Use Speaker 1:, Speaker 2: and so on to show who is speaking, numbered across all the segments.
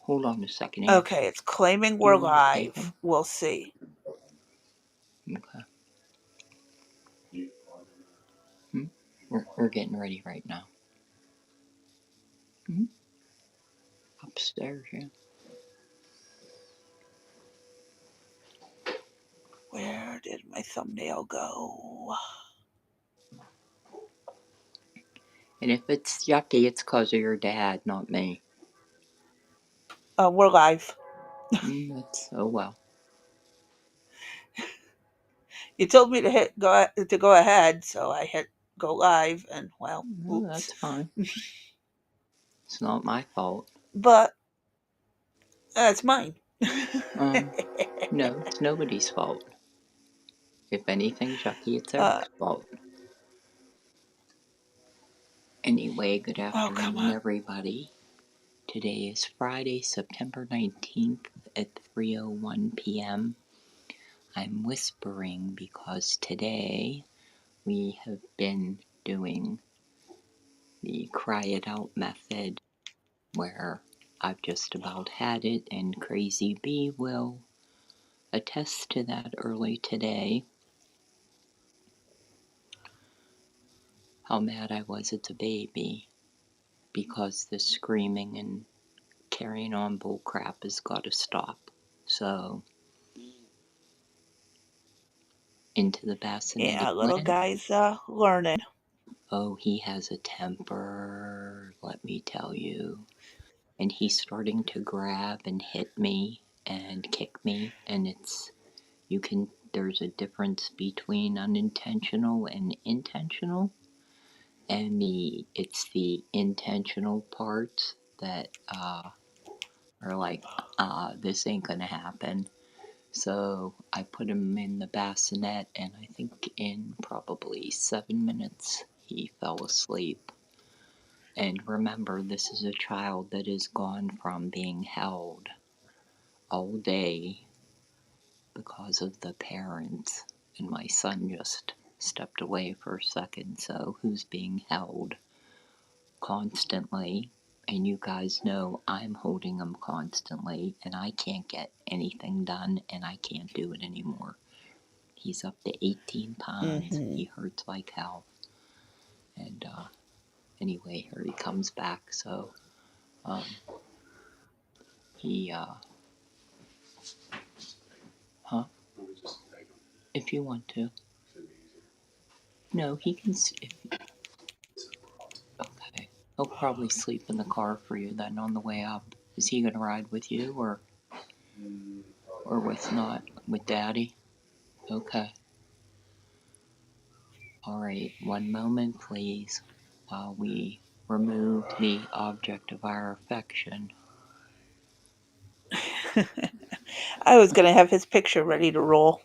Speaker 1: Hold on a second here.
Speaker 2: Okay, it's claiming
Speaker 1: Do you
Speaker 2: we're
Speaker 1: want to take
Speaker 2: live.
Speaker 1: him?
Speaker 2: We'll see.
Speaker 1: Okay. We're getting ready right now. Upstairs, yeah.
Speaker 2: Where did my thumbnail go?
Speaker 1: And if it's yucky, it's because of your dad, not me.
Speaker 2: We're live.
Speaker 1: Oh well.
Speaker 2: You told me to go ahead, so I hit go live, and well,
Speaker 1: No,
Speaker 2: oops.
Speaker 1: that's fine. It's not my fault.
Speaker 2: But that's mine.
Speaker 1: No, it's nobody's fault. If anything's yucky, it's Eric's fault. Anyway, good afternoon, everybody. Today is Friday, September 19th at 3:01 p.m. I'm whispering because today we have been doing the cry it out method where I've just about had it, and Crazy Bee will attest to that early today. How mad I was as a baby because the screaming and carrying on bullcrap has got to stop. So, into the bassinet
Speaker 2: Yeah,
Speaker 1: he
Speaker 2: little
Speaker 1: went.
Speaker 2: guy's learning.
Speaker 1: Oh, he has a temper, let me tell you. And he's starting to grab and hit me and kick me, and there's a difference between unintentional and intentional, and it's the intentional parts that are like, this ain't gonna happen. So I put him in the bassinet, and I think in probably 7 minutes he fell asleep. And remember, this is a child that has gone from being held all day because of the parents, and my son just stepped away for a second, so who's being held constantly? And you guys know I'm holding him constantly, and I can't get anything done, and I can't do it anymore. He's up to 18 pounds. He hurts like hell. And anyway, here he comes back. So he, if you want to. No, he can. Okay. He'll probably sleep in the car for you then on the way up. Is he gonna ride with you or with Daddy? Okay. All right. One moment, please, while we remove the object of our affection.
Speaker 2: I was gonna have his picture ready to roll.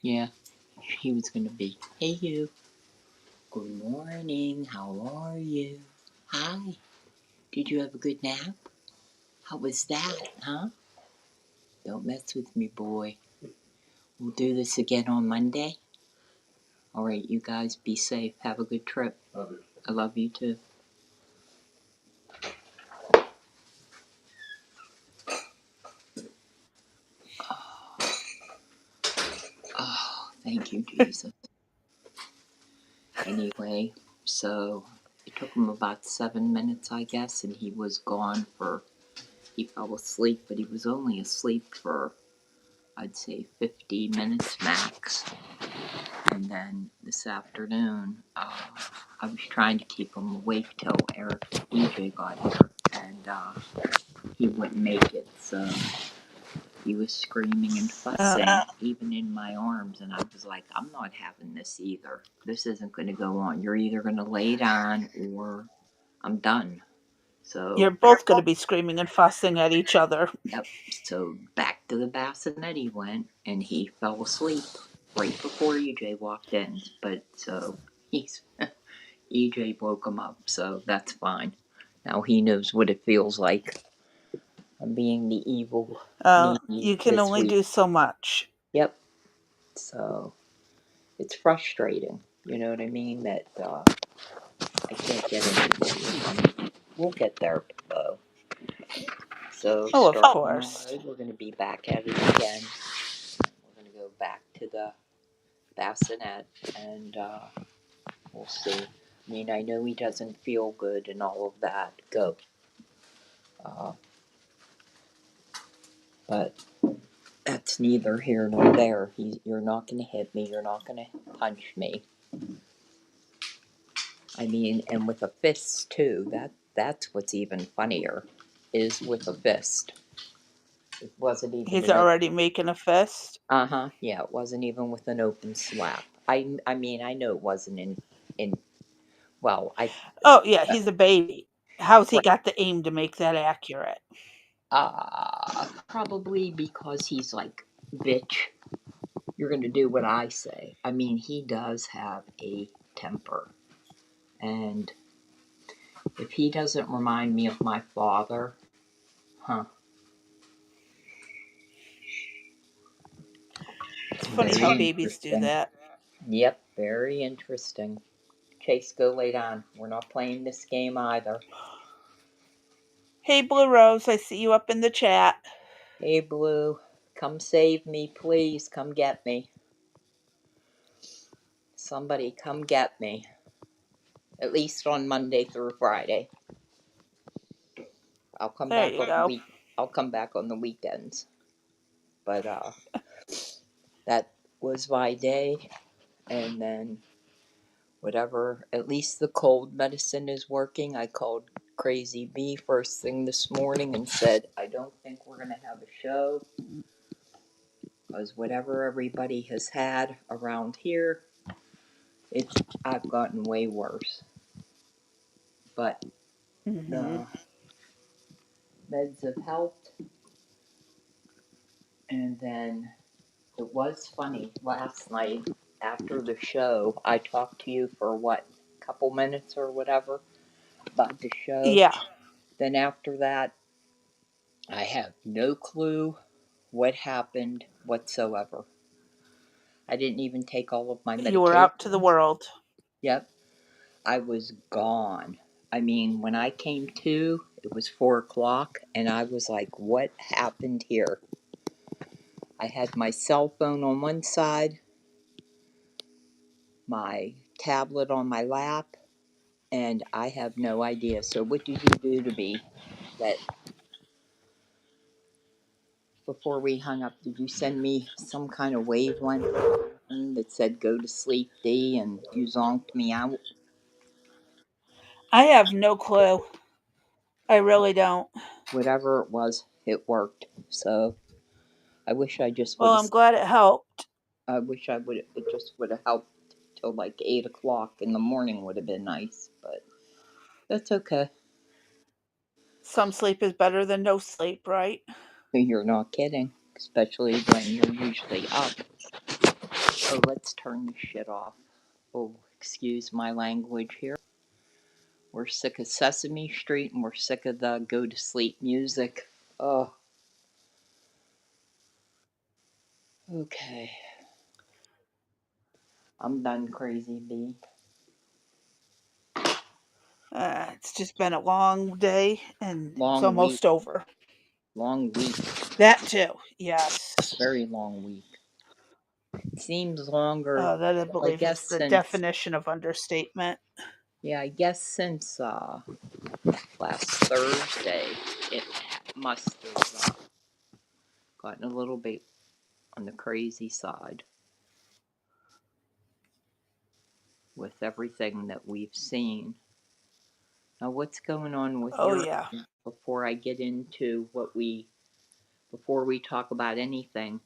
Speaker 1: Yeah, he was gonna be. Hey, you. Good morning. How are you? Hi. Did you have a good nap? How was that, huh? Don't mess with me, boy. We'll do this again on Monday. All right, you guys be safe. Have a good trip. Love you. I love you too. Oh, thank you, Jesus. Anyway, so it took him about 7 minutes, I guess, and he was gone he fell asleep, but he was only asleep for, I'd say, 50 minutes max. And then this afternoon, I was trying to keep him awake till Eric and EJ got here, and he wouldn't make it, so he was screaming and fussing, even in my arms, and I was like, I'm not having this either. This isn't going to go on. You're either going to lay down or I'm done. So
Speaker 2: You're both going to be screaming and fussing at each other.
Speaker 1: Yep. So back to the bassinet he went, and he fell asleep right before EJ walked in. But so EJ woke him up, so that's fine. Now he knows what it feels like. I'm being the evil
Speaker 2: You can only do so much.
Speaker 1: Yep. So it's frustrating. You know what I mean? That I can't get anything. We'll get there, though. So
Speaker 2: Oh, of
Speaker 1: starting
Speaker 2: course.
Speaker 1: Monday, we're going to be back at it again. We're going to go back to the bassinet, and we'll see. I mean, I know he doesn't feel good and all of that. Go. Uh, but that's neither here nor there. You're not going to hit me. You're not going to punch me. I mean, and with a fist too. That's what's even funnier, is with a fist. It wasn't even
Speaker 2: He's
Speaker 1: an open.
Speaker 2: already making a fist.
Speaker 1: Yeah, it wasn't even with an open slap. I mean, I know it wasn't in. Well, I
Speaker 2: Oh, yeah, he's a baby. How's he
Speaker 1: right.
Speaker 2: got the aim to make that accurate?
Speaker 1: Probably because he's like, bitch, you're gonna do what I say. I mean, he does have a temper, and if he doesn't remind me of my father, huh?
Speaker 2: It's funny
Speaker 1: Very
Speaker 2: how babies do
Speaker 1: interesting.
Speaker 2: that.
Speaker 1: Yep, very interesting. Chase, go lay down. We're not playing this game either.
Speaker 2: Hey, Blue Rose, I see you up in the chat.
Speaker 1: Hey, Blue, come save me, please. Come get me. Somebody come get me. At least on Monday through Friday. I'll come
Speaker 2: There
Speaker 1: back
Speaker 2: you
Speaker 1: on the
Speaker 2: go.
Speaker 1: week. I'll come back on the weekends. But that was my day, and then whatever. At least the cold medicine is working. I called Crazy B first thing this morning and said I don't think we're gonna have a show because whatever everybody has had around here, it's I've gotten way worse. But
Speaker 2: Hmm.
Speaker 1: the meds have helped, and then it was funny last night after the show. I talked to you for what, a couple minutes or whatever about the show.
Speaker 2: Yeah,
Speaker 1: Then after that, I have no clue what happened whatsoever. I didn't even take all of my
Speaker 2: you were out to the
Speaker 1: medications.
Speaker 2: world.
Speaker 1: Yep, I was gone. I mean, when I came to, it was 4 o'clock, and I was like, what happened here? I had my cell phone on one side, my tablet on my lap, and I have no idea. So, what did you do to me that before we hung up? Did you send me some kind of wavelength that said "Go to sleep, D," and you zonked me out?
Speaker 2: I have no clue. I really don't.
Speaker 1: Whatever it was, it worked. So I wish I just would
Speaker 2: Well,
Speaker 1: have.
Speaker 2: I'm glad it helped.
Speaker 1: I wish I would. It just would have helped till like 8 o'clock in the morning would have been nice, but that's okay.
Speaker 2: Some sleep is better than no sleep, right?
Speaker 1: You're not kidding, especially when you're usually up. So let's turn this shit off. Oh, excuse my language here. We're sick of Sesame Street and we're sick of the go to sleep music. Oh, okay. I'm done, Crazy B.
Speaker 2: It's just been a long day and it's
Speaker 1: Long week.
Speaker 2: almost over.
Speaker 1: Long week.
Speaker 2: That too, yes.
Speaker 1: Very long week. Seems longer,
Speaker 2: That I
Speaker 1: well, I
Speaker 2: believe
Speaker 1: guess
Speaker 2: is the
Speaker 1: since,
Speaker 2: definition of understatement.
Speaker 1: yeah, I guess since last Thursday, it must have gotten a little bit on the crazy side with everything that we've seen. Now, what's going on with
Speaker 2: Oh,
Speaker 1: your
Speaker 2: yeah.
Speaker 1: before I get into before we talk about anything,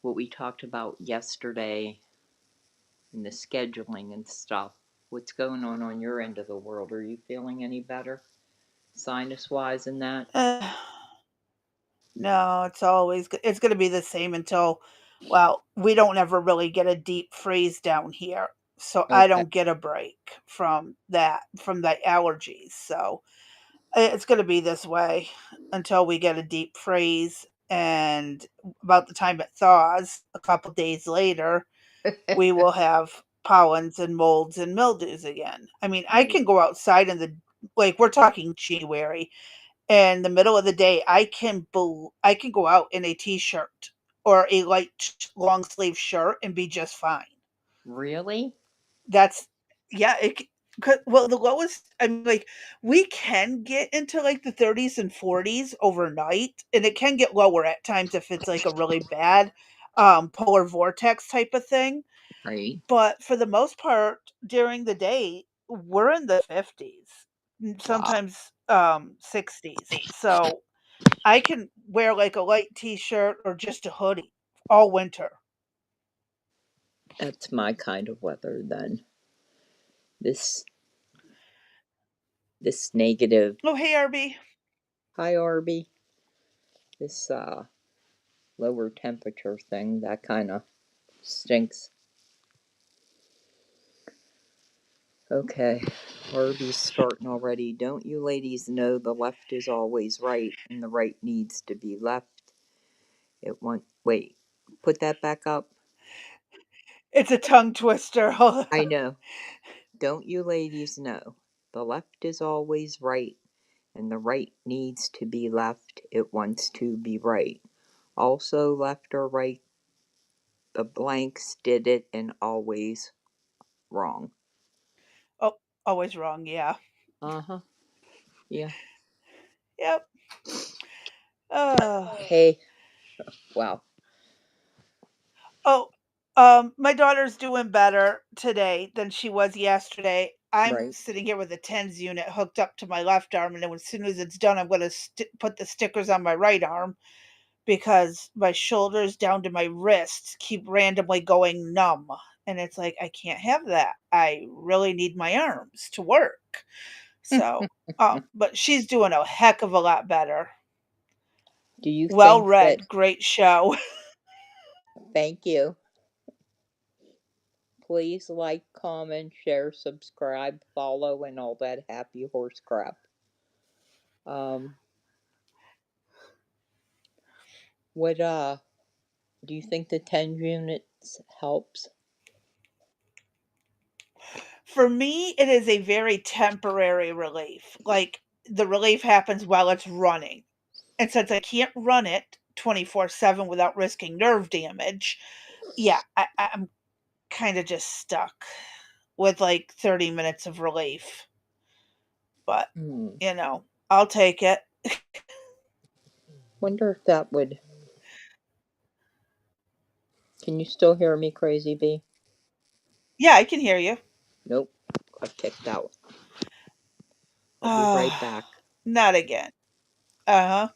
Speaker 1: what we talked about yesterday and the scheduling and stuff? What's going on your end of the world? Are you feeling any better, sinus wise, and that?
Speaker 2: Uh, no, it's going to be the same until, well, we don't ever really get a deep freeze down here. So I
Speaker 1: Okay.
Speaker 2: don't get a break from the allergies. So it's going to be this way until we get a deep freeze. And about the time it thaws, a couple days later, we will have pollens and molds and mildews again. I mean, I
Speaker 1: Right.
Speaker 2: can go outside in the, like, we're talking January, In the middle of the day, I can go out in a t-shirt or a light long sleeve shirt and be just fine.
Speaker 1: Really?
Speaker 2: That's yeah, well, the lowest, I mean, like, we can get into, like, the 30s and 40s overnight, and it can get lower at times if it's, like, a really bad, polar vortex type of thing,
Speaker 1: Right.
Speaker 2: but for the most part, during the day, we're in the 50s,
Speaker 1: Wow.
Speaker 2: sometimes, 60s, so I can wear, like, a light t-shirt or just a hoodie all winter.
Speaker 1: That's my kind of weather then. This this negative.
Speaker 2: "Oh, hey, RB."
Speaker 1: Hi, Arby. This lower temperature thing that kind of stinks. Okay, Arby's starting already. Don't you ladies know the left is always right and the right needs to be left? It want wait. Put that back up.
Speaker 2: It's a tongue twister, hold
Speaker 1: I
Speaker 2: on.
Speaker 1: know. Don't you ladies know the left is always right and the right needs to be left. It wants to be right. Also, left or right, the blanks did it and always wrong.
Speaker 2: Oh, always wrong, yeah.
Speaker 1: Uh huh. Yeah.
Speaker 2: Yep. Uh,
Speaker 1: Hey. Wow.
Speaker 2: oh, my daughter's doing better today than she was yesterday. I'm
Speaker 1: Right.
Speaker 2: sitting here with a TENS unit hooked up to my left arm, and then as soon as it's done, I'm gonna put the stickers on my right arm because my shoulders down to my wrists keep randomly going numb, and it's like, I can't have that. I really need my arms to work. So, but she's doing a heck of a lot better.
Speaker 1: Do you
Speaker 2: Well
Speaker 1: think that?
Speaker 2: read, great show.
Speaker 1: Thank you. Please like, comment, share, subscribe, follow, and all that happy horse crap. Um, what do you think the 10 units helps?
Speaker 2: For me, it is a very temporary relief. Like, the relief happens while it's running. And since I can't run it 24/7 without risking nerve damage, yeah, I'm kind of just stuck with like 30 minutes of relief. But,
Speaker 1: Hmm.
Speaker 2: I'll take it.
Speaker 1: Wonder if that would. Can you still hear me, Crazy Bee?
Speaker 2: Yeah, I can hear you.
Speaker 1: Nope. I've kicked out. I'll be right
Speaker 2: Ah,
Speaker 1: back.
Speaker 2: not again. Uh huh.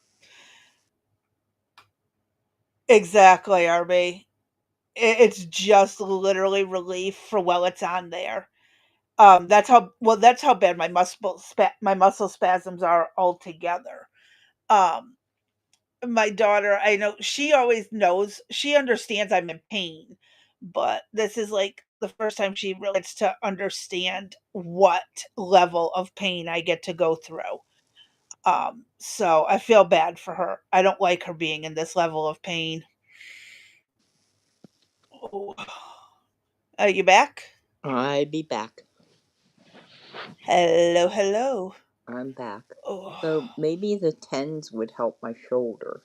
Speaker 2: Exactly, RB. It's just literally relief for while it's on there. That's how bad my muscle spasms are altogether. Um, my daughter, I know she always knows, she understands I'm in pain, but this is like the first time she really gets to understand what level of pain I get to go through. So I feel bad for her. I don't like her being in this level of pain. Oh. Are you back?
Speaker 1: I'll be back.
Speaker 2: Hello, hello.
Speaker 1: I'm back.
Speaker 2: Oh.
Speaker 1: So maybe the tens would help my shoulder.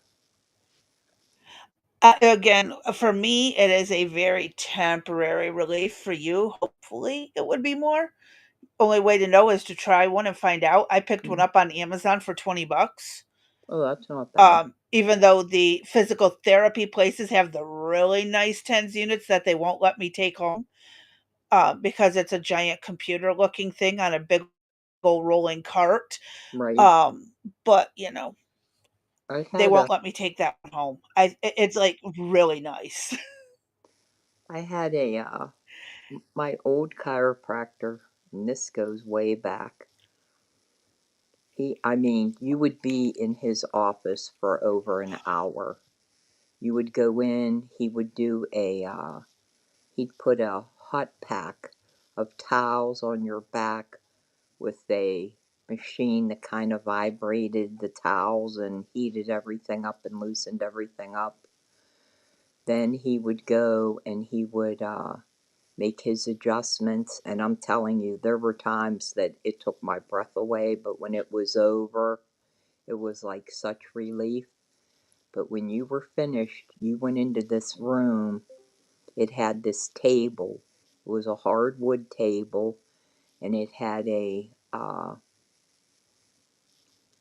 Speaker 2: Again, for me, it is a very temporary relief. For you, hopefully, it would be more. Only way to know is to try one and find out. I picked one
Speaker 1: Hmm.
Speaker 2: up on Amazon for 20 bucks.
Speaker 1: Oh, that's not bad.
Speaker 2: Even though the physical therapy places have the really nice TENS units that they won't let me take home, because it's a giant computer looking thing on a big old rolling cart.
Speaker 1: Right.
Speaker 2: Um, but
Speaker 1: I
Speaker 2: they
Speaker 1: had
Speaker 2: won't
Speaker 1: a
Speaker 2: let me take that one home. It's like really nice.
Speaker 1: I had a my old chiropractor, and this goes way back. I mean, you would be in his office for over an hour. You would go in, he would do he'd put a hot pack of towels on your back with a machine that kind of vibrated the towels and heated everything up and loosened everything up. Then he would go and he would make his adjustments. And I'm telling you, there were times that it took my breath away, but when it was over, It was like such relief. But when you were finished, you went into this room. It had this table. It was a hardwood table, and it had a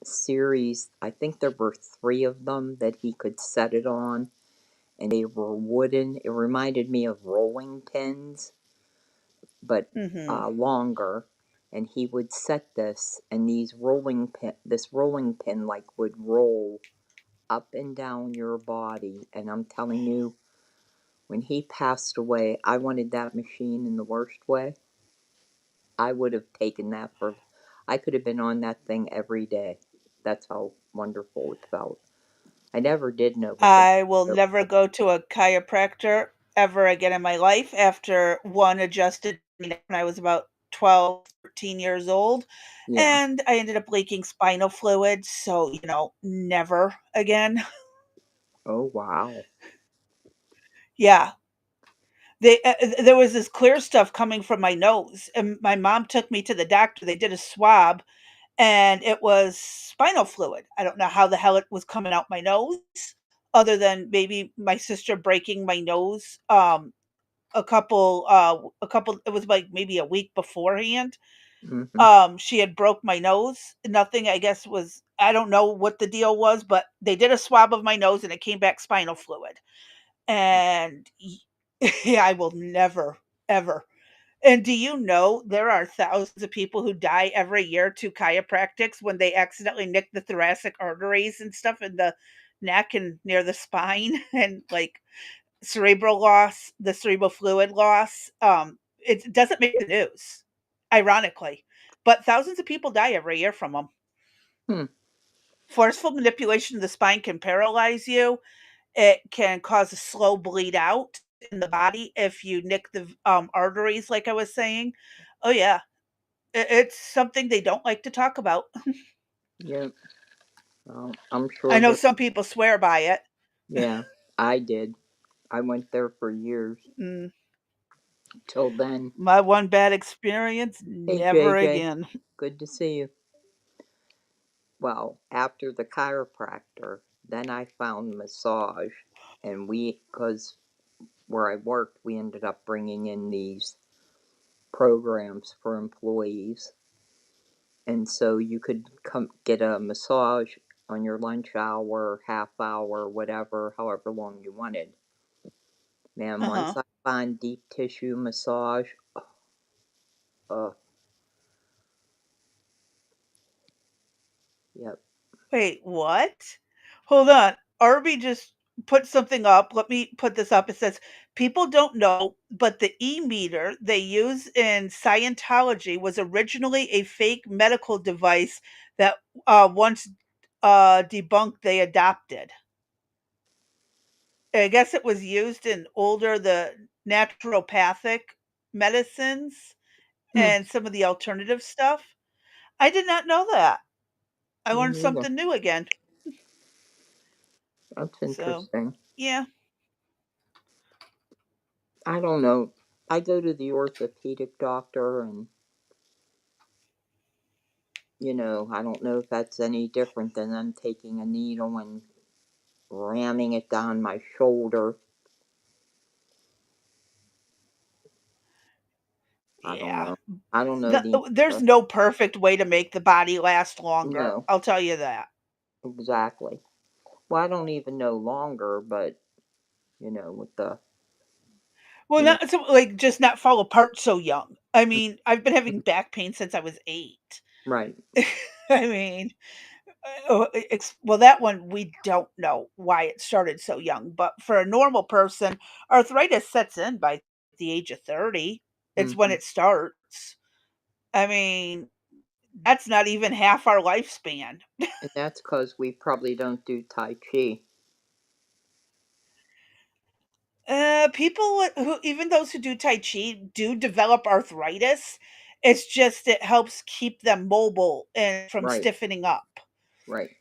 Speaker 1: series. I think there were three of them that he could set it on, and they were wooden. It reminded me of rolling pins, but
Speaker 2: Mhm.
Speaker 1: longer. And he would set this, and this rolling pin like would roll up and down your body. And I'm telling you, when he passed away, I wanted that machine in the worst way. I would have taken that for. I could have been on that thing every day. That's how wonderful it felt. I never did know what they
Speaker 2: I will
Speaker 1: do.
Speaker 2: never go to a chiropractor ever again in my life after one adjusted me when I was about 12, 13 years old,
Speaker 1: Yeah.
Speaker 2: and I ended up leaking spinal fluid, so, never again.
Speaker 1: Oh wow.
Speaker 2: Yeah. There was this clear stuff coming from my nose, and my mom took me to the doctor. They did a swab, and it was spinal fluid. I don't know how the hell it was coming out my nose, other than maybe my sister breaking my nose, a couple it was, like, maybe a week beforehand.
Speaker 1: Mm-hmm.
Speaker 2: She had broke my nose. Nothing, I guess, was I don't know what the deal was, but they did a swab of my nose, and it came back spinal fluid. And yeah, I will never, ever. And do you know there are thousands of people who die every year to chiropractics when they accidentally nick the thoracic arteries and stuff in the neck and near the spine and like cerebral loss, the cerebral fluid loss. It doesn't make the news, ironically, but thousands of people die every year from them.
Speaker 1: Hmm.
Speaker 2: Forceful manipulation of the spine can paralyze you. It can cause a slow bleed out in the body if you nick the arteries, like I was saying. Oh yeah, it's something they don't like to talk about.
Speaker 1: Yep. Well, I'm
Speaker 2: I
Speaker 1: sure
Speaker 2: know
Speaker 1: that.
Speaker 2: some people swear by it.
Speaker 1: Yeah, I did. I went there for years.
Speaker 2: Mm,
Speaker 1: Till then.
Speaker 2: my one bad experience,
Speaker 1: Hey
Speaker 2: never
Speaker 1: JJ,
Speaker 2: again.
Speaker 1: good to see you. Well, after the chiropractor, then I found massage, and because where I worked, we ended up bringing in these programs for employees, and so you could come get a massage on your lunch hour, half hour, whatever, however long you wanted. Man, once
Speaker 2: Uh-huh.
Speaker 1: I find deep tissue massage, uh, yep.
Speaker 2: Wait, what? Hold on. Arby just put something up. Let me put this up. It says, people don't know, but the e-meter they use in Scientology was originally a fake medical device that once debunked they adopted. I guess it was used in the naturopathic medicines
Speaker 1: Hmm,
Speaker 2: and some of the alternative stuff. I did not know that. I
Speaker 1: me
Speaker 2: learned
Speaker 1: neither.
Speaker 2: something new again.
Speaker 1: That's
Speaker 2: So,
Speaker 1: interesting.
Speaker 2: yeah.
Speaker 1: I don't know. I go to the orthopedic doctor, and I don't know if that's any different than them taking a needle and ramming it down my shoulder. I don't
Speaker 2: Yeah.
Speaker 1: know. I don't know the
Speaker 2: There's
Speaker 1: answer.
Speaker 2: no perfect way to make the body last longer.
Speaker 1: No,
Speaker 2: I'll tell you that.
Speaker 1: exactly. Well, I don't even know longer, but with the
Speaker 2: Well,
Speaker 1: you know,
Speaker 2: not so like just not fall apart so young. I mean, I've been having back pain since I was 8.
Speaker 1: right.
Speaker 2: I mean, well, that one we don't know why it started so young, but for a normal person, arthritis sets in by the age of 30. It's when
Speaker 1: Hmm.
Speaker 2: it starts. I mean, that's not even half our lifespan.
Speaker 1: And that's because we probably don't do Tai Chi.
Speaker 2: People who even those who do tai chi do develop arthritis. It's just it helps keep them mobile and from
Speaker 1: Right,
Speaker 2: stiffening up.
Speaker 1: right.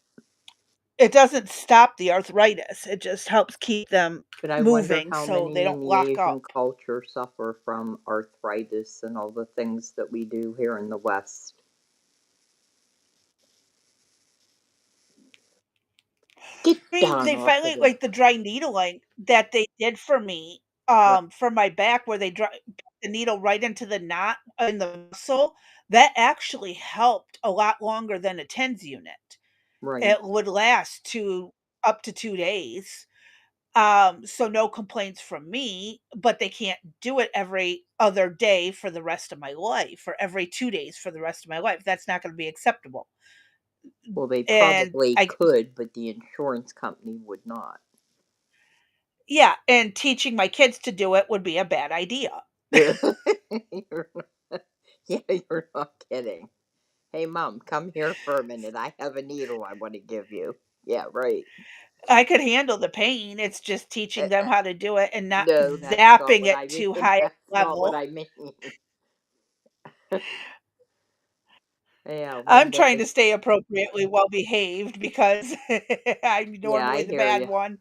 Speaker 2: It doesn't stop the arthritis. It just helps keep them
Speaker 1: But I wonder
Speaker 2: moving
Speaker 1: how
Speaker 2: so they
Speaker 1: many in
Speaker 2: don't
Speaker 1: the
Speaker 2: lock
Speaker 1: Asian
Speaker 2: up.
Speaker 1: culture suffer from arthritis and all the things that we do here in the West. Get
Speaker 2: I mean,
Speaker 1: down
Speaker 2: they
Speaker 1: off of
Speaker 2: finally
Speaker 1: there.
Speaker 2: like, the dry needling that they did for me,
Speaker 1: Right,
Speaker 2: for my back where they put the needle right into the knot in the muscle, that actually helped a lot longer than a TENS unit.
Speaker 1: right.
Speaker 2: It would last up to 2 days. So no complaints from me, but they can't do it every other day for the rest of my life, or every 2 days for the rest of my life. That's not gonna be acceptable.
Speaker 1: Well, they
Speaker 2: And
Speaker 1: probably
Speaker 2: I
Speaker 1: could, but the insurance company would not.
Speaker 2: Yeah, and teaching my kids to do it would be a bad idea.
Speaker 1: You're yeah, you're not kidding. "Hey, mom, come here for a minute. I have a needle I wanna give you." Yeah, right.
Speaker 2: I could handle the pain, it's just teaching them how to do it and not
Speaker 1: No, that's not
Speaker 2: zapping
Speaker 1: what
Speaker 2: it
Speaker 1: I mean.
Speaker 2: too high
Speaker 1: That's not what
Speaker 2: level.
Speaker 1: I mean. Yeah, one
Speaker 2: I'm trying
Speaker 1: day.
Speaker 2: to stay appropriately well behaved because I'm
Speaker 1: Yeah, I
Speaker 2: normally the
Speaker 1: hear
Speaker 2: bad
Speaker 1: you.
Speaker 2: one.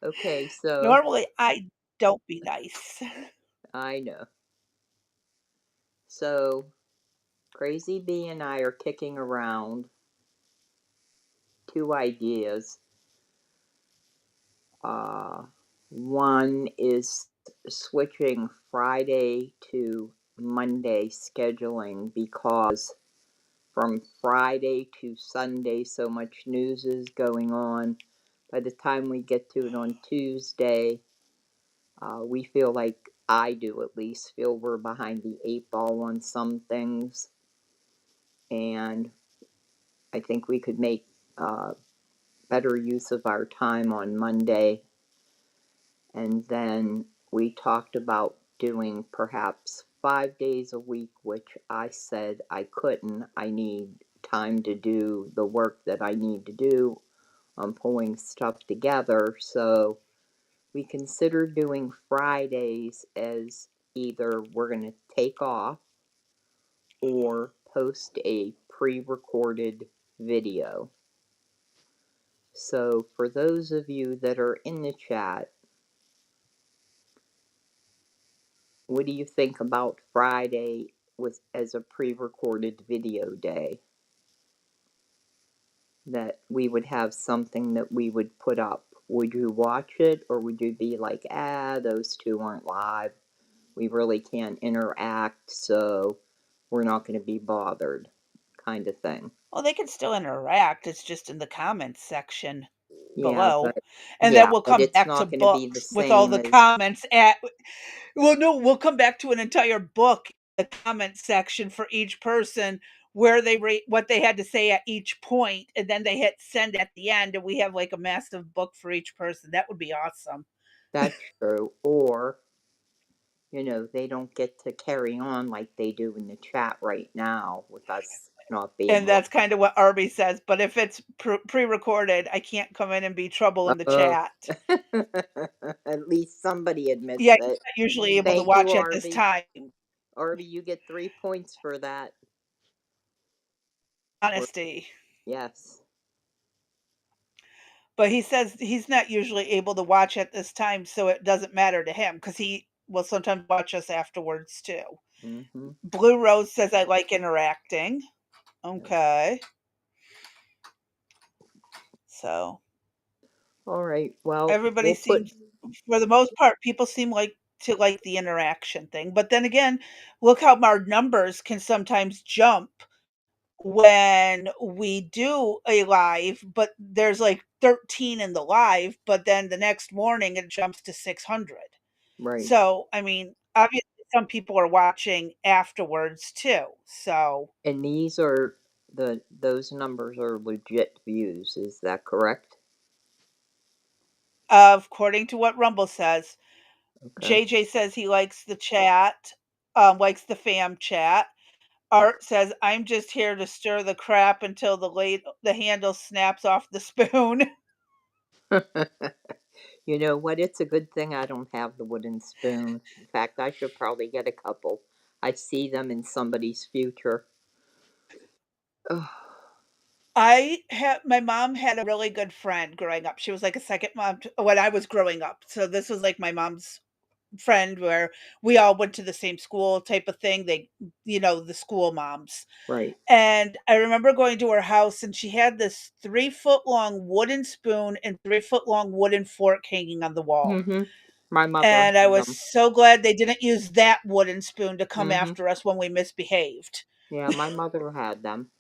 Speaker 1: Okay, so
Speaker 2: Normally, I don't be nice.
Speaker 1: I know. So, Crazy Bee and I are kicking around 2 ideas. Uh, one is switching Friday to Monday scheduling because from Friday to Sunday, so much news is going on. By the time we get to it on Tuesday, we feel like, I do at least, feel we're behind the 8 ball on some things. And I think we could make uh, better use of our time on Monday. And then we talked about doing perhaps 5 days a week, which I said I couldn't. I need time to do the work that I need to do on pulling stuff together. So we considered doing Fridays as either we're going to take off or post a pre recorded video. So, for those of you that are in the chat, what do you think about Friday with as a pre-recorded video day? That we would have something that we would put up. Would you watch it, or would you be like, those two aren't live? We really can't interact, so we're not going to be bothered, kind of thing.
Speaker 2: Well, they can still interact, it's just in the comments section
Speaker 1: Yeah,
Speaker 2: below, and then
Speaker 1: yeah,
Speaker 2: we'll
Speaker 1: but
Speaker 2: come
Speaker 1: it's
Speaker 2: back to
Speaker 1: not going to be the
Speaker 2: books with all
Speaker 1: same
Speaker 2: the
Speaker 1: as
Speaker 2: comments at well, no, we'll come back to an entire book, the comment section for each person where they rate what they had to say at each point, and then they hit send at the end, and we have, like, a massive book for each person. That would be awesome.
Speaker 1: that's true. Or, they don't get to carry on like they do in the chat right now with us not being
Speaker 2: And
Speaker 1: live.
Speaker 2: that's kinda what Arby says, but if it's pre-recorded, I can't come in and be trouble in the
Speaker 1: Oh,
Speaker 2: chat.
Speaker 1: at least somebody admits
Speaker 2: Yeah, he's
Speaker 1: it.
Speaker 2: not usually able to
Speaker 1: Thank you,
Speaker 2: watch at this
Speaker 1: Arby.
Speaker 2: time,
Speaker 1: Arby, you get 3 points for that. Or
Speaker 2: honesty.
Speaker 1: yes,
Speaker 2: But he says he's not usually able to watch at this time, so it doesn't matter to him because he will sometimes watch us afterwards too.
Speaker 1: mm-hmm.
Speaker 2: Blue Rose says, "I like interacting."
Speaker 1: Yes.
Speaker 2: Okay. So,
Speaker 1: All right. Well,
Speaker 2: everybody
Speaker 1: we'll put.
Speaker 2: seems for the most part, people seem like the interaction thing, but then again, look how our numbers can sometimes jump when we do a live, but there's like 13 in the live, but then the next morning it jumps to 600.
Speaker 1: Right.
Speaker 2: So, I mean, obviously some people are watching afterwards too. So,
Speaker 1: And these are those numbers are legit views. Is that correct?
Speaker 2: according to what Rumble says,
Speaker 1: Okay.
Speaker 2: JJ says he likes the chat, likes the fam chat. Art says, "I'm just here to stir the crap until the handle snaps off the spoon."
Speaker 1: You know what? It's a good thing I don't have the wooden spoon. In fact, I should probably get a couple. I see them in somebody's future. Ugh.
Speaker 2: My mom had a really good friend growing up. She was like a second mom when I was growing up. So this was like my mom's friend where we all went to the same school type of thing. They, the school moms.
Speaker 1: Right.
Speaker 2: And I remember going to her house and she had this 3-foot long wooden spoon and 3-foot long wooden fork hanging on the wall.
Speaker 1: Mhm. My mother
Speaker 2: And I
Speaker 1: had
Speaker 2: was
Speaker 1: them.
Speaker 2: so glad they didn't use that wooden spoon to come
Speaker 1: Mhm.
Speaker 2: after us when we misbehaved.
Speaker 1: Yeah, my mother had them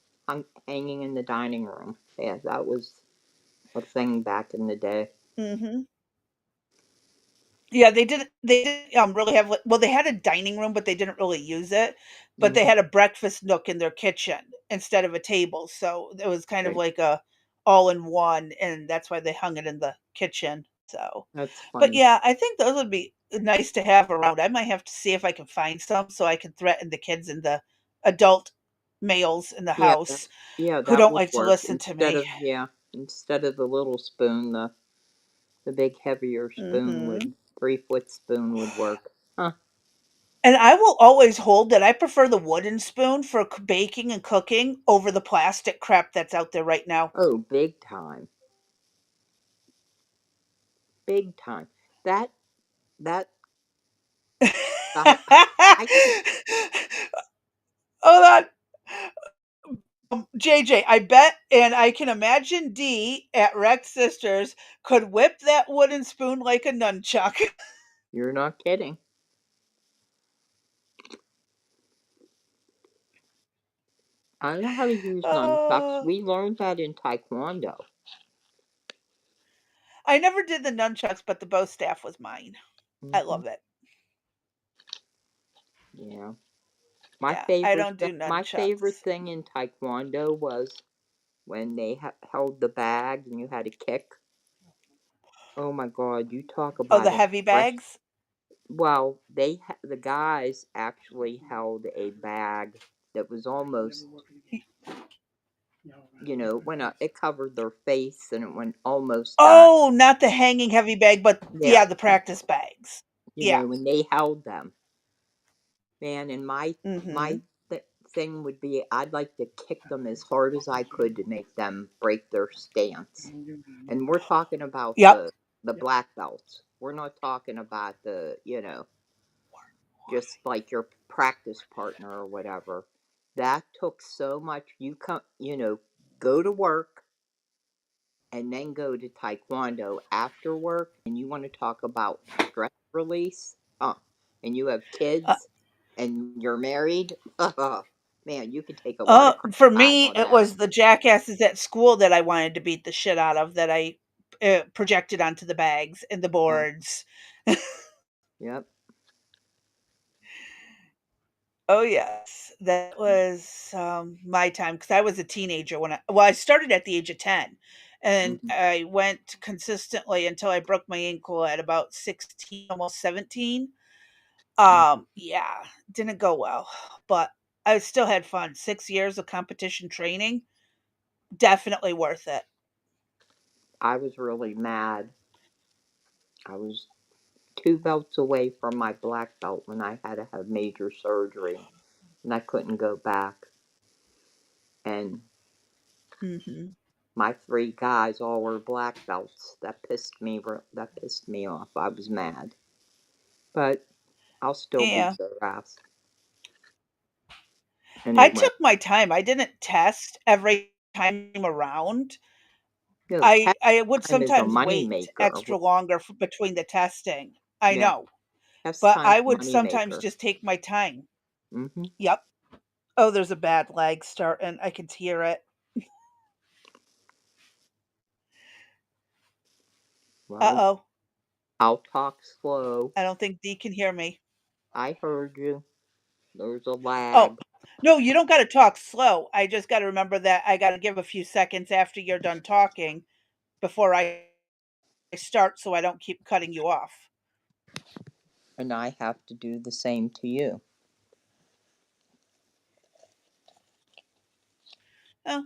Speaker 1: hanging in the dining room. Yeah, that was a thing back in the day.
Speaker 2: Mhm. Yeah, they didn't really have well, they had a dining room, but they didn't really use it, but they
Speaker 1: Mhm.
Speaker 2: had a breakfast nook in their kitchen instead of a table, so it was kind of
Speaker 1: Right.
Speaker 2: like a all-in-one, and that's why they hung it in the kitchen, so
Speaker 1: That's
Speaker 2: but
Speaker 1: funny.
Speaker 2: yeah, I think those would be nice to have around. I might have to see if I can find some so I can threaten the kids and the adult males in the
Speaker 1: Yeah, that
Speaker 2: house
Speaker 1: yeah,
Speaker 2: who
Speaker 1: that
Speaker 2: don't
Speaker 1: would
Speaker 2: like to
Speaker 1: work.
Speaker 2: listen to me.
Speaker 1: Instead of the little spoon, the big heavier spoon
Speaker 2: Mhm.
Speaker 1: would 3-foot spoon would work. Huh.
Speaker 2: And I will always hold that I prefer the wooden spoon for baking and cooking over the plastic crap that's out there right now.
Speaker 1: Oh, big time. Big time. That that the I can't.
Speaker 2: Hold on. JJ, I bet and I can imagine D at Rex Sisters could whip that wooden spoon like a nunchuck.
Speaker 1: You're not kidding. I know how to use nunchucks.
Speaker 2: Uh,
Speaker 1: We learned that in Taekwondo.
Speaker 2: I never did the nunchucks, but the bow staff was mine. I
Speaker 1: Mhm.
Speaker 2: love it.
Speaker 1: Yeah.
Speaker 2: Yeah, I don't do
Speaker 1: My favorite
Speaker 2: nunchucks.
Speaker 1: thing in Taekwondo was when they held the bag and you had to kick. Oh my God, you talk
Speaker 2: Oh, the
Speaker 1: about a
Speaker 2: heavy
Speaker 1: fresh.
Speaker 2: bags?
Speaker 1: Well, the guys actually held a bag that was almost, when it covered their face and it went almost down.
Speaker 2: Oh, not the hanging heavy bag, but
Speaker 1: Yeah,
Speaker 2: yeah, the practice bags. Yeah.
Speaker 1: when they held them, man. And my
Speaker 2: Mhm.
Speaker 1: thing would be I'd like to kick them as hard as I could to make them break their stance. And we're talking about
Speaker 2: Yep.
Speaker 1: the black belts. We're not talking about just like your practice partner or whatever. That took so much. Go to work and then go to taekwondo after work, and you want to talk about stress release. And you have
Speaker 2: Uh,
Speaker 1: kids and you're married. Man, you could take a lot of crap
Speaker 2: for
Speaker 1: out
Speaker 2: me,
Speaker 1: of
Speaker 2: it
Speaker 1: that.
Speaker 2: was the jackasses at school that I wanted to beat the shit out of that I projected onto the bags and the
Speaker 1: Yeah.
Speaker 2: boards.
Speaker 1: Yep.
Speaker 2: Oh yes, that was my time because I was a teenager I started at the age of 10, and
Speaker 1: Hmm.
Speaker 2: I went consistently until I broke my ankle at about 16, almost 17.
Speaker 1: Hmm.
Speaker 2: Yeah, didn't go well, but I still had fun. 6 years of competition training, definitely worth it.
Speaker 1: I was really mad. I was 2 belts away from my black belt when I had to have major surgery, and I couldn't go back. And
Speaker 2: Hmm.
Speaker 1: my 3 guys all were black belts. That pissed me off. I was mad, but I'll still beat
Speaker 2: Yeah,
Speaker 1: their ass.
Speaker 2: I
Speaker 1: Anyway,
Speaker 2: took my time. I didn't test every time around.
Speaker 1: test
Speaker 2: I would
Speaker 1: time is a
Speaker 2: sometimes
Speaker 1: money
Speaker 2: wait
Speaker 1: maker.
Speaker 2: extra longer between the testing. I
Speaker 1: Yeah,
Speaker 2: know,
Speaker 1: test
Speaker 2: but
Speaker 1: time's
Speaker 2: I
Speaker 1: a
Speaker 2: would
Speaker 1: money
Speaker 2: sometimes
Speaker 1: maker.
Speaker 2: just take my time.
Speaker 1: Hmm.
Speaker 2: Yep. Oh, there's a bad lag starting. I can hear it. Uh
Speaker 1: Well,
Speaker 2: oh.
Speaker 1: I'll talk slow.
Speaker 2: I don't think D can hear me.
Speaker 1: I heard you. There's a
Speaker 2: Oh,
Speaker 1: lag.
Speaker 2: no, you don't got to talk slow. I just got to remember that I got to give a few seconds after you're done talking before I start so I don't keep cutting you off.
Speaker 1: And I have to do the same to you.
Speaker 2: Oh,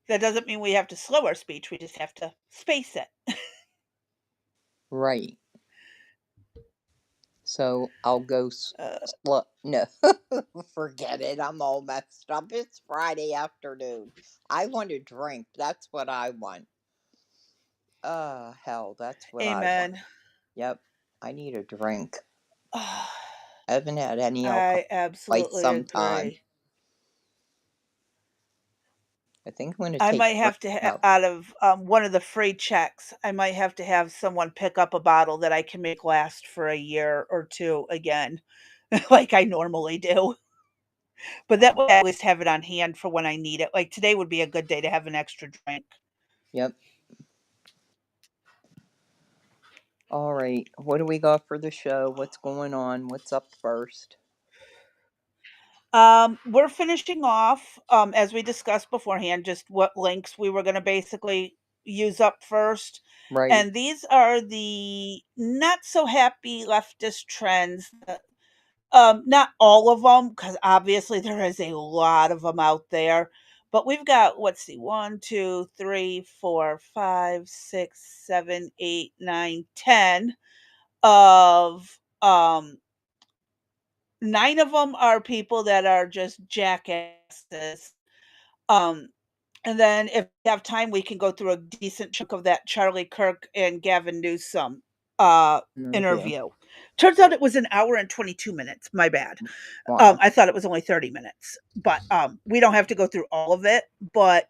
Speaker 2: that doesn't mean we have to slow our speech. We just have to space it.
Speaker 1: Right. So I'll go
Speaker 2: Uh,
Speaker 1: slow. No, forget it. I'm all messed up. It's Friday afternoon. I want a drink. That's what I want. Hell, that's what I want.
Speaker 2: amen.
Speaker 1: Yep. I need a drink. I haven't had any alcohol
Speaker 2: I
Speaker 1: in quite
Speaker 2: absolutely
Speaker 1: some time.
Speaker 2: agree.
Speaker 1: I think I'm gonna
Speaker 2: I
Speaker 1: take
Speaker 2: might
Speaker 1: a break
Speaker 2: have to
Speaker 1: though.
Speaker 2: out of, one of the free checks, I might have to have someone pick up a bottle that I can make last for a year or 2 again, like I normally do. But that way I always have it on hand for when I need it. Like, today would be a good day to have an extra drink.
Speaker 1: Yep. All right. What do we got for the show? What's going on? What's up first?
Speaker 2: We're finishing off, as we discussed beforehand, just what links we were gonna basically use up first,
Speaker 1: Right.
Speaker 2: and these are the not so happy leftist trends. Not all of them, because obviously there is a lot of them out there, but we've got, let's see, 1, 2, 3, 4, 5, 6, 7, 8, 9, 10 of, 9 of them are people that are just jackasses. Um, and then if we have time, we can go through a decent chunk of that Charlie Kirk and Gavin Newsom, uh,
Speaker 1: Interview.
Speaker 2: interview. Turns out it was an hour and 22 minutes, my bad.
Speaker 1: Wow.
Speaker 2: I thought it was only 30 minutes, but, we don't have to go through all of it, but,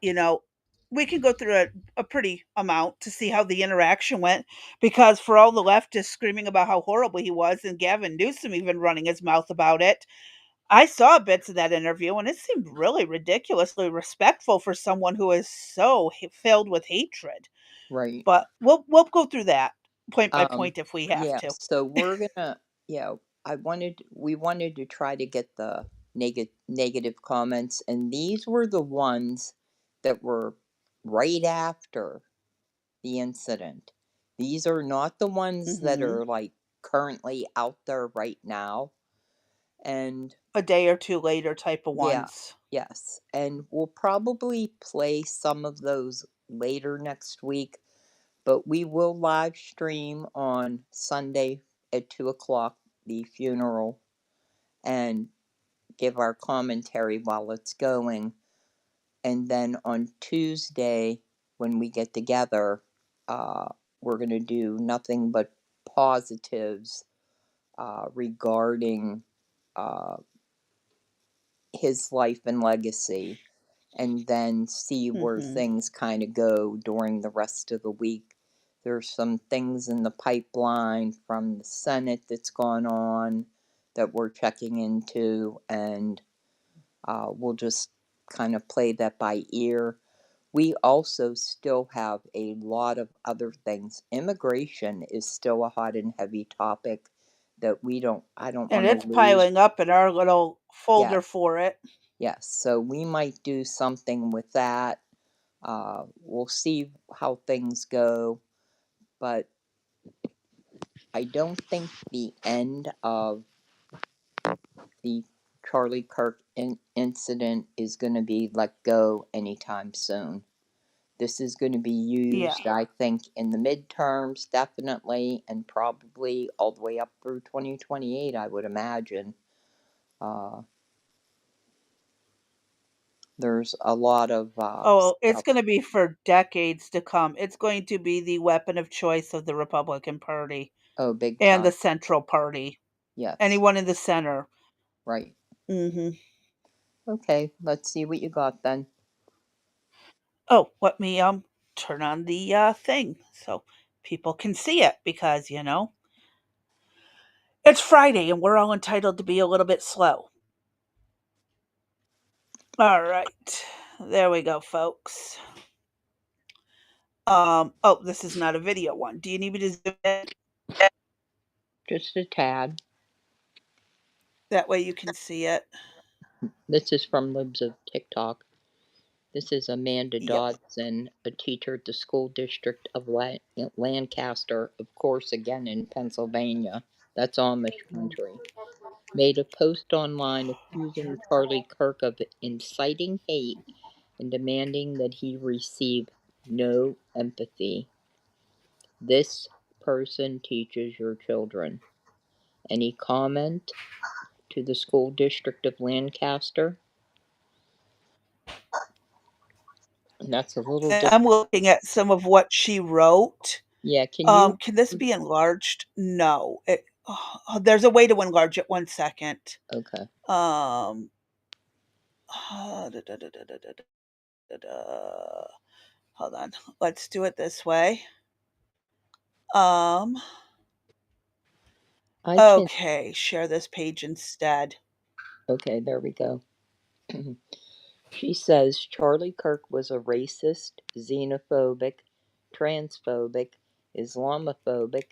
Speaker 2: we can go through a pretty amount to see how the interaction went, because for all the leftists screaming about how horrible he was and Gavin Newsom even running his mouth about it, I saw bits of that interview, and it seemed really ridiculously respectful for someone who is so filled with hatred.
Speaker 1: Right.
Speaker 2: But we'll go through that point by
Speaker 1: Um,
Speaker 2: point if we have
Speaker 1: yeah,
Speaker 2: to.
Speaker 1: so we're gonna, yeah, we wanted to try to get the negative comments, and these were the ones that were right after the incident. These are not the ones that
Speaker 2: Mhm.
Speaker 1: are like currently out there right now. And
Speaker 2: A day or 2 later type of
Speaker 1: yeah,
Speaker 2: ones.
Speaker 1: yes. And we'll probably play some of those later next week, but we will live stream on Sunday at 2 o'clock the funeral and give our commentary while it's going. And then on Tuesday, when we get together, uh, we're going to do nothing but positives regarding uh, his life and legacy, and then see where
Speaker 2: Mhm.
Speaker 1: things kind of go during the rest of the week. There's some things in the pipeline from the Senate that's gone on that we're checking into, and we'll just kind of play that by ear. We also still have a lot of other things. Immigration is still a hot and heavy topic that I don't
Speaker 2: And
Speaker 1: want to
Speaker 2: it's
Speaker 1: lose.
Speaker 2: piling up in our little folder
Speaker 1: Yes,
Speaker 2: for it.
Speaker 1: yes. So we might do something with that. We'll see how things go, but I don't think the end of the Charlie Kirk incident is going to be let go anytime soon. This is going to be
Speaker 2: Yeah.
Speaker 1: used, I think, in the midterms, definitely, and probably all the way up through 2028, I would imagine. Uh, there's a lot of
Speaker 2: Oh, it's
Speaker 1: stuff.
Speaker 2: gonna be for decades to come. It's going to be the weapon of choice of the Republican Party
Speaker 1: Oh, big
Speaker 2: and the
Speaker 1: time.
Speaker 2: Central Party.
Speaker 1: Yes,
Speaker 2: Anyone in the center.
Speaker 1: right.
Speaker 2: Mhm.
Speaker 1: Okay, let's see what you got then.
Speaker 2: Oh, let me, turn on the, thing so people can see it because, it's Friday and we're all entitled to be a little bit slow. Alright. There we go, folks. Oh, this is not a video one. Do you need me to zoom in?
Speaker 1: Just a tad.
Speaker 2: That way you can see it.
Speaker 1: This is from Libs of TikTok. This is Amanda
Speaker 2: Yep.
Speaker 1: Dodson, a teacher at the school district of Lancaster, of course, again in Pennsylvania. That's Amish country. Made a post online accusing Charlie Kirk of inciting hate and demanding that he receive no empathy. This person teaches your children. Any comment to the school district of Lancaster? And that's a little
Speaker 2: And
Speaker 1: different.
Speaker 2: I'm looking at some of what she wrote.
Speaker 1: Yeah, can you?
Speaker 2: Can this be enlarged? No. There's a way to enlarge it. 1 second.
Speaker 1: Okay.
Speaker 2: Um, da, da, da, da, da, da, da, da. Hold on. Let's do it this way. Um,
Speaker 1: I can.
Speaker 2: okay. Share this page instead.
Speaker 1: Okay, there we go. She says Charlie Kirk was a racist, xenophobic, transphobic, Islamophobic,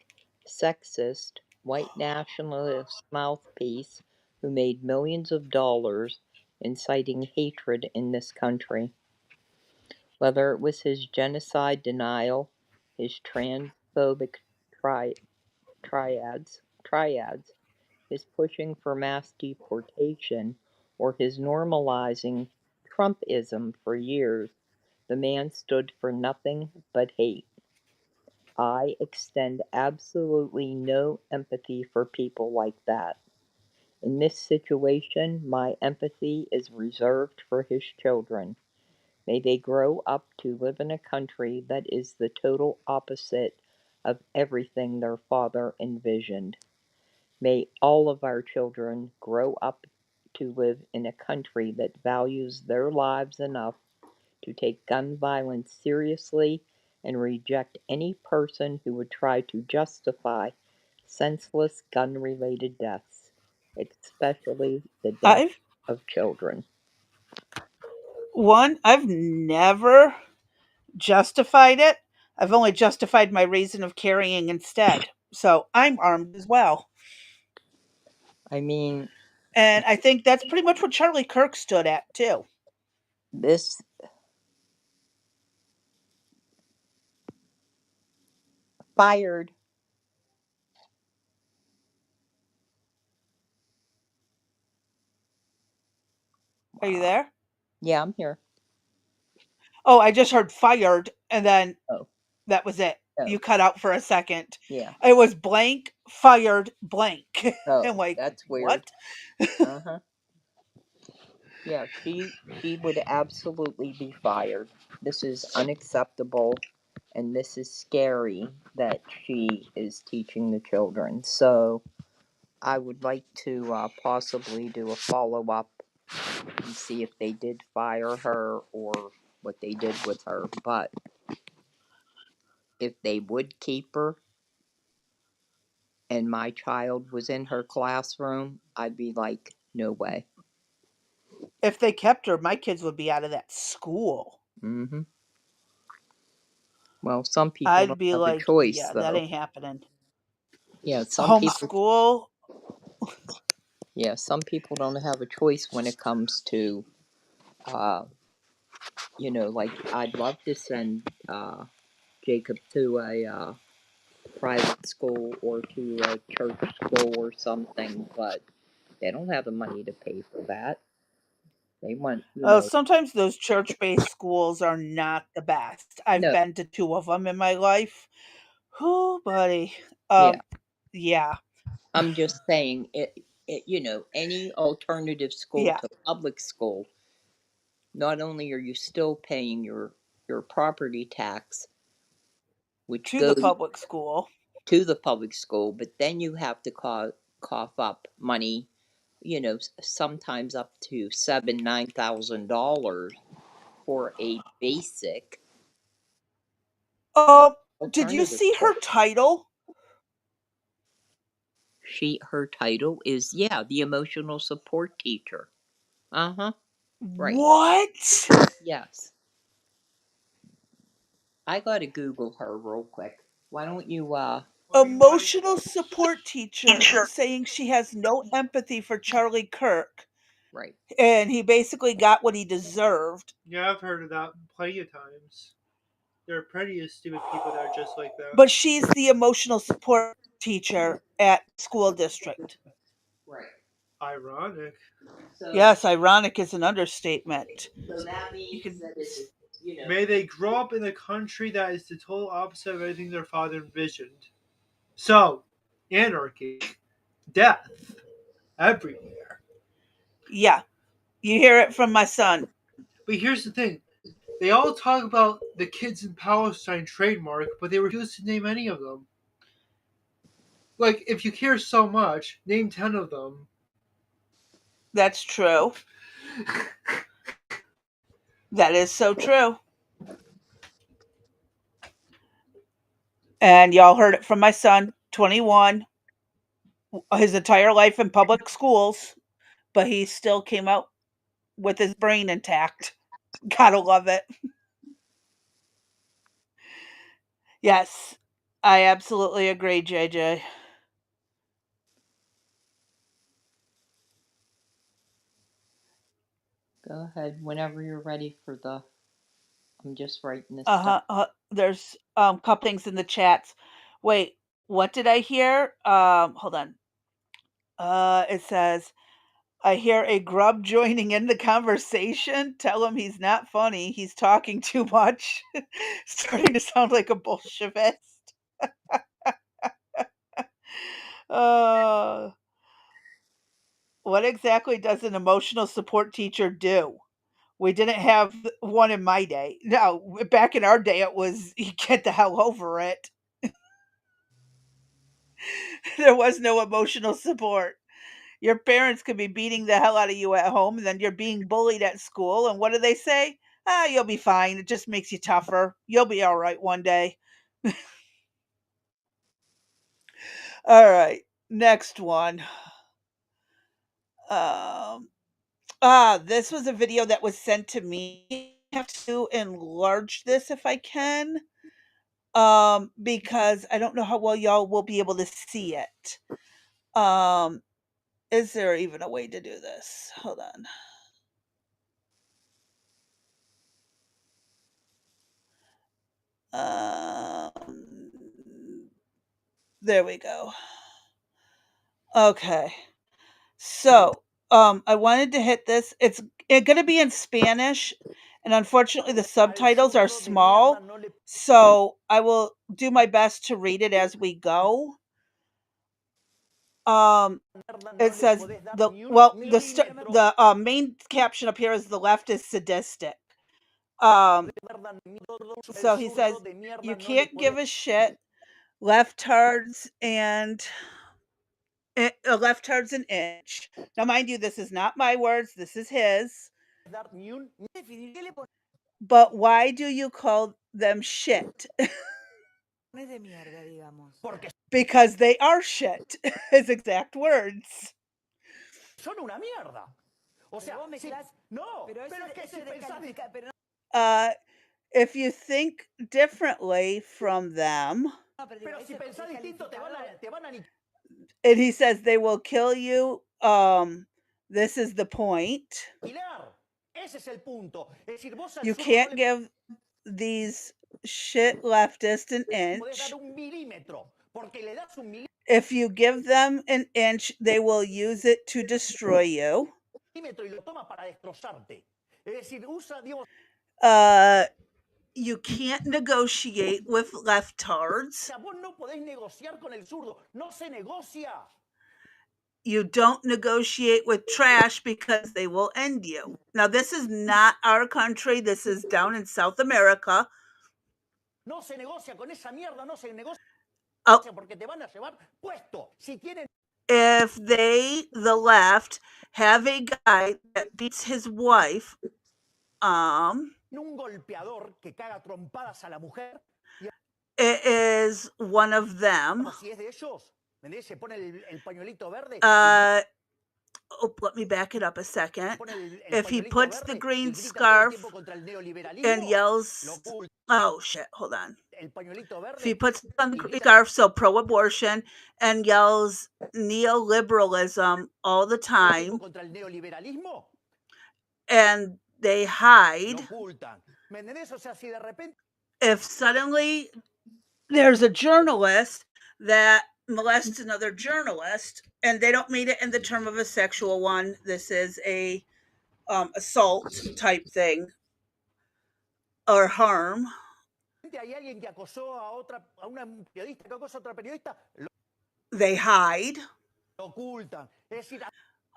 Speaker 1: sexist, white nationalist mouthpiece who made millions of dollars inciting hatred in this country. Whether it was his genocide denial, his transphobic tri- triads, his pushing for mass deportation, or his normalizing Trumpism for years, the man stood for nothing but hate. I extend absolutely no empathy for people like that. In this situation, my empathy is reserved for his children. May they grow up to live in a country that is the total opposite of everything their father envisioned. May all of our children grow up to live in a country that values their lives enough to take gun violence seriously and reject any person who would try to justify senseless gun related deaths, especially the death
Speaker 2: I've
Speaker 1: of children.
Speaker 2: I've never justified it. I've only justified my reason of carrying instead. So I'm armed as well.
Speaker 1: I mean,
Speaker 2: And I think that's pretty much what Charlie Kirk stood at, too.
Speaker 1: this fired.
Speaker 2: Are you
Speaker 1: Wow.
Speaker 2: there?
Speaker 1: Yeah, I'm here.
Speaker 2: Oh, I just heard fired, and then
Speaker 1: Oh,
Speaker 2: that was it.
Speaker 1: oh,
Speaker 2: You cut out for a second.
Speaker 1: yeah.
Speaker 2: It was blank, fired, blank.
Speaker 1: Oh,
Speaker 2: I'm like,
Speaker 1: that's weird.
Speaker 2: what?
Speaker 1: Uh huh. Yeah, she would absolutely be fired. This is unacceptable, and this is scary that she is teaching the children. So I would like to possibly do a follow up and see if they did fire her or what they did with her. But if they would keep her and my child was in her classroom, I'd be like, no way.
Speaker 2: If they kept her, my kids would be out of that school.
Speaker 1: Hmm. Well, some people
Speaker 2: I'd
Speaker 1: don't
Speaker 2: be
Speaker 1: have a
Speaker 2: like,
Speaker 1: choice,
Speaker 2: yeah, that
Speaker 1: though.
Speaker 2: ain't happening.
Speaker 1: Yeah, some people.
Speaker 2: Homeschool?
Speaker 1: Yeah, some people don't have a choice when it comes to, uh, like I'd love to send Jacob to a private school or to a church school or something, but they don't have the money to pay for that. They want,
Speaker 2: Oh, sometimes those church-based schools are not the best. I've
Speaker 1: no,
Speaker 2: been to 2 of them in my life. Oh, buddy.
Speaker 1: yeah.
Speaker 2: Um, yeah,
Speaker 1: I'm just saying any alternative school
Speaker 2: yeah,
Speaker 1: to public school, not only are you still paying your property tax, which
Speaker 2: to the
Speaker 1: goes
Speaker 2: public school.
Speaker 1: to the public school, but then you have to cough up money, sometimes up to $7,000-9,000 for a basic
Speaker 2: Did you
Speaker 1: alternative
Speaker 2: see
Speaker 1: school.
Speaker 2: her title?
Speaker 1: Her title is, yeah, the emotional support teacher. Uh huh. Right.
Speaker 2: What?
Speaker 1: Yes. I gotta Google her real quick. Why don't you?
Speaker 2: Emotional support teacher saying she has no empathy for Charlie Kirk,
Speaker 1: Right.
Speaker 2: and he basically got what he deserved.
Speaker 3: Yeah, I've heard of that plenty of times. There are plenty of stupid people that are just like that.
Speaker 2: But she's the emotional support teacher at school district.
Speaker 1: Right.
Speaker 3: Ironic.
Speaker 1: So,
Speaker 2: Yes, ironic is an understatement.
Speaker 1: so that
Speaker 2: You
Speaker 1: means
Speaker 2: could
Speaker 1: that it's
Speaker 3: May they grow up in a country that is the total opposite of anything their father envisioned. So, anarchy, death, everywhere.
Speaker 2: yeah, you hear it from my son.
Speaker 3: But here's the thing They all talk about the Kids in Palestine trademark, but they refuse to name any of them. Like, if you care so much, name 10 of them.
Speaker 2: That's true. That is so true. And y'all heard it from my son, 21, his entire life in public schools, but he still came out with his brain intact. Gotta love it. Yes, I absolutely agree, JJ.
Speaker 1: Go ahead whenever you're ready for the. I'm just writing this stuff.
Speaker 2: There's couple things in the chats. Wait, what did I hear? Hold on. It says I hear a grub joining in the conversation. Tell him he's not funny. He's talking too much. Starting to sound like a Bolshevist. Uh, what exactly does an emotional support teacher do? We didn't have one in my day. No, back in our day, it was you get the hell over it. There was no emotional support. Your parents could be beating the hell out of you at home, and then you're being bullied at school. And what do they say? Ah, you'll be fine. It just makes you tougher. You'll be all right one day. All right, next one. Um, this was a video that was sent to me. I have to enlarge this if I can, because I don't know how well y'all will be able to see it. Um, is there even a way to do this? Hold on. There we go. Okay. So, I wanted to hit this. It's going to be in Spanish, and unfortunately, the subtitles are small. So, I will do my best to read it as we go. It says the main caption up here is the left is sadistic. So he says you can't give a shit. Leftards and leftards an inch. Now, mind you, this is not my words. This is his. But why do you call them shit? Because they are shit. His exact words. If you think differently from them, and he says they will kill you. This is the point. You can't give these shit leftists an inch. If you give them an inch, they will use it to destroy you. You can't negotiate with leftards. You don't negotiate with trash because they will end you. Now, this is not our country. This is down in South America. If they, the left, have a guy that beats his wife, it is one of them. Let me back it up a second. If he puts the green scarf and yells, oh shit, hold on. If he puts on the green scarf, so pro-abortion, and yells neoliberalism all the time, and they hide, if suddenly there's a journalist that molests another journalist, and they don't mean it in the term of a sexual one, this is a assault type thing or harm, they hide.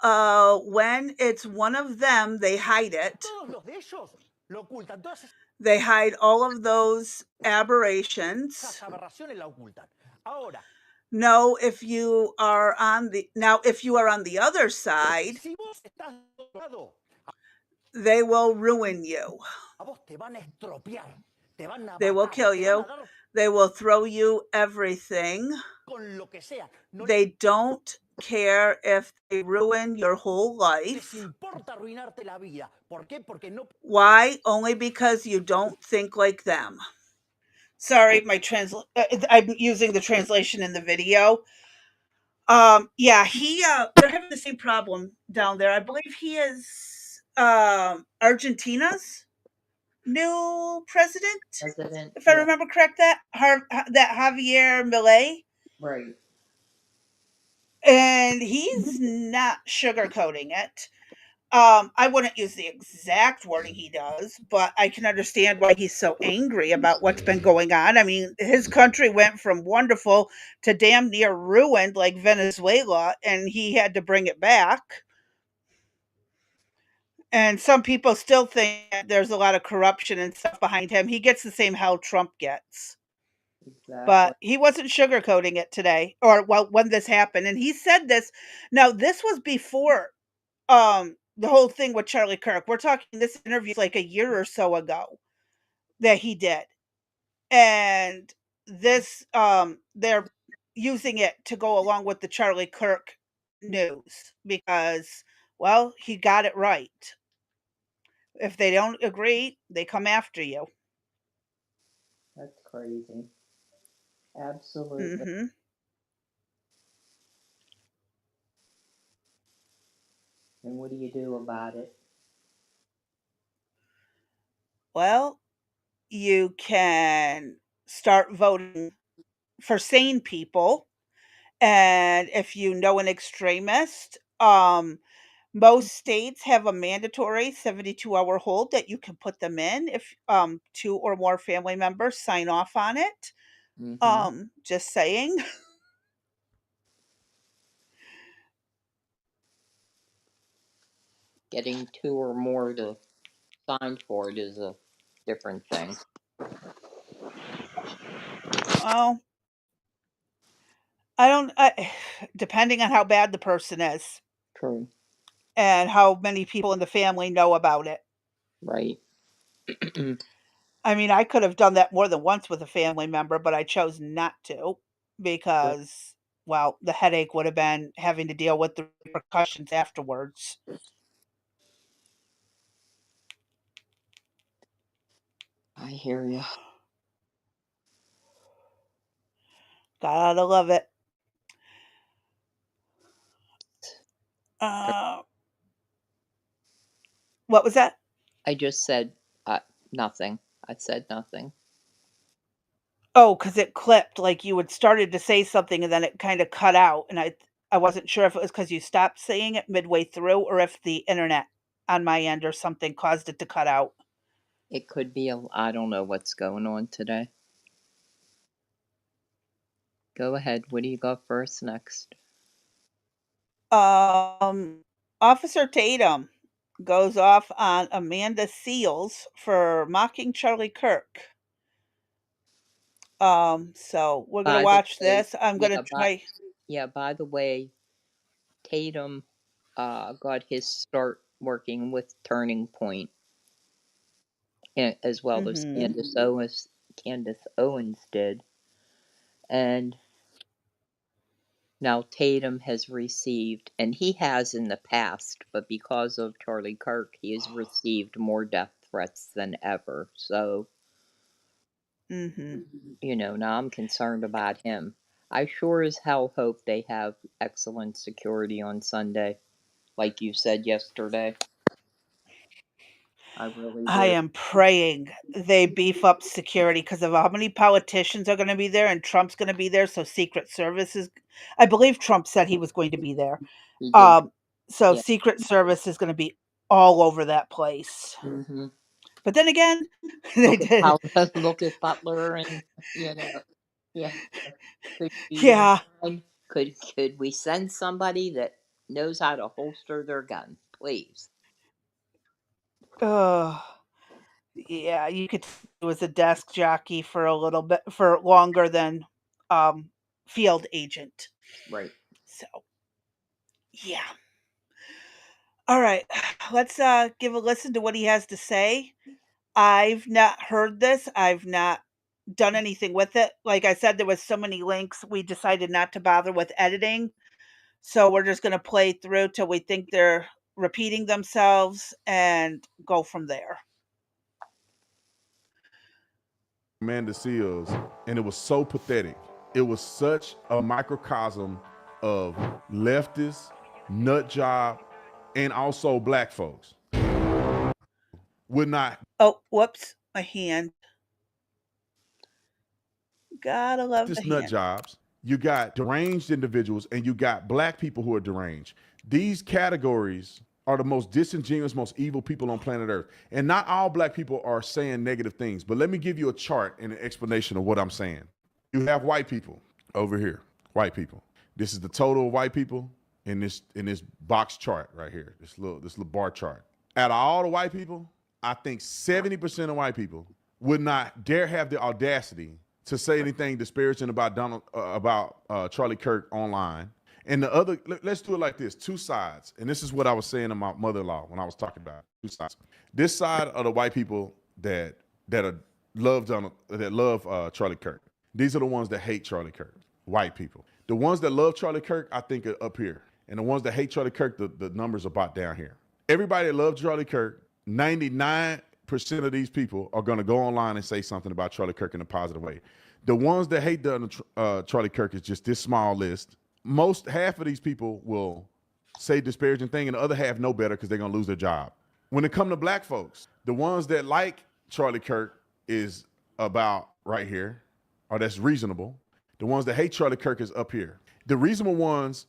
Speaker 2: When it's one of them, they hide it. They hide all of those aberrations. No, if you are on the other side, they will ruin you. They will kill you. They will throw you everything. They don't care if they ruin your whole life. Why? Only because you don't think like them. Sorry, I'm using the translation in the video. Yeah, they're having the same problem down there. I believe he is Argentina's new president,
Speaker 1: President,
Speaker 2: if I
Speaker 1: yeah,
Speaker 2: remember correct. That Javier Milei,
Speaker 1: right.
Speaker 2: and he's not sugarcoating it. I wouldn't use the exact wording he does, but I can understand why he's so angry about what's been going on. I mean, his country went from wonderful to damn near ruined like Venezuela, and he had to bring it back. And some people still think that there's a lot of corruption and stuff behind him. He gets the same hell Trump gets.
Speaker 1: Exactly.
Speaker 2: But he wasn't sugarcoating it today, or well, when this happened. And he said this. Now, this was before the whole thing with Charlie Kirk. We're talking this interview like a year or so ago that he did. And this they're using it to go along with the Charlie Kirk news because well, he got it right. If they don't agree, they come after you.
Speaker 1: That's crazy. Absolutely.
Speaker 2: Mhm.
Speaker 1: And what do you do about it?
Speaker 2: Well, you can start voting for sane people. And if you know an extremist, most states have a mandatory 72-hour hold that you can put them in if two or more family members sign off on it.
Speaker 1: Mm-hmm.
Speaker 2: Just saying.
Speaker 1: Getting two or more to sign for it is a different thing.
Speaker 2: Well, I don't depending on how bad the person is
Speaker 1: True.
Speaker 2: and how many people in the family know about it.
Speaker 1: Right.
Speaker 2: I mean, I could have done that more than once with a family member, but I chose not to
Speaker 1: Sure.
Speaker 2: because, well, the headache would have been having to deal with the repercussions afterwards.
Speaker 1: I hear you.
Speaker 2: Gotta love it. Uh, what was that?
Speaker 1: I just said nothing. I said nothing.
Speaker 2: Oh, because it clipped. Like you had started to say something and then it kind of cut out, and I wasn't sure if it was because you stopped saying it midway through or if the internet on my end or something caused it to cut out.
Speaker 1: It could be I don't know what's going on today. Go ahead. What do you got first next?
Speaker 2: Um, Officer Tatum goes off on Amanda Seals for mocking Charlie Kirk. So we're gonna
Speaker 1: By the
Speaker 2: watch
Speaker 1: way,
Speaker 2: this. I'm gonna
Speaker 1: yeah,
Speaker 2: try.
Speaker 1: by the way, Tatum got his start working with Turning Point, as well as
Speaker 2: Mm-hmm.
Speaker 1: Candace Owens did. And now Tatum has received, and he has in the past, but because of Charlie Kirk, he has received more death threats than ever. So,
Speaker 2: Mm-hmm.
Speaker 1: now I'm concerned about him. I sure as hell hope they have excellent security on Sunday, like you said yesterday. I really
Speaker 2: I
Speaker 1: do.
Speaker 2: am praying they beef up security because of how many politicians are going to be there, and Trump's going to be there. So Secret Service is, I believe Trump said he was going to be there.
Speaker 1: He did.
Speaker 2: Um, so
Speaker 1: Yeah.
Speaker 2: Secret Service is going to be all over that place.
Speaker 1: Hmm.
Speaker 2: But then again, they
Speaker 1: Look at
Speaker 2: did.
Speaker 1: how look at Butler, and you know, yeah. Could you
Speaker 2: Yeah.
Speaker 1: find could we send somebody that knows how to holster their gun, please?
Speaker 2: Ugh. Yeah, you could he was a desk jockey for a little bit for longer than um field agent.
Speaker 1: Right.
Speaker 2: So, yeah. All right. Let's give a listen to what he has to say. I've not heard this. I've not done anything with it. Like I said, there was so many links, we decided not to bother with editing. So we're just going to play through till we think they're repeating themselves and go from there.
Speaker 4: Amanda Seals, and it was so pathetic. It was such a microcosm of leftists, nut job, and also black folks. Would not
Speaker 2: Oh, whoops, my hand. Gotta love the
Speaker 4: just nut
Speaker 2: hand.
Speaker 4: jobs. You got deranged individuals, and you got black people who are deranged. These categories are the most disingenuous, most evil people on planet Earth. And not all black people are saying negative things. But let me give you a chart and an explanation of what I'm saying. You have white people over here, white people. This is the total of white people in this box chart right here, this little bar chart. Out of all the white people, I think 70% of white people would not dare have the audacity to say anything disparaging about Charlie Kirk online. And the other, let's do it like this: two sides. And this is what I was saying to my mother-in-law when I was talking about it. Two sides. This side are the white people that love Charlie Kirk. These are the ones that hate Charlie Kirk. White people. The ones that love Charlie Kirk, I think, are up here. And the ones that hate Charlie Kirk, the numbers are about down here. Everybody that loves Charlie Kirk, 99% of these people are going to go online and say something about Charlie Kirk in a positive way. The ones that hate Charlie Kirk is just this small list. Half of these people will say disparaging thing, and the other half know better because they're going to lose their job. When it comes to black folks, the ones that like Charlie Kirk is about right here, or that's reasonable. The ones that hate Charlie Kirk is up here. The reasonable ones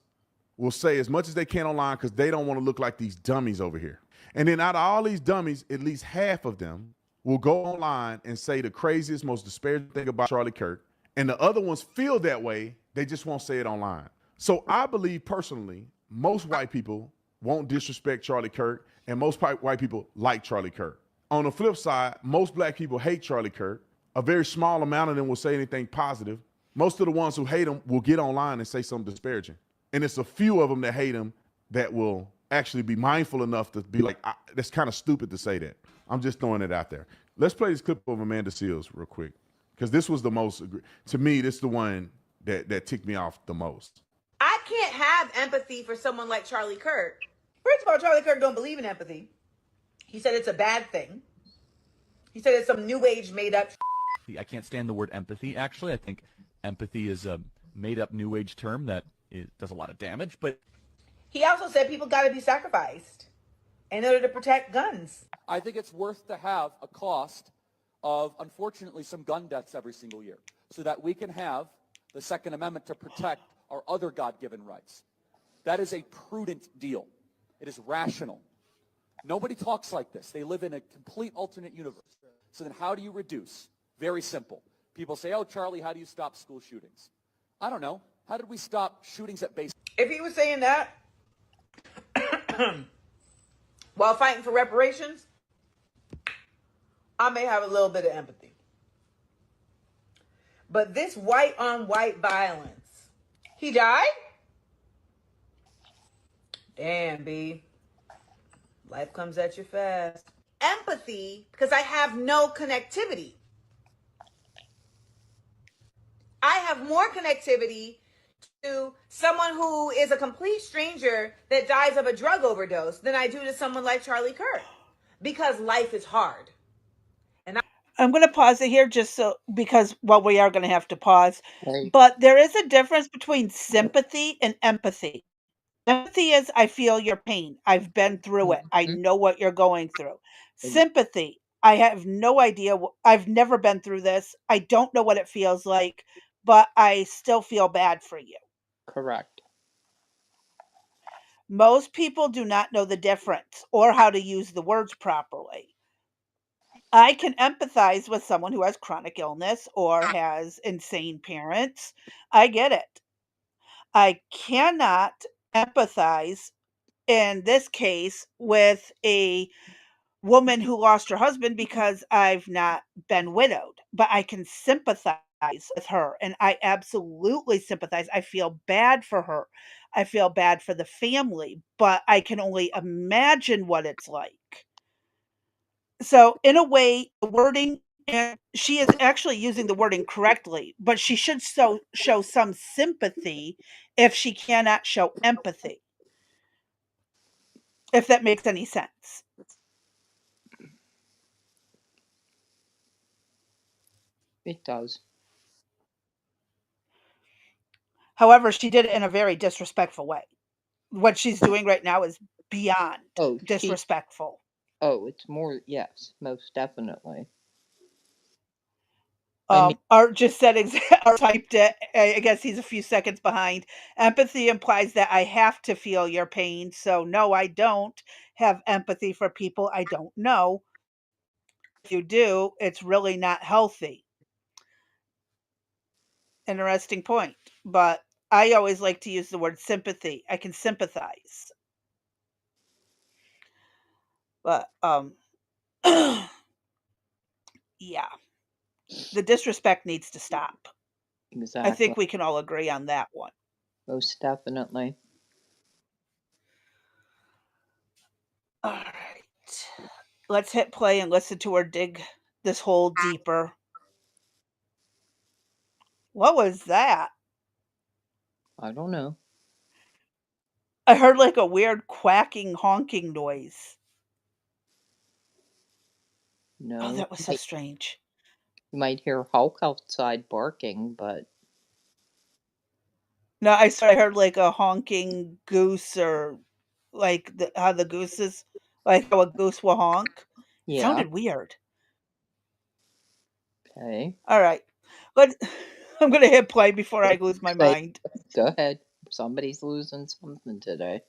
Speaker 4: will say as much as they can online because they don't want to look like these dummies over here. And then out of all these dummies, at least half of them will go online and say the craziest, most disparaging thing about Charlie Kirk. And the other ones feel that way. They just won't say it online. So I believe personally, most white people won't disrespect Charlie Kirk, and most white people like Charlie Kirk. On the flip side, most black people hate Charlie Kirk. A very small amount of them will say anything positive. Most of the ones who hate him will get online and say something disparaging. And it's a few of them that hate him that will actually be mindful enough to be like, that's kind of stupid to say that. I'm just throwing it out there. Let's play this clip of Amanda Seals real quick. Because this was the most, to me, this is the one that ticked me off the most.
Speaker 5: I can't have empathy for someone like Charlie Kirk. First of all, Charlie Kirk don't believe in empathy. He said it's a bad thing. He said it's some new age made up.
Speaker 6: I can't stand the word empathy, actually. I think empathy is a made up new age term that does a lot of damage. But
Speaker 5: he also said people got to be sacrificed in order to protect guns.
Speaker 7: I think it's worth to have a cost of, unfortunately, some gun deaths every single year so that we can have the Second Amendment to protect our other God-given rights. That is a prudent deal. It is rational. Nobody talks like this. They live in a complete alternate universe. So then how do you reduce? Very simple. People say, oh, Charlie, how do you stop school shootings? I don't know. How did we stop shootings at base?
Speaker 5: If he was saying that while fighting for reparations, I may have a little bit of empathy. But this white on white violence, he died? Damn, B. Life comes at you fast. Empathy, because I have no connectivity. I have more connectivity to someone who is a complete stranger that dies of a drug overdose than I do to someone like Charlie Kirk, because life is hard.
Speaker 2: I'm going to pause it here just so because we are going to have to pause.
Speaker 1: Right.
Speaker 2: But there is a difference between sympathy and empathy. Empathy is I feel your pain. I've been through it. I know what you're going through. Sympathy, I have no idea. I've never been through this. I don't know what it feels like, but I still feel bad for you.
Speaker 1: Correct.
Speaker 2: Most people do not know the difference or how to use the words properly. I can empathize with someone who has chronic illness or has insane parents. I get it. I cannot empathize in this case with a woman who lost her husband because I've not been widowed, but I can sympathize with her, and I absolutely sympathize. I feel bad for her. I feel bad for the family, but I can only imagine what it's like. So, in a way, the wording, and she is actually using the wording correctly, but she should show some sympathy if she cannot show empathy, if that makes any sense.
Speaker 1: It does.
Speaker 2: However, she did it in a very disrespectful way. What she's doing right now is beyond
Speaker 1: Oh,
Speaker 2: disrespectful.
Speaker 1: it's more, yes, most definitely.
Speaker 2: Art just said, Art typed it. I guess he's a few seconds behind. Empathy implies that I have to feel your pain. So, no, I don't have empathy for people I don't know. If you do, it's really not healthy. Interesting point. But I always like to use the word sympathy. I can sympathize. But, yeah, the disrespect needs to stop.
Speaker 1: Exactly.
Speaker 2: I think we can all agree on that one.
Speaker 1: Most definitely.
Speaker 2: All right. Let's hit play and listen to her dig this hole deeper. What was that?
Speaker 1: I don't know.
Speaker 2: I heard like a weird quacking, honking noise. Oh,
Speaker 1: No.
Speaker 2: that was so strange.
Speaker 1: You might hear Hulk outside barking, but
Speaker 2: No, I heard like a honking goose, or like how the gooses, like how a goose will honk. It
Speaker 1: yeah.
Speaker 2: sounded weird.
Speaker 1: Okay.
Speaker 2: All right. I'm going to hit play before I lose my mind.
Speaker 1: Go ahead. Somebody's losing something today.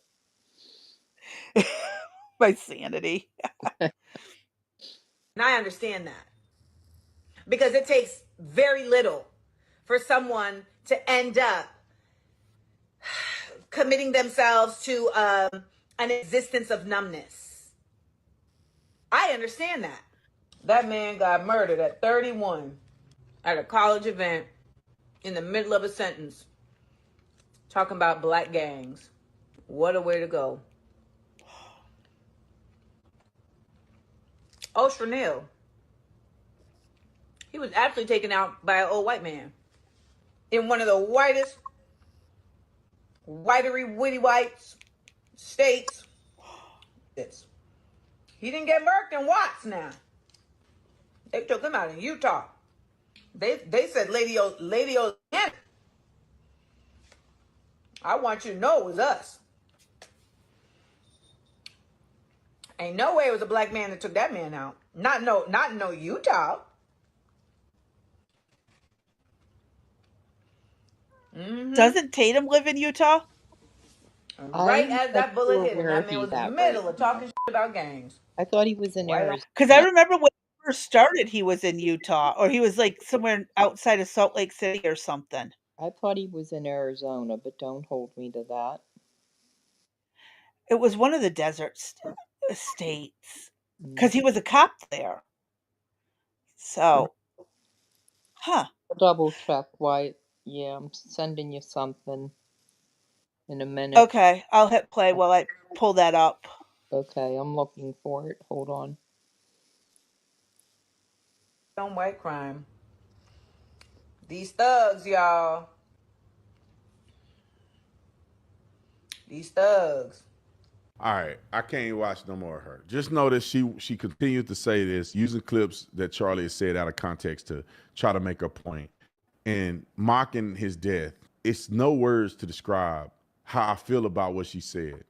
Speaker 2: My sanity.
Speaker 5: And I understand that. Because it takes very little for someone to end up committing themselves to an existence of numbness. I understand that. That man got murdered at 31 at a college event in the middle of a sentence talking about black gangs. What a way to go. Oh, Chanel. He was actually taken out by an old white man in one of the whitest, whitery, witty whites states. He didn't get murked in Watts now. They took him out in Utah. They said Lady O. I want you to know it was us. Ain't no way it was a black man that took that man out. Not in no Utah. Mm-hmm.
Speaker 2: Doesn't Tatum live in Utah?
Speaker 5: Right as that bullet hit him, that man was in the middle of talking shit about gangs.
Speaker 1: I thought he was in Arizona.
Speaker 2: Because I remember when he first started, he was in Utah, or he was like somewhere outside of Salt Lake City or something.
Speaker 1: I thought he was in Arizona, but don't hold me to that.
Speaker 2: It was one of the desert states, because he was a cop there. So, huh.
Speaker 1: Double check, White. Yeah, I'm sending you something in a minute.
Speaker 2: Okay, I'll hit play while I pull that up.
Speaker 1: Okay, I'm looking for it. Hold on.
Speaker 5: On white crime. These thugs, y'all. These thugs.
Speaker 4: All right, I can't watch no more of her. Just notice she continues to say this, using clips that Charlie has said out of context to try to make a point and mocking his death. It's no words to describe how I feel about what she said.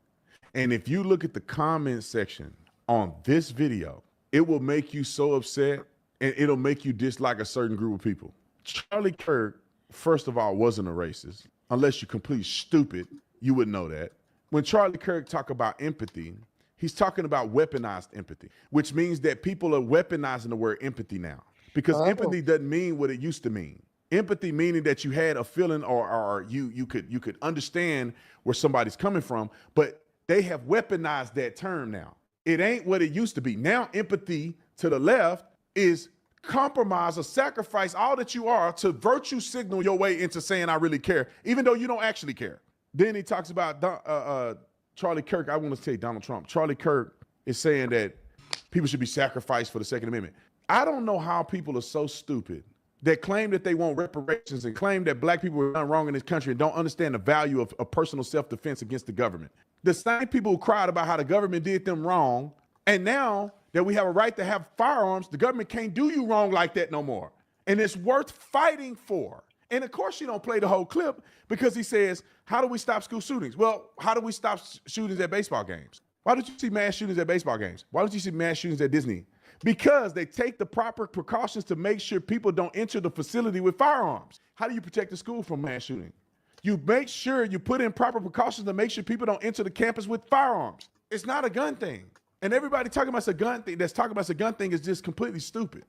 Speaker 4: And if you look at the comment section on this video, it will make you so upset and it'll make you dislike a certain group of people. Charlie Kirk, first of all, wasn't a racist. Unless you're completely stupid, you wouldn't know that. When Charlie Kirk talk about empathy, he's talking about weaponized empathy, which means that people are weaponizing the word empathy now. Because empathy doesn't mean what it used to mean. Empathy meaning that you had a feeling or you could understand where somebody's coming from, but they have weaponized that term now. It ain't what it used to be. Now empathy to the left is compromise or sacrifice all that you are to virtue signal your way into saying I really care, even though you don't actually care. Then he talks about Charlie Kirk. I want to say Donald Trump. Charlie Kirk is saying that people should be sacrificed for the Second Amendment. I don't know how people are so stupid that claim that they want reparations and claim that black people are done wrong in this country and don't understand the value of personal self-defense against the government. The same people who cried about how the government did them wrong, and now that we have a right to have firearms, the government can't do you wrong like that no more. And it's worth fighting for. And of course you don't play the whole clip because he says, how do we stop school shootings? Well, how do we stop shootings at baseball games? Why don't you see mass shootings at baseball games? Why don't you see mass shootings at Disney? Because they take the proper precautions to make sure people don't enter the facility with firearms. How do you protect the school from mass shooting? You make sure you put in proper precautions to make sure people don't enter the campus with firearms. It's not a gun thing. And everybody talking about it's a gun thing, that's talking about it's a gun thing is just completely stupid.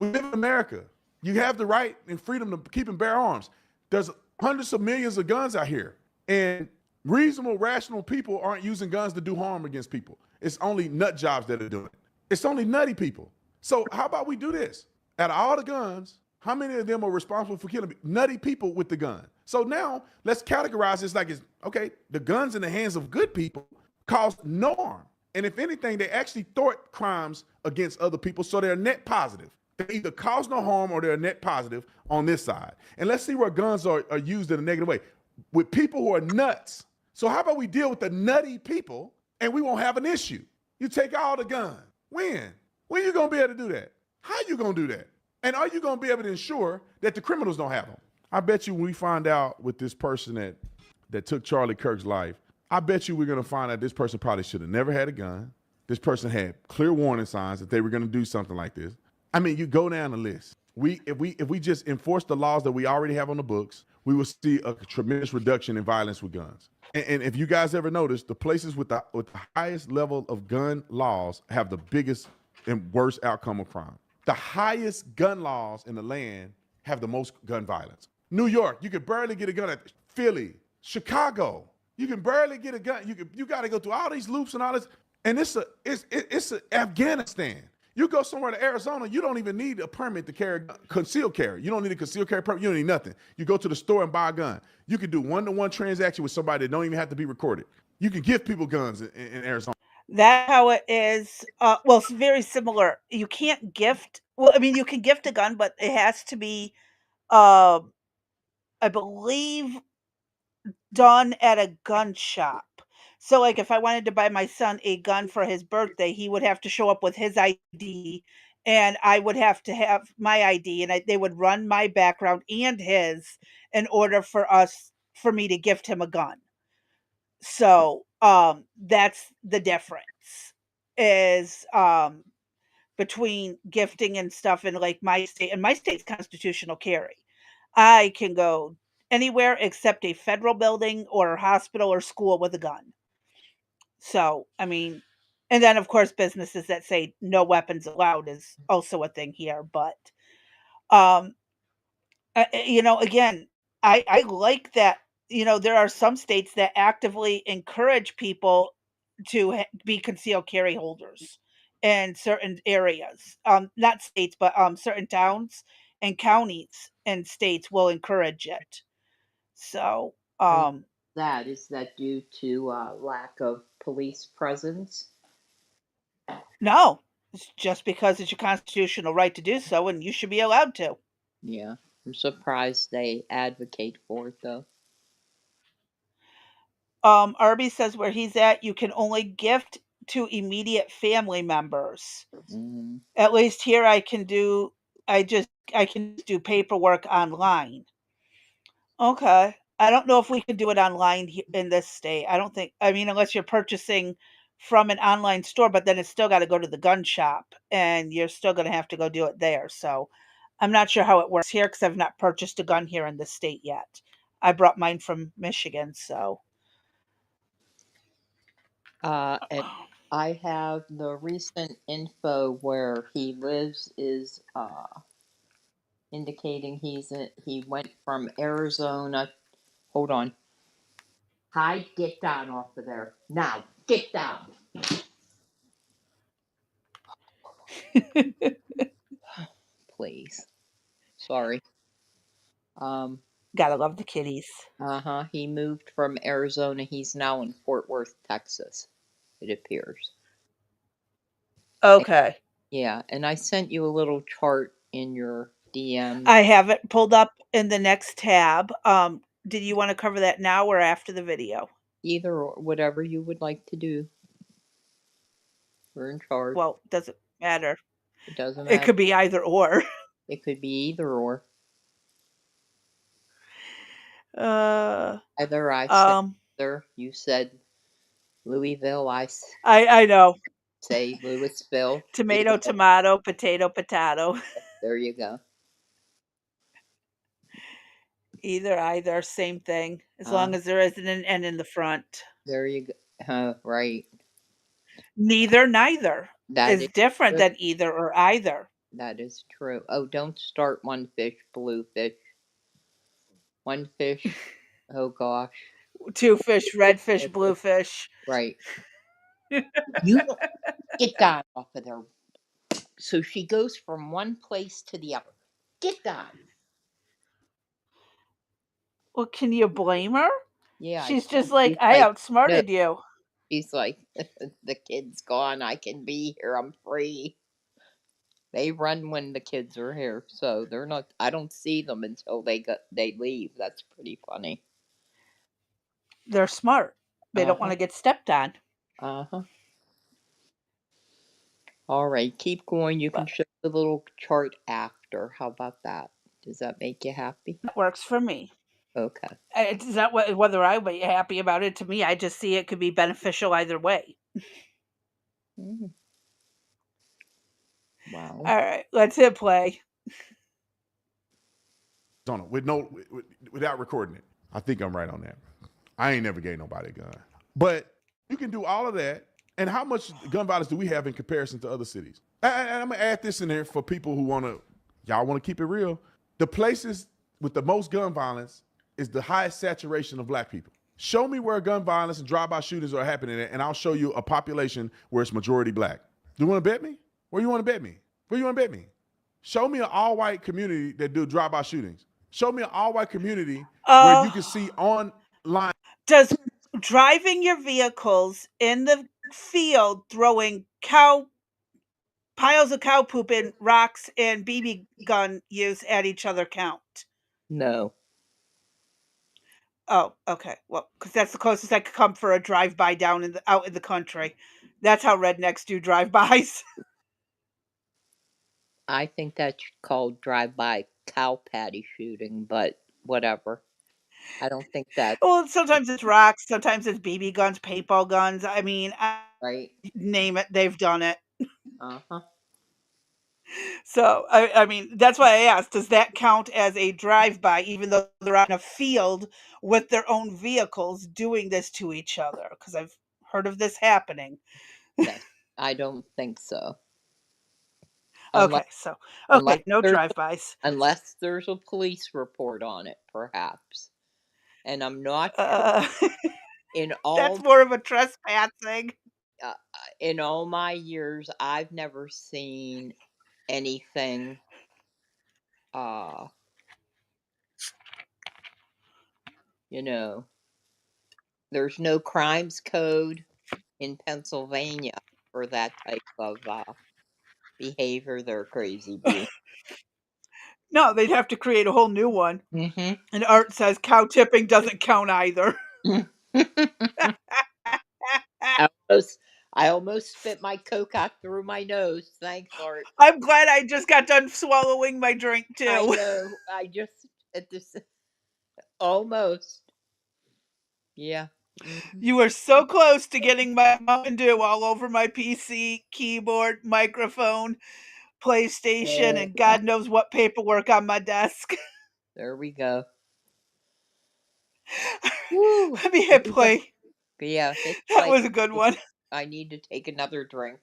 Speaker 4: We live in America. You have the right and freedom to keep and bear arms. There's hundreds of millions of guns out here. And reasonable, rational people aren't using guns to do harm against people. It's only nut jobs that are doing it. It's only nutty people. So how about we do this? Out of all the guns, how many of them are responsible for killing nutty people with the gun? So now let's categorize this like it's, okay, the guns in the hands of good people cause no harm. And if anything, they actually thwart crimes against other people, so they're net positive. They either cause no harm or they're net positive on this side. And let's see where guns are used in a negative way. With people who are nuts. So how about we deal with the nutty people and we won't have an issue? You take all the guns. When? When you going to be able to do that? How you going to do that? And are you going to be able to ensure that the criminals don't have them? I bet you when we find out with this person that took Charlie Kirk's life, I bet you we're going to find out this person probably should have never had a gun. This person had clear warning signs that they were going to do something like this. I mean, you go down the list. If we just enforce the laws that we already have on the books, we will see a tremendous reduction in violence with guns. And if you guys ever notice, the places with the highest level of gun laws have the biggest and worst outcome of crime. The highest gun laws in the land have the most gun violence. New York, you could barely get a gun at Philly, Chicago. You can barely get a gun. You got to go through all these loops and all this. And it's Afghanistan. You go somewhere to Arizona, you don't even need a permit to carry concealed carry. You don't need a concealed carry permit. You don't need nothing. You go to the store and buy a gun. You can do one-to-one transaction with somebody that don't even have to be recorded. You can give people guns in Arizona.
Speaker 2: That's how it is. Well, it's very similar. You can't gift. Well, I mean, you can gift a gun, but it has to be, I believe, done at a gun shop. So, like, if I wanted to buy my son a gun for his birthday, he would have to show up with his ID, and I would have to have my ID, and they would run my background and his in order for me to gift him a gun. So, that's the difference is between gifting and stuff in like my state, and my state's constitutional carry. I can go anywhere except a federal building or hospital or school with a gun. So, I mean, and then of course businesses that say no weapons allowed is also a thing here, but um again, I like that, there are some states that actively encourage people to be concealed carry holders in certain areas. Not states, but certain towns and counties and states will encourage it. So,
Speaker 1: Is that due to lack of police presence?
Speaker 2: no, it's just because it's your constitutional right to do so, and you should be allowed to.
Speaker 1: Yeah, I'm surprised they advocate for it though.
Speaker 2: Arby says where he's at, you can only gift to immediate family members.
Speaker 1: Mm-hmm.
Speaker 2: At least here I can do paperwork online. Okay. I don't know if we can do it online in this state. I mean, unless you're purchasing from an online store, but then it's still got to go to the gun shop and you're still going to have to go do it there. So I'm not sure how it works here because I've not purchased a gun here in this state yet. I brought mine from Michigan, so.
Speaker 1: And I have the recent info where he lives is indicating he went from Arizona. Hold on. Hi, get down off of there. Now, get down. Please. Sorry.
Speaker 2: Gotta love the kitties.
Speaker 1: He moved from Arizona. He's now in Fort Worth, Texas, it appears.
Speaker 2: Okay.
Speaker 1: Yeah, and I sent you a little chart in your DM.
Speaker 2: I have it pulled up in the next tab. Did you want to cover that now or after the video?
Speaker 1: Either or, whatever you would like to do. We're in charge.
Speaker 2: Well, doesn't matter.
Speaker 1: It doesn't
Speaker 2: It
Speaker 1: matter.
Speaker 2: could be either or.
Speaker 1: It could be either or.
Speaker 2: Either
Speaker 1: I said either. You said Louisville.
Speaker 2: I know.
Speaker 1: Say Louisville.
Speaker 2: Tomato, tomato, potato, potato.
Speaker 1: There you go.
Speaker 2: Either, same thing. As long as there isn't an N in the front.
Speaker 1: There you go. Right.
Speaker 2: Neither
Speaker 1: That
Speaker 2: is different
Speaker 1: true.
Speaker 2: than either or either.
Speaker 1: That is true. Oh, don't start one fish, blue fish. One fish. Oh gosh.
Speaker 2: Two fish, red fish, blue fish.
Speaker 1: Right. You get down off of there. So she goes from one place to the other. Get down.
Speaker 2: Well, can you blame her?
Speaker 1: Yeah.
Speaker 2: She's just like, I outsmarted you.
Speaker 1: She's like, the kid's gone. I can be here. I'm free. They run when the kids are here, so they're not. I don't see them until they leave. That's pretty funny.
Speaker 2: They're smart. They don't want to get stepped on.
Speaker 1: All right, keep going. You can show the little chart after. How about that? Does that make you happy?
Speaker 2: That works for me.
Speaker 1: Okay.
Speaker 2: It's not whether I be happy about it. To me, I just see it could be beneficial either way.
Speaker 1: Wow.
Speaker 2: All right, let's hit play.
Speaker 4: Without recording it. I think I'm right on that. I ain't never gave nobody a gun. But you can do all of that. And how much gun violence do we have in comparison to other cities? And I'm going to add this in there for people who y'all want to keep it real. The places with the most gun violence is the highest saturation of black people. Show me where gun violence and drive-by shootings are happening, and I'll show you a population where it's majority black. Do you want to bet me? Where you want to bet me? Where you want to bet me? Show me an all-white community that do drive-by shootings. Show me an all-white community where you can see online.
Speaker 2: Does driving your vehicles in the field, throwing piles of cow poop and rocks and BB gun use at each other count?
Speaker 1: No.
Speaker 2: Oh, okay. Well, because that's the closest I could come for a drive-by out in the country. That's how rednecks do drive-bys.
Speaker 1: I think that's called drive-by cow patty shooting, but whatever. I don't think that.
Speaker 2: Well, sometimes it's rocks, sometimes it's BB guns, paintball guns. I mean,
Speaker 1: right.
Speaker 2: Name it, they've done it.
Speaker 1: So,
Speaker 2: I mean, that's why I asked, does that count as a drive-by, even though they're out in a field with their own vehicles doing this to each other? Because I've heard of this happening.
Speaker 1: Yes, I don't think so.
Speaker 2: Okay, no drive-bys.
Speaker 1: Unless there's a police report on it, perhaps. And I'm not sure.
Speaker 2: That's more of a trespassing.
Speaker 1: In all my years, I've never seen anything there's no crimes code in Pennsylvania for that type of behavior. They're crazy being.
Speaker 2: No, they'd have to create a whole new one.
Speaker 1: Mm-hmm.
Speaker 2: And Art says cow tipping doesn't count either.
Speaker 1: I almost spit my Coke out through my nose. Thanks, Art.
Speaker 2: I'm glad I just got done swallowing my drink, too.
Speaker 1: I know. Almost. Yeah.
Speaker 2: Mm-hmm. You were so close to getting my Mountain Dew all over my PC, keyboard, microphone, PlayStation, and God knows what paperwork on my desk.
Speaker 1: There we go.
Speaker 2: Let me hit play.
Speaker 1: Yeah,
Speaker 2: that was a good one.
Speaker 1: I need to take another drink.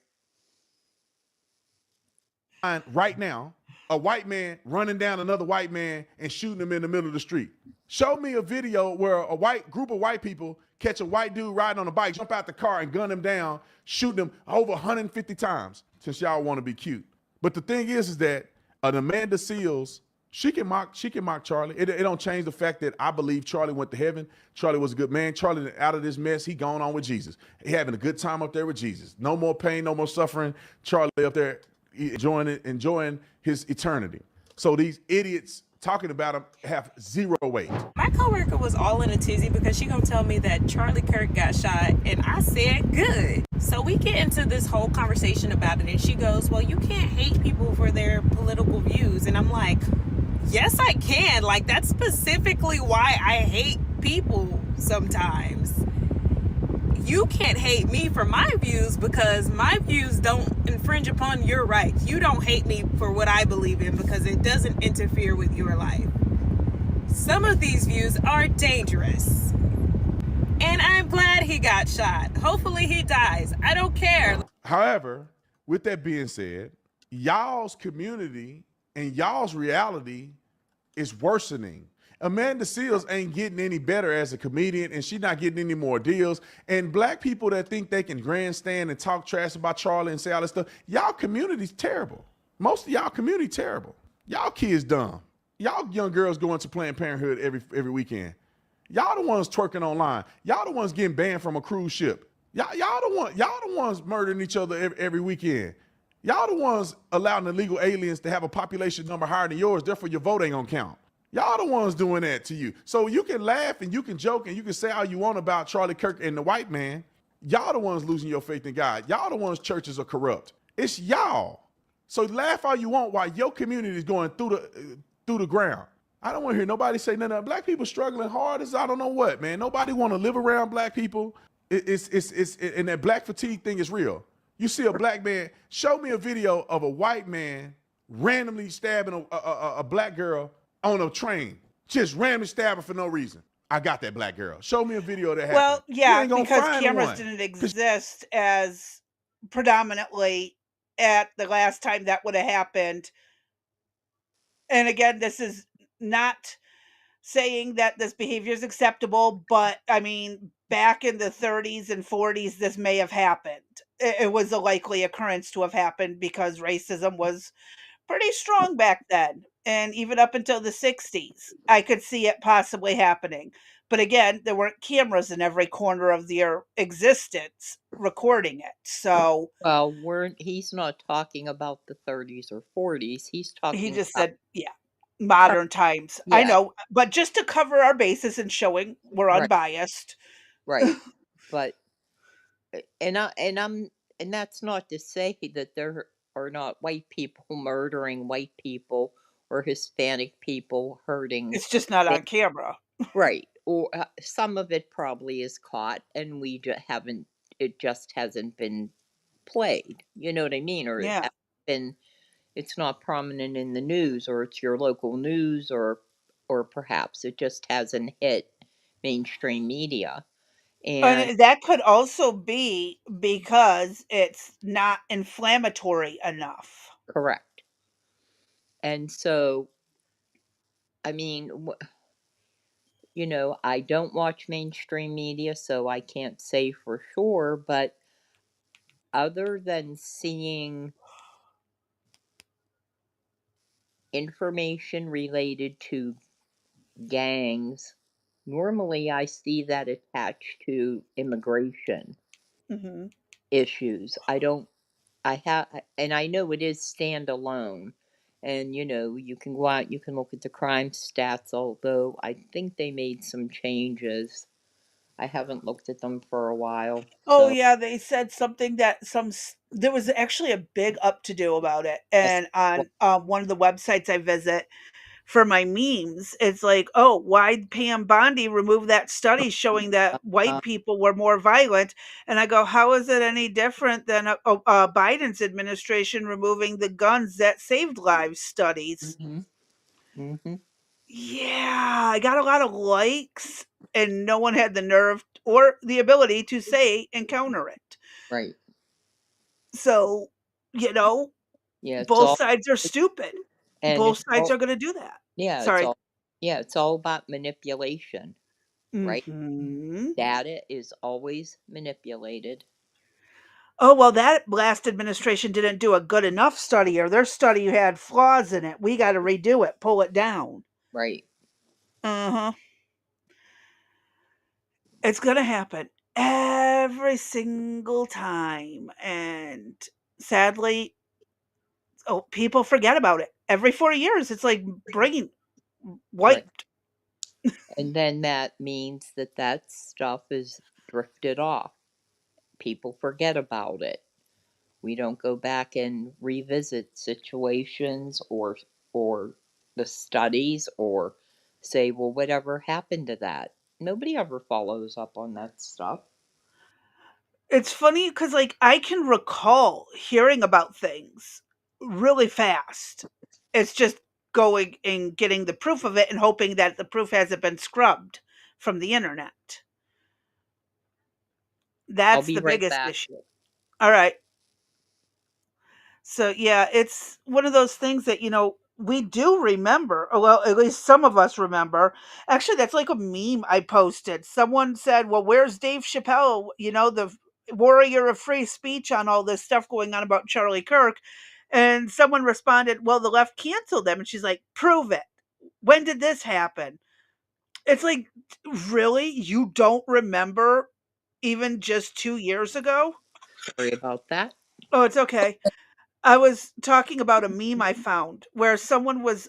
Speaker 4: Right now, a white man running down another white man and shooting him in the middle of the street. Show me a video where a group of white people catch a white dude riding on a bike, jump out the car and gun him down, shooting him over 150 times, since y'all want to be cute. But the thing is that an Amanda Seals, she can mock Charlie. It don't change the fact that I believe Charlie went to heaven. Charlie was a good man. Charlie, out of this mess, he gone on with Jesus. He having a good time up there with Jesus. No more pain, no more suffering. Charlie up there enjoying his eternity. So these idiots talking about him have zero weight.
Speaker 8: My coworker was all in a tizzy because she gonna tell me that Charlie Kirk got shot, and I said good. So we get into this whole conversation about it, and she goes, well, you can't hate people for their political views. And I'm like, yes, I can. Like, that's specifically why I hate people sometimes. You can't hate me for my views because my views don't infringe upon your rights. You don't hate me for what I believe in because it doesn't interfere with your life. Some of these views are dangerous. And I'm glad he got shot. Hopefully he dies. I don't care.
Speaker 4: However, with that being said, y'all's community and y'all's reality is worsening. Amanda Seals ain't getting any better as a comedian, and she's not getting any more deals. And black people that think they can grandstand and talk trash about Charlie and say all this stuff, y'all community's terrible. Most of y'all community terrible. Y'all kids dumb. Y'all young girls going to Planned Parenthood every weekend. Y'all the ones twerking online. Y'all the ones getting banned from a cruise ship. Y'all the ones murdering each other every weekend. Y'all the ones allowing illegal aliens to have a population number higher than yours, therefore your vote ain't gonna count. Y'all the ones doing that to you. So you can laugh and you can joke and you can say all you want about Charlie Kirk and the white man. Y'all the ones losing your faith in God. Y'all the ones churches are corrupt. It's y'all. So laugh all you want while your community is going through the ground. I don't want to hear nobody say nothing. Black people struggling hard as I don't know what, man. Nobody want to live around black people. And that black fatigue thing is real. You see a black man, show me a video of a white man randomly stabbing a black girl on a train. Just randomly stabbing for no reason. I got that black girl. Show me a video of that happened.
Speaker 2: Well, yeah, because cameras didn't exist as predominantly at the last time that would have happened. And again, this is not saying that this behavior is acceptable, but I mean, back in the 30s and 40s, this may have happened. It was a likely occurrence to have happened because racism was pretty strong back then. And even up until the 60s, I could see it possibly happening. But again, there weren't cameras in every corner of their existence recording it. So,
Speaker 1: well, he's not talking about the 30s or 40s. He's talking.
Speaker 2: He just said, yeah, modern times. Yeah. I know, but just to cover our bases and showing we're unbiased,
Speaker 1: right? But and that's not to say that there are not white people murdering white people or Hispanic people hurting.
Speaker 2: It's just not on camera.
Speaker 1: Right. Or some of it probably is caught and it just hasn't been played. You know what I mean? Or it's not prominent in the news, or it's your local news, or perhaps it just hasn't hit mainstream media.
Speaker 2: And that could also be because it's not inflammatory enough.
Speaker 1: Correct. And so, I mean, I don't watch mainstream media, so I can't say for sure, but other than seeing information related to gangs, normally I see that attached to immigration issues. And I know it is standalone. And, you can go out, you can look at the crime stats, although I think they made some changes. I haven't looked at them for a while.
Speaker 2: Oh, yeah, they said something that there was actually a big up-to-do about it. And on one of the websites I visit for my memes, it's like, oh, why'd Pam Bondi remove that study showing that white people were more violent? And I go, how is it any different than Biden's administration removing the guns that saved lives studies? Yeah, I got a lot of likes, and no one had the nerve or the ability to say and counter it.
Speaker 1: Right.
Speaker 2: So, both sides are stupid. And both sides are going to do that.
Speaker 1: Yeah.
Speaker 2: Sorry.
Speaker 1: It's all about manipulation, right? Data is always manipulated.
Speaker 2: Oh, well, that last administration didn't do a good enough study, or their study had flaws in it. We got to redo it, pull it down.
Speaker 1: Right.
Speaker 2: Uh huh. It's going to happen every single time. And sadly, oh, people forget about it. Every 4 years, it's like brain
Speaker 1: Right.
Speaker 2: wiped.
Speaker 1: And then that means that that stuff is drifted off. People forget about it. We don't go back and revisit situations or the studies or say, well, whatever happened to that? Nobody ever follows up on that stuff.
Speaker 2: It's funny because, like, I can recall hearing about things really fast. It's just going and getting the proof of it and hoping that the proof hasn't been scrubbed from the internet.
Speaker 1: I'll
Speaker 2: That's
Speaker 1: be
Speaker 2: the
Speaker 1: right
Speaker 2: biggest
Speaker 1: back.
Speaker 2: issue. All right. So, yeah, it's one of those things that, we do remember. Or, well, at least some of us remember. Actually, that's like a meme I posted. Someone said, well, where's Dave Chappelle? The warrior of free speech on all this stuff going on about Charlie Kirk. And someone responded, well, the left canceled them. And she's like, prove it. When did this happen? It's like, really? You don't remember even just 2 years ago?
Speaker 1: Sorry about that.
Speaker 2: Oh, it's okay. I was talking about a meme I found where someone was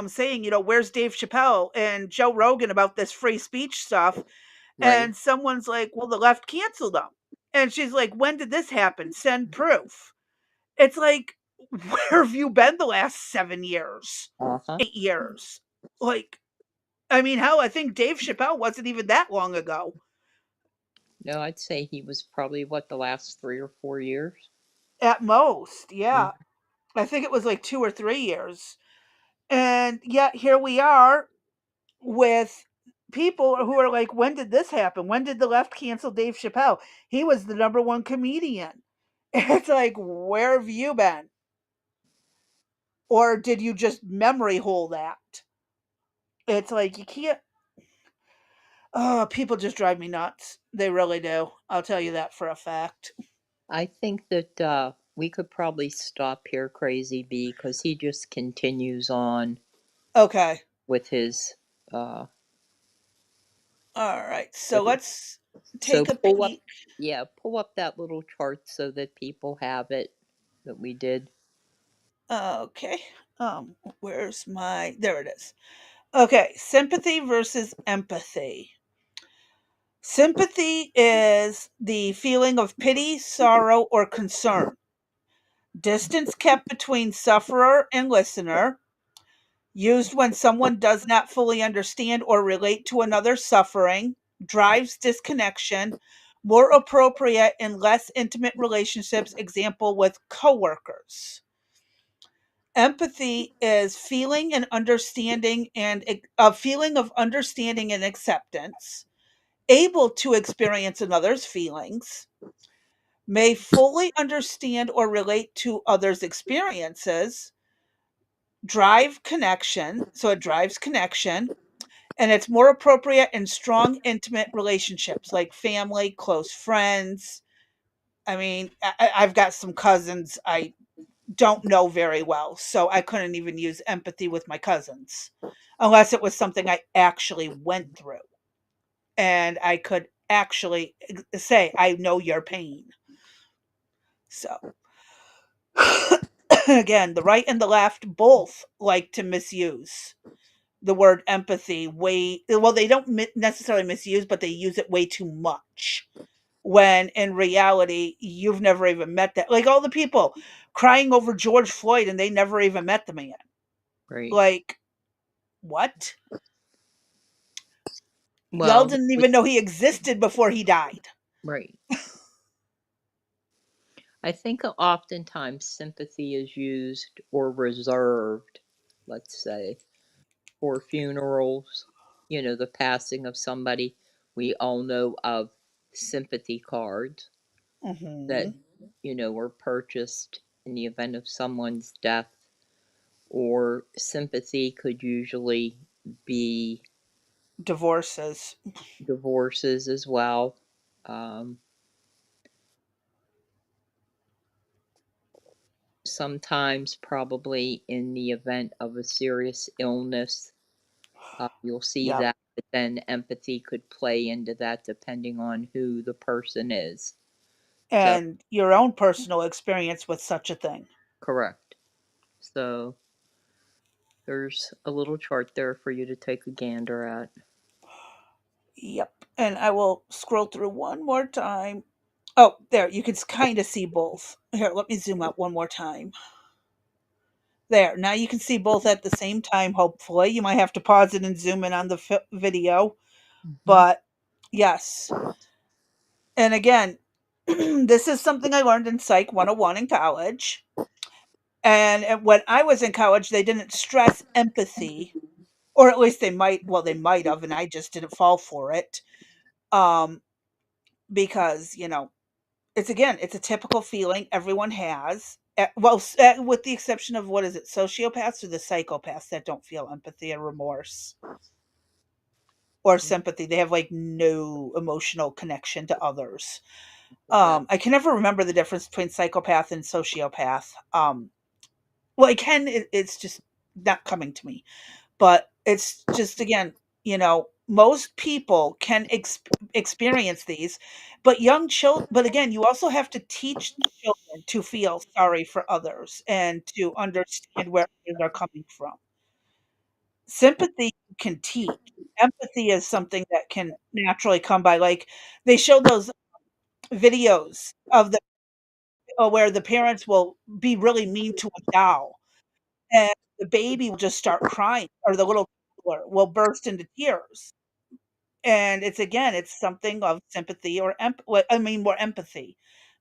Speaker 2: saying, where's Dave Chappelle and Joe Rogan about this free speech stuff?
Speaker 1: Right.
Speaker 2: And someone's like, well, the left canceled them. And she's like, when did this happen? Send proof. It's like, where have you been the last 7 years,
Speaker 1: Uh-huh.
Speaker 2: 8 years? Like, I mean, hell, I think Dave Chappelle wasn't even that long ago.
Speaker 1: No, I'd say he was probably the last 3 or 4 years.
Speaker 2: At most, yeah.
Speaker 1: Mm.
Speaker 2: I think it was like 2 or 3 years. And yet here we are with people who are like, when did this happen? When did the left cancel Dave Chappelle? He was the number one comedian. It's like, where have you been? Or did you just memory hole that? It's like, you can't. Oh, people just drive me nuts. They really do. I'll tell you that for a fact.
Speaker 1: I think that we could probably stop here, Crazy B, because he just continues on
Speaker 2: Okay.
Speaker 1: with his. Uh,
Speaker 2: All right. So
Speaker 1: with his.
Speaker 2: let's
Speaker 1: So
Speaker 2: take a
Speaker 1: pull up,
Speaker 2: peek.
Speaker 1: yeah, pull up that little chart so that people have it that we did.
Speaker 2: Okay. Where's my. There it is. Okay. Sympathy versus empathy. Sympathy is the feeling of pity, sorrow, or concern. Distance kept between sufferer and listener, used when someone does not fully understand or relate to another's suffering, drives disconnection, more appropriate in less intimate relationships, example with coworkers. Empathy is feeling and understanding and a feeling of understanding and acceptance, able to experience another's feelings, may fully understand or relate to others' experiences, drive connection. So it drives connection, and it's more appropriate in strong, intimate relationships like family, close friends. I mean, I've got some cousins I don't know very well, so I couldn't even use empathy with my cousins unless it was something I actually went through and I could actually say, I know your pain. So, again, the right and the left both like to misuse the word empathy way. Well, they don't necessarily misuse, but they use it way too much. When in reality, you've never even met that. Like all the people crying over George Floyd and they never even met the man.
Speaker 1: Right.
Speaker 2: Like, what? Y'all
Speaker 1: Well,
Speaker 2: didn't even know he existed before he died.
Speaker 1: right. I think oftentimes sympathy is used or reserved, let's say, for funerals, the passing of somebody. We all know of sympathy cards that,
Speaker 2: Hmm.
Speaker 1: were purchased in the event of someone's death, or sympathy could usually be
Speaker 2: Divorces.
Speaker 1: divorces as well. Um, sometimes probably in the event of a serious illness, you'll see
Speaker 2: Yep.
Speaker 1: that, but then empathy could play into that depending on who the person is. So,
Speaker 2: And your own personal experience with such a thing.
Speaker 1: correct. So, there's a little chart there for you to take a gander at.
Speaker 2: Yep. And I will scroll through one more time. Oh, there, you can kind of see both. Here, let me zoom out one more time. There, now you can see both at the same time, hopefully. You might have to pause it and zoom in on the video. But yes. And again, this is something I learned in Psych 101 in college. And when I was in college, they didn't stress empathy, or at least they might. Well, they might have, and I just didn't fall for it. Um, because it's a typical feeling everyone has. Well, with the exception of, what is it, sociopaths or the psychopaths that don't feel empathy or remorse or sympathy. They have like no emotional connection to others. I can never remember the difference between psychopath and sociopath. Well, I can. It's just not coming to me. But it's just, again, most people can experience these, but young children. But again, you also have to teach children to feel sorry for others and to understand where others are coming from. Sympathy you can teach. Empathy is something that can naturally come by. Like, they show those videos of where the parents will be really mean to a doll, and the baby will just start crying, or the little toddler will burst into tears. And it's something of sympathy or more empathy.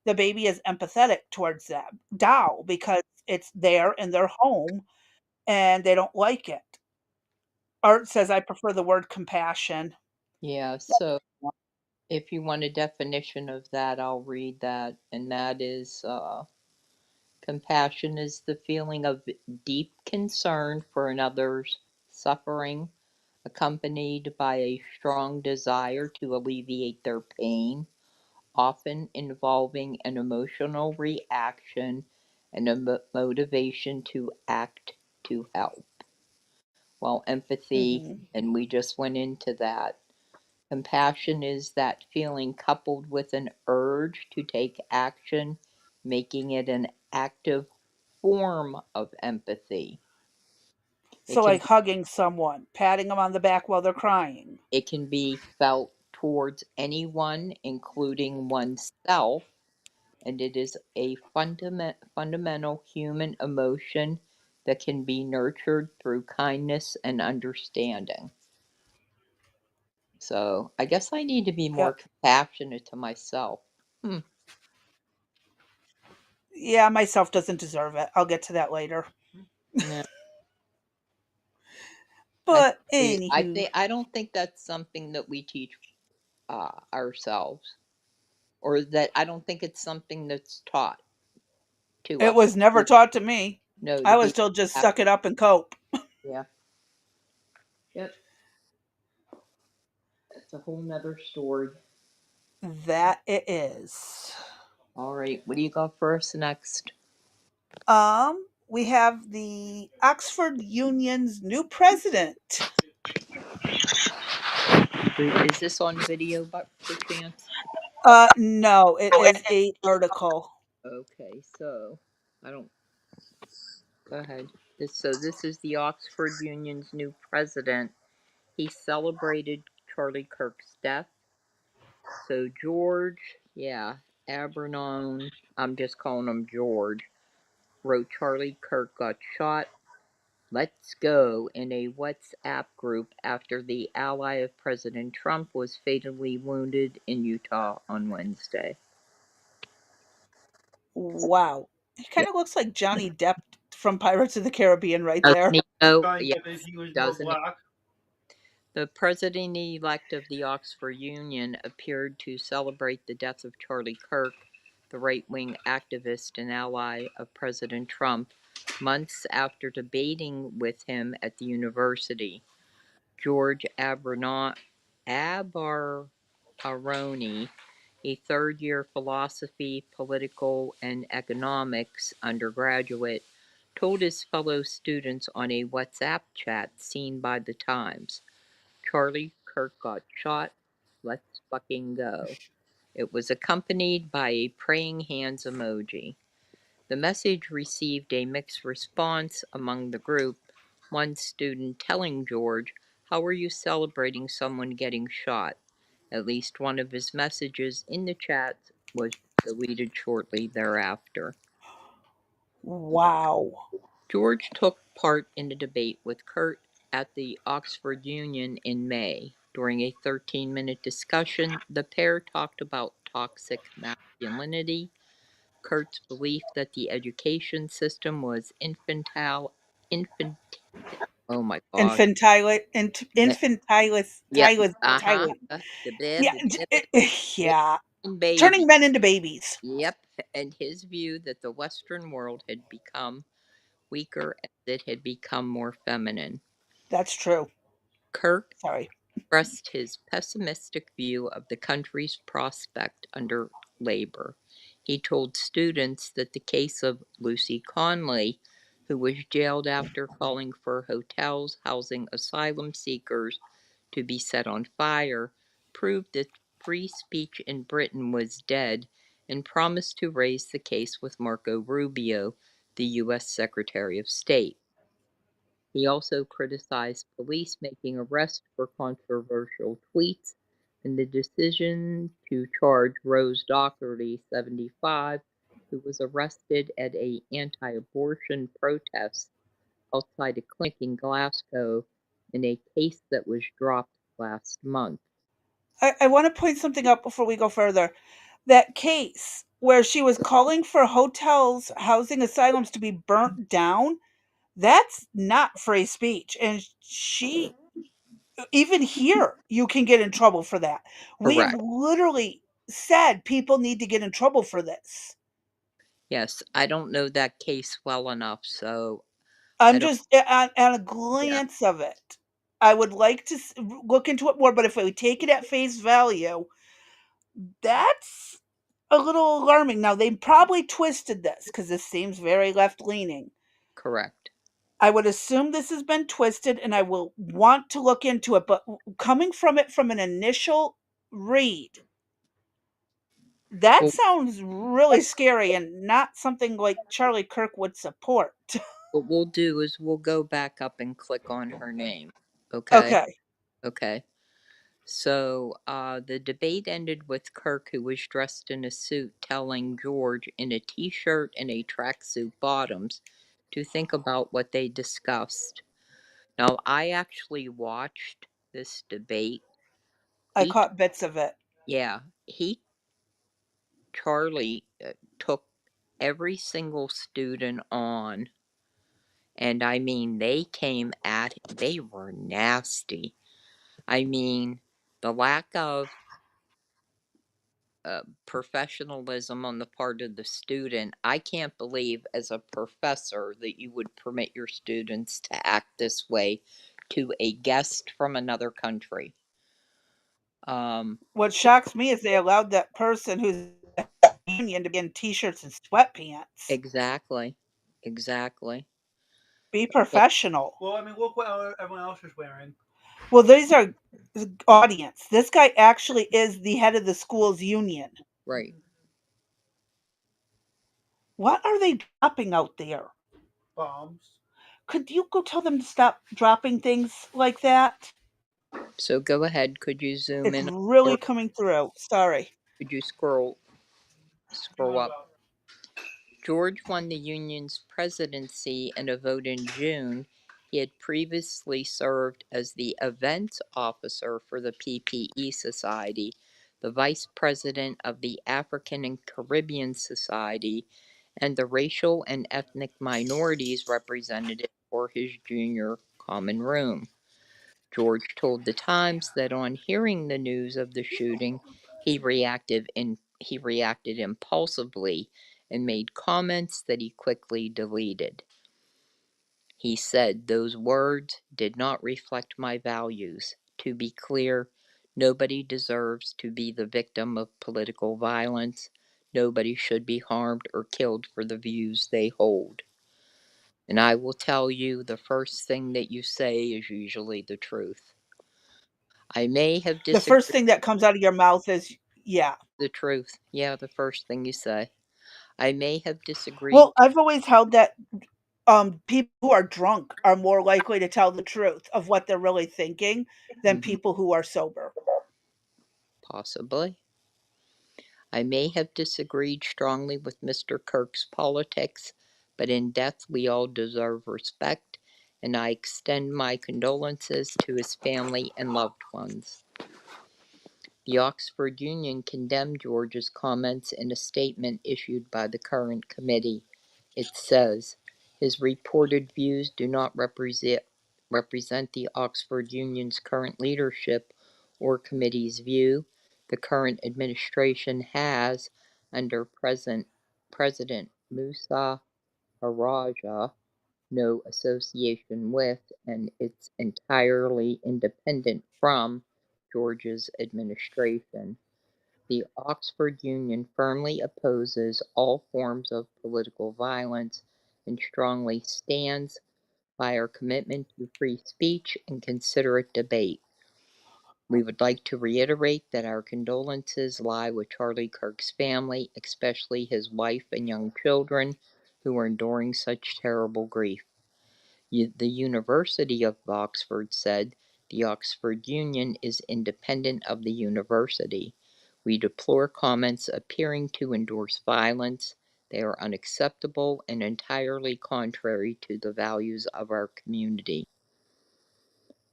Speaker 2: The baby is empathetic towards that doll because it's there in their home and they don't like it. Art says, I prefer the word compassion.
Speaker 1: Yeah, so if you want a definition of that, I'll read that. And that is compassion is the feeling of deep concern for another's suffering, accompanied by a strong desire to alleviate their pain, often involving an emotional reaction and a motivation to act to help. While empathy,
Speaker 2: Mhm.
Speaker 1: and we just went into that, compassion is that feeling coupled with an urge to take action, making it an active form of empathy. It
Speaker 2: So,
Speaker 1: can
Speaker 2: like hugging someone, patting them on the back while they're crying.
Speaker 1: it can be felt towards anyone, including oneself, and it is a fundamental human emotion that can be nurtured through kindness and understanding. So I guess I need to be more
Speaker 2: Yep.
Speaker 1: compassionate to myself.
Speaker 2: Yeah, myself doesn't deserve it. I'll get to that later.
Speaker 1: Yeah.
Speaker 2: But
Speaker 1: I
Speaker 2: anywho,
Speaker 1: think I don't think that's something that we teach ourselves, or that I don't think it's something that's taught to
Speaker 2: it
Speaker 1: us.
Speaker 2: was never taught to me.
Speaker 1: No, to
Speaker 2: I was
Speaker 1: be
Speaker 2: told just
Speaker 1: happy.
Speaker 2: suck it up and cope.
Speaker 1: Yeah. Yep. That's a whole nother story.
Speaker 2: That it is.
Speaker 1: All right, what do you got for us next?
Speaker 2: We have the Oxford Union's new president.
Speaker 1: Is this on video, by chance?
Speaker 2: No, it is a article.
Speaker 1: Okay, so I don't. Go ahead. This is the Oxford Union's new president. He celebrated Charlie Kirk's death. So George, yeah, Abernon, I'm just calling him George, wrote Charlie Kirk got shot. Let's go in a WhatsApp group after the ally of President Trump was fatally wounded in Utah on Wednesday.
Speaker 2: Wow. He kind
Speaker 1: Yeah.
Speaker 2: of looks like Johnny Depp from Pirates of the Caribbean right
Speaker 1: Doesn't
Speaker 2: there.
Speaker 1: he? Oh,
Speaker 3: Kind
Speaker 1: yes,
Speaker 3: of if he was more
Speaker 1: doesn't he?
Speaker 3: black.
Speaker 1: The president-elect of the Oxford Union appeared to celebrate the death of Charlie Kirk, the right-wing activist and ally of President Trump, months after debating with him at the university. George Aberoni a third-year philosophy, political, and economics undergraduate, told his fellow students on a WhatsApp chat seen by the Times, "Charlie Kirk got shot. Let's fucking go." It was accompanied by a praying hands emoji. The message received a mixed response among the group, one student telling George, "How are you celebrating someone getting shot?" At least one of his messages in the chat was deleted shortly thereafter.
Speaker 2: Wow.
Speaker 1: George took part in a debate with Kurt at the Oxford Union in May. During a 13-minute discussion, the pair talked about toxic masculinity, Kurt's belief that the education system was oh my gosh. That- Yep. Uh-huh.
Speaker 2: Yeah,
Speaker 1: It
Speaker 2: yeah.
Speaker 1: baby.
Speaker 2: Turning men into babies.
Speaker 1: Yep. And his view that the Western world had become weaker as it had become more feminine.
Speaker 2: That's true.
Speaker 1: Kirk
Speaker 2: Sorry.
Speaker 1: expressed his pessimistic view of the country's prospect under Labor. He told students that the case of Lucy Conley, who was jailed after calling for hotels housing asylum seekers to be set on fire, proved that free speech in Britain was dead, and promised to raise the case with Marco Rubio, the U.S. Secretary of State. He also criticized police making arrests for controversial tweets and the decision to charge Rose Doherty, 75, who was arrested at an anti-abortion protest outside a clinic in Glasgow in a case that was dropped last month.
Speaker 2: I want to point something out before we go further. That case where she was calling for hotels housing asylums to be burnt down, that's not free speech. And she, even here, you can get in trouble for that. We've
Speaker 1: Correct.
Speaker 2: literally said people need to get in trouble for this.
Speaker 1: Yes, I don't know that case well enough, so I
Speaker 2: I'm
Speaker 1: don't.
Speaker 2: just at a
Speaker 1: Yeah,
Speaker 2: glance of it. I would like to look into it more, but if we take it at face value, that's a little alarming. Now, they probably twisted this because this seems very left leaning.
Speaker 1: correct.
Speaker 2: I would assume this has been twisted and I will want to look into it, but coming from it from an initial read, that
Speaker 1: Well,
Speaker 2: sounds really scary and not something like Charlie Kirk would support.
Speaker 1: what we'll do is we'll go back up and click on her name. Okay?
Speaker 2: Okay.
Speaker 1: Okay. So the debate ended with Kirk, who was dressed in a suit, telling George in a t shirt and a tracksuit bottoms to think about what they discussed. Now, I actually watched this debate.
Speaker 2: I
Speaker 1: He,
Speaker 2: caught bits of it.
Speaker 1: yeah, Charlie took every single student on, and I mean, they were nasty. I mean, the lack of professionalism on the part of the student. I can't believe, as a professor, that you would permit your students to act this way to a guest from another country.
Speaker 2: What shocks me is they allowed that person who's union to be in t-shirts and sweatpants.
Speaker 1: Exactly. Exactly.
Speaker 2: Be
Speaker 1: But,
Speaker 2: professional.
Speaker 3: Well, I mean, look what everyone else is wearing.
Speaker 2: Well, these are audience. This guy actually is the head of the school's union.
Speaker 1: right.
Speaker 2: What are they dropping out there?
Speaker 3: Bombs.
Speaker 2: Could you go tell them to stop dropping things like that?
Speaker 1: So go ahead. Could you zoom
Speaker 2: It's
Speaker 1: in,
Speaker 2: really
Speaker 1: or
Speaker 2: coming through. Sorry.
Speaker 1: could you scroll
Speaker 3: Doing
Speaker 1: up?
Speaker 3: well.
Speaker 1: George won the Union's presidency in a vote in June. He had previously served as the events officer for the PPE Society, the vice president of the African and Caribbean Society, and the racial and ethnic minorities representative for his junior common room. George told the Times that on hearing the news of the shooting, he reacted impulsively and made comments that he quickly deleted. He said, "Those words did not reflect my values. To be clear, Nobody deserves to be the victim of political violence. Nobody should be harmed or killed for the views they hold. And I will tell you, the first thing that you say is usually the truth. I may have
Speaker 2: The first
Speaker 1: disagreed.
Speaker 2: thing that comes out of your mouth is, yeah.
Speaker 1: The truth. Yeah, the first thing you say. I may have disagreed.
Speaker 2: Well, I've always held that people who are drunk are more likely to tell the truth of what they're really thinking than people who are sober.
Speaker 1: Possibly. I may have disagreed strongly with Mr. Kirk's politics, but in death we all deserve respect, and I extend my condolences to his family and loved ones. The Oxford Union condemned George's comments in a statement issued by the current committee. It says, his reported views do not represent the Oxford Union's current leadership or committee's view. The current administration has, under President Musa Haraja, no association with, and it's entirely independent from, George's administration. The Oxford Union firmly opposes all forms of political violence and strongly stands by our commitment to free speech and considerate debate. We would like to reiterate that our condolences lie with Charlie Kirk's family, especially his wife and young children, who are enduring such terrible grief. The University of Oxford said, the Oxford Union is independent of the university. We deplore comments appearing to endorse violence. They are unacceptable and entirely contrary to the values of our community.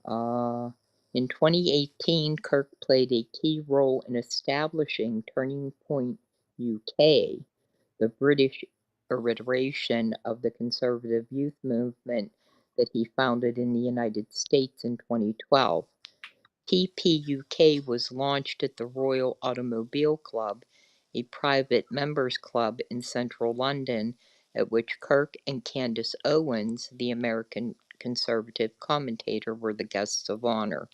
Speaker 1: In 2018, Kirk played a key role in establishing Turning Point UK, the British iteration of the conservative youth movement that he founded in the United States in 2012. TPUK was launched at the Royal Automobile Club, a private members club in central London, at which Kirk and Candace Owens, the American conservative commentator, were the guests of honor.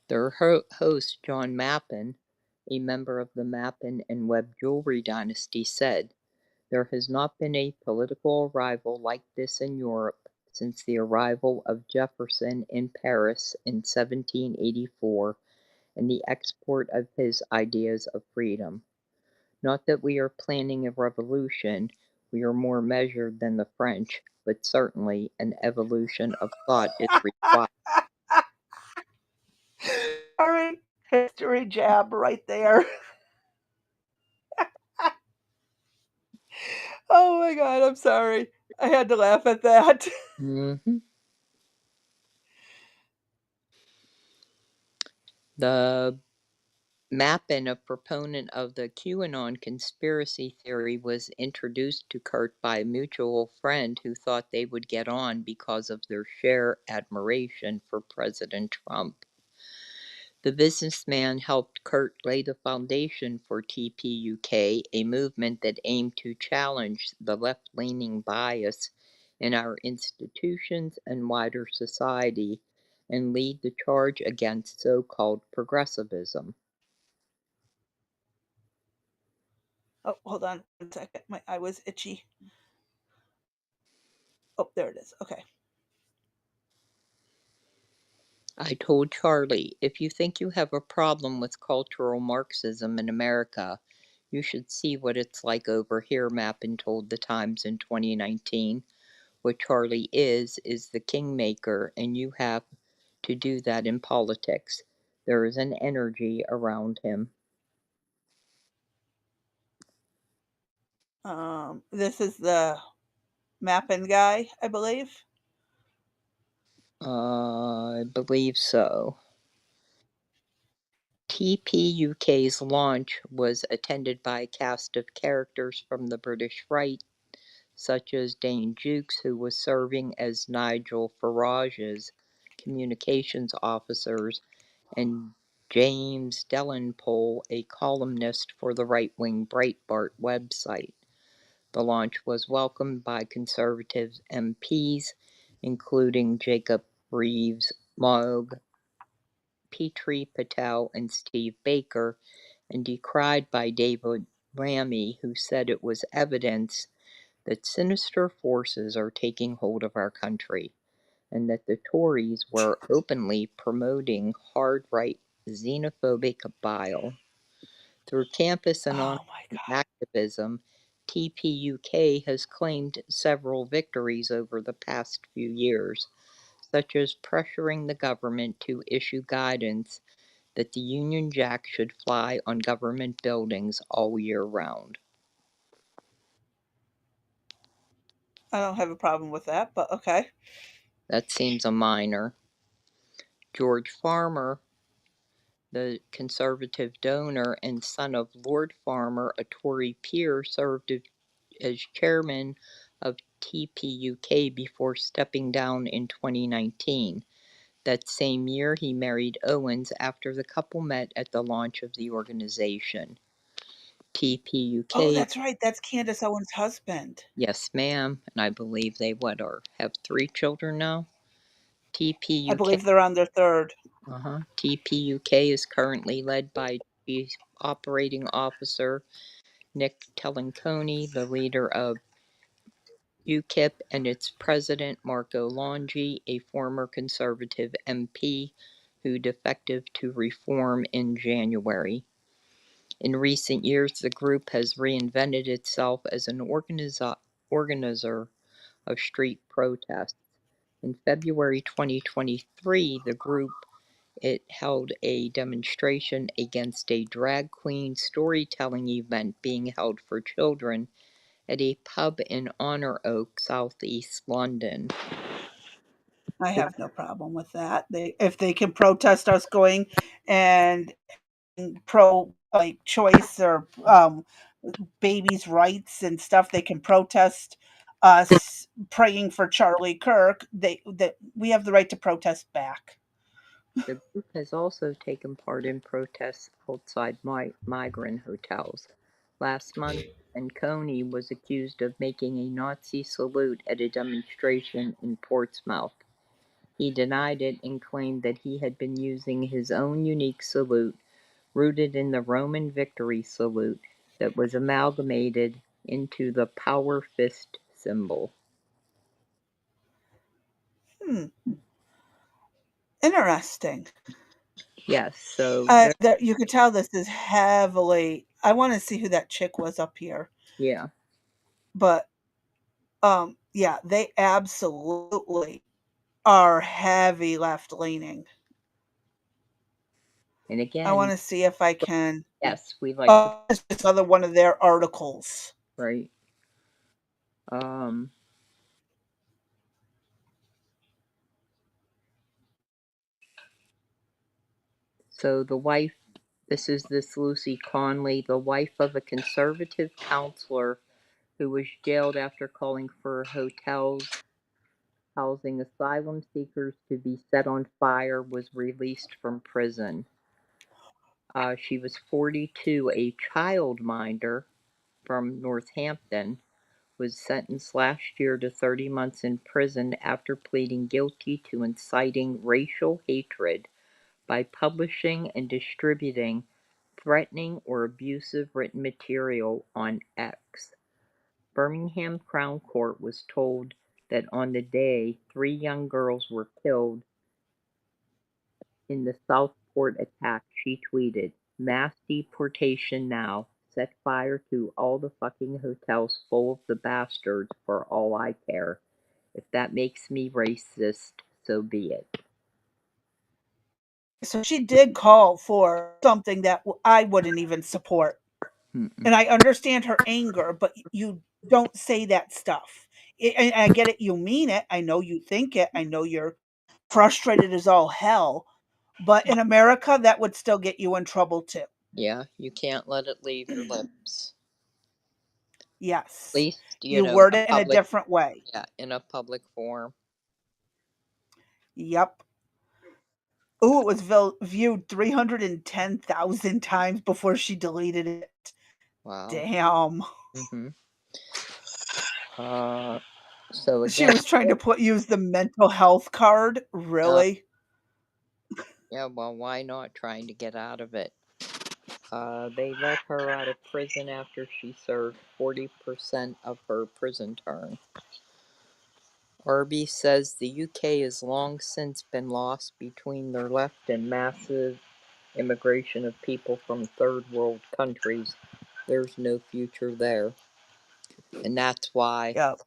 Speaker 1: Their host, John Mappin, a member of the Mappin and Webb jewelry dynasty, said, there has not been a political arrival like this in Europe since the arrival of Jefferson in Paris in 1784 and the export of his ideas of freedom. Not that we are planning a revolution, we are more measured than the French, but certainly an evolution of thought is required.
Speaker 2: All right, history jab right there. Oh my God, I'm sorry. I had to laugh at that.
Speaker 1: The Mappin, a proponent of the QAnon conspiracy theory, was introduced to Kurt by a mutual friend who thought they would get on because of their shared admiration for President Trump. The businessman helped Kurt lay the foundation for TPUK, a movement that aimed to challenge the left-leaning bias in our institutions and wider society and lead the charge against so-called progressivism.
Speaker 2: Oh, hold on 1 second. My eye was itchy. Oh, there it is. Okay.
Speaker 1: I told Charlie, if you think you have a problem with cultural Marxism in America, you should see what it's like over here, Mappin told the Times in 2019. What Charlie is the kingmaker, and you have to do that in politics. There is an energy around him.
Speaker 2: This is the Mappin guy, I believe.
Speaker 1: I believe so. TPUK's launch was attended by a cast of characters from the British right, such as Dane Jukes, who was serving as Nigel Farage's communications officers, and James Dellenpole, a columnist for the right-wing Breitbart website. The launch was welcomed by Conservative MPs, including Jacob Reeves Mogg, Petrie Patel, and Steve Baker, and decried by David Lammy, who said it was evidence that sinister forces are taking hold of our country, and that the Tories were openly promoting hard-right xenophobic bile. Through campus and online activism, TPUK has claimed several victories over the past few years, such as pressuring the government to issue guidance that the Union Jack should fly on government buildings all year round.
Speaker 2: I don't have a problem with that, but okay.
Speaker 1: That seems a minor. George Farmer, the Conservative donor and son of Lord Farmer, a Tory peer, served as chairman of TPUK before stepping down in 2019. That same year, he married Owens after the couple met at the launch of the organization. TPUK.
Speaker 2: Oh, that's right. That's Candace Owens' husband.
Speaker 1: Yes, ma'am. And I believe they have 3 children now. TPUK.
Speaker 2: I believe they're on their third.
Speaker 1: TPUK is currently led by Chief Operating Officer Nick Telenconi, the leader of UKIP, and its president Marco Longi, a former Conservative MP who defected to Reform in January. In recent years, the group has reinvented itself as an organizer of street protests. In February 2023, the group held a demonstration against a drag queen storytelling event being held for children at a pub in Honor Oak, southeast London.
Speaker 2: I have no problem with that. If they can protest us going and pro choice or babies' rights and stuff, they can protest us praying for Charlie Kirk. We have the right to protest back.
Speaker 1: The group has also taken part in protests outside migrant hotels. Last month, Anconi was accused of making a Nazi salute at a demonstration in Portsmouth. He denied it and claimed that he had been using his own unique salute, rooted in the Roman victory salute, that was amalgamated into the power fist symbol.
Speaker 2: Interesting.
Speaker 1: Yes, so
Speaker 2: you could tell this is heavily. I want to see who that chick was up here.
Speaker 1: Yeah.
Speaker 2: But yeah, they absolutely are heavy left leaning.
Speaker 1: And again,
Speaker 2: I want to see if I can.
Speaker 1: Yes, we like.
Speaker 2: It's just another one of their articles.
Speaker 1: Right. So the wife, this is Lucy Conley, the wife of a conservative counselor who was jailed after calling for hotels housing asylum seekers to be set on fire, was released from prison. She was 42, a childminder from Northampton, was sentenced last year to 30 months in prison after pleading guilty to inciting racial hatred by publishing and distributing threatening or abusive written material on X. Birmingham Crown Court was told that on the day 3 young girls were killed in the Southport attack, she tweeted, "Mass deportation now. Set fire to all the fucking hotels full of the bastards for all I care. If that makes me racist, so be it."
Speaker 2: So she did call for something that I wouldn't even support. And I understand her anger, but you don't say that stuff. I get it. You mean it. I know you think it. I know you're frustrated as all hell. But in America, that would still get you in trouble too.
Speaker 1: Yeah, you can't let it leave your lips.
Speaker 2: Yes.
Speaker 1: At least,
Speaker 2: you word it in a different way.
Speaker 1: Yeah, in a public forum.
Speaker 2: Yep. Ooh, it was viewed 310,000 times before she deleted it.
Speaker 1: Wow.
Speaker 2: Damn.
Speaker 1: So
Speaker 2: She
Speaker 1: again,
Speaker 2: was trying to use the mental health card. Really?
Speaker 1: yeah, well, why not trying to get out of it? They let her out of prison after she served 40% of her prison term. Arby says the UK has long since been lost between their left and massive immigration of people from third world countries. There's no future there. And that's why
Speaker 2: Yep.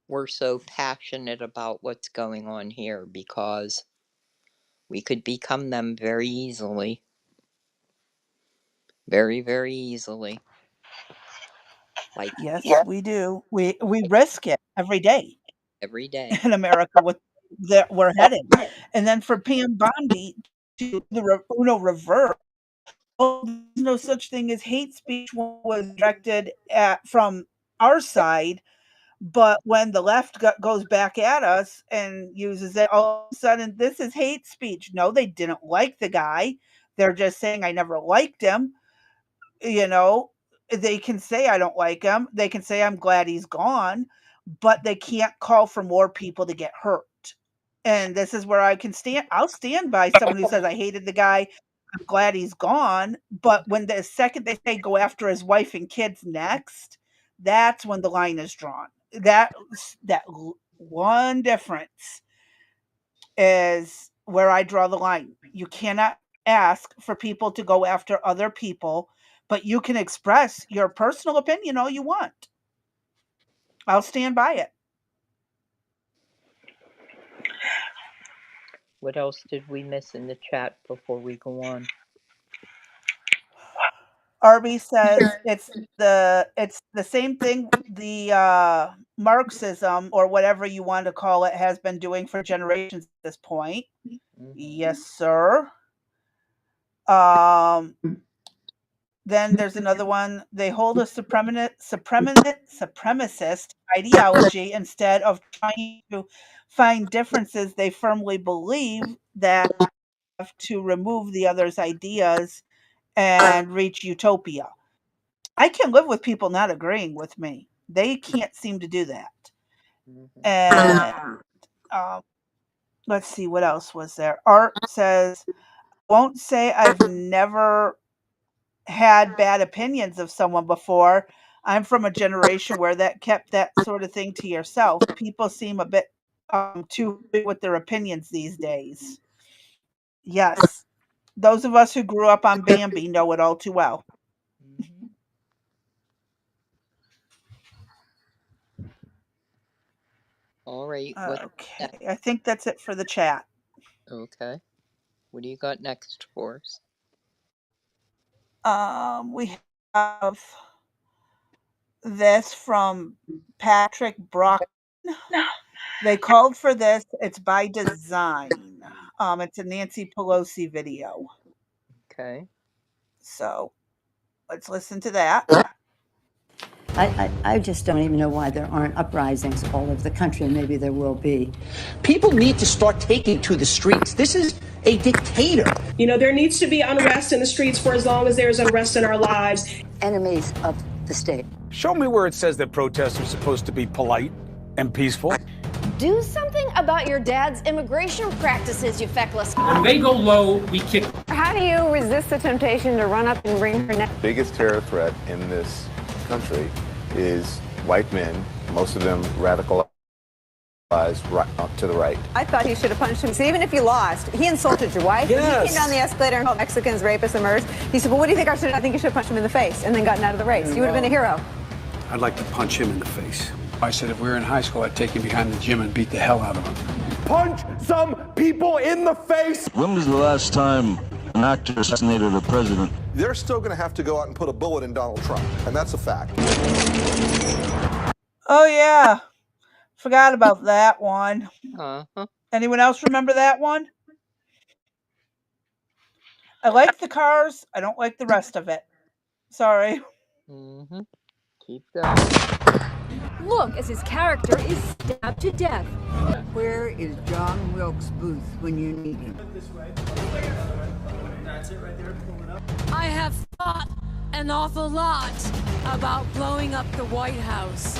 Speaker 1: we're so passionate about what's going on here, because we could become them very easily. Very, very easily. Like,
Speaker 2: Yes, we do. We risk it every day
Speaker 1: every day.
Speaker 2: in America with that we're headed. And then for Pam Bondi to the Uno reverse, there's no such thing as hate speech was directed at from our side, but when the left goes back at us and uses it, all of a sudden this is hate speech. No, they didn't like the guy. They're just saying I never liked him. You know, they can say I don't like him. They can say I'm glad he's gone, but they can't call for more people to get hurt. And this is where I'll stand by someone who says I hated the guy. I'm glad he's gone. But when the second they say go after his wife and kids next, that's when the line is drawn. That one difference is where I draw the line. You cannot ask for people to go after other people, but you can express your personal opinion all you want. I'll stand by it.
Speaker 1: What else did we miss in the chat before we go on?
Speaker 2: Arby says it's the same thing the Marxism or whatever you want to call it has been doing for generations at this point.
Speaker 1: Mm-hmm.
Speaker 2: Yes, sir. Then there's another one. They hold a supremacist ideology instead of trying to find differences. They firmly believe that have to remove the other's ideas and reach utopia. I can live with people not agreeing with me. They can't seem to do that.
Speaker 1: Mm-hmm.
Speaker 2: And let's see, what else was there? Art says, won't say I've never had bad opinions of someone before. I'm from a generation where that kept that sort of thing to yourself. People seem a bit too big with their opinions these days. Yes. Those of us who grew up on Bambi know it all too well.
Speaker 1: Mm-hmm. All right.
Speaker 2: Okay. I think that's it for the chat.
Speaker 1: Okay. What do you got next for us?
Speaker 2: We have this from Patrick Brock. They called for this. It's by design. It's a Nancy Pelosi video.
Speaker 1: Okay.
Speaker 2: So let's listen to that.
Speaker 9: I just don't even know why there aren't uprisings all over the country. Maybe there will be.
Speaker 10: People need to start taking to the streets. This is a dictator.
Speaker 11: You know, there needs to be unrest in the streets for as long as there's unrest in our lives.
Speaker 9: Enemies of the state.
Speaker 12: Show me where it says that protests are supposed to be polite and peaceful.
Speaker 13: Do something about your dad's immigration practices, you feckless.
Speaker 14: When they go low, we kick.
Speaker 15: How do you resist the temptation to run up and bring her neck?
Speaker 16: The biggest terror threat in this country is white men, most of them radicalized right up to the right.
Speaker 15: I thought you should have punched him. So even if you lost, he insulted your wife.
Speaker 12: Yes.
Speaker 15: He came down the escalator and called Mexicans rapists and murderers. He said, well, what do you think I should have? I think you should have punched him in the face and then gotten out of the race. You would have been a hero.
Speaker 12: I'd like to punch him in the face. I said if we were in high school, I'd take him behind the gym and beat the hell out of him.
Speaker 17: Punch some people in the face!
Speaker 18: When was the last time an actor assassinated a president?
Speaker 19: They're still going to have to go out and put a bullet in Donald Trump, and that's a fact.
Speaker 2: Oh, yeah. Forgot about that one.
Speaker 1: Uh-huh.
Speaker 2: Anyone else remember that one? I like the cars. I don't like the rest of it. Sorry.
Speaker 1: Mm-hmm. Keep going.
Speaker 20: Look as his character is stabbed to death.
Speaker 21: Where is John Wilkes Booth when you need him?
Speaker 20: I have thought an awful lot about blowing up the White House.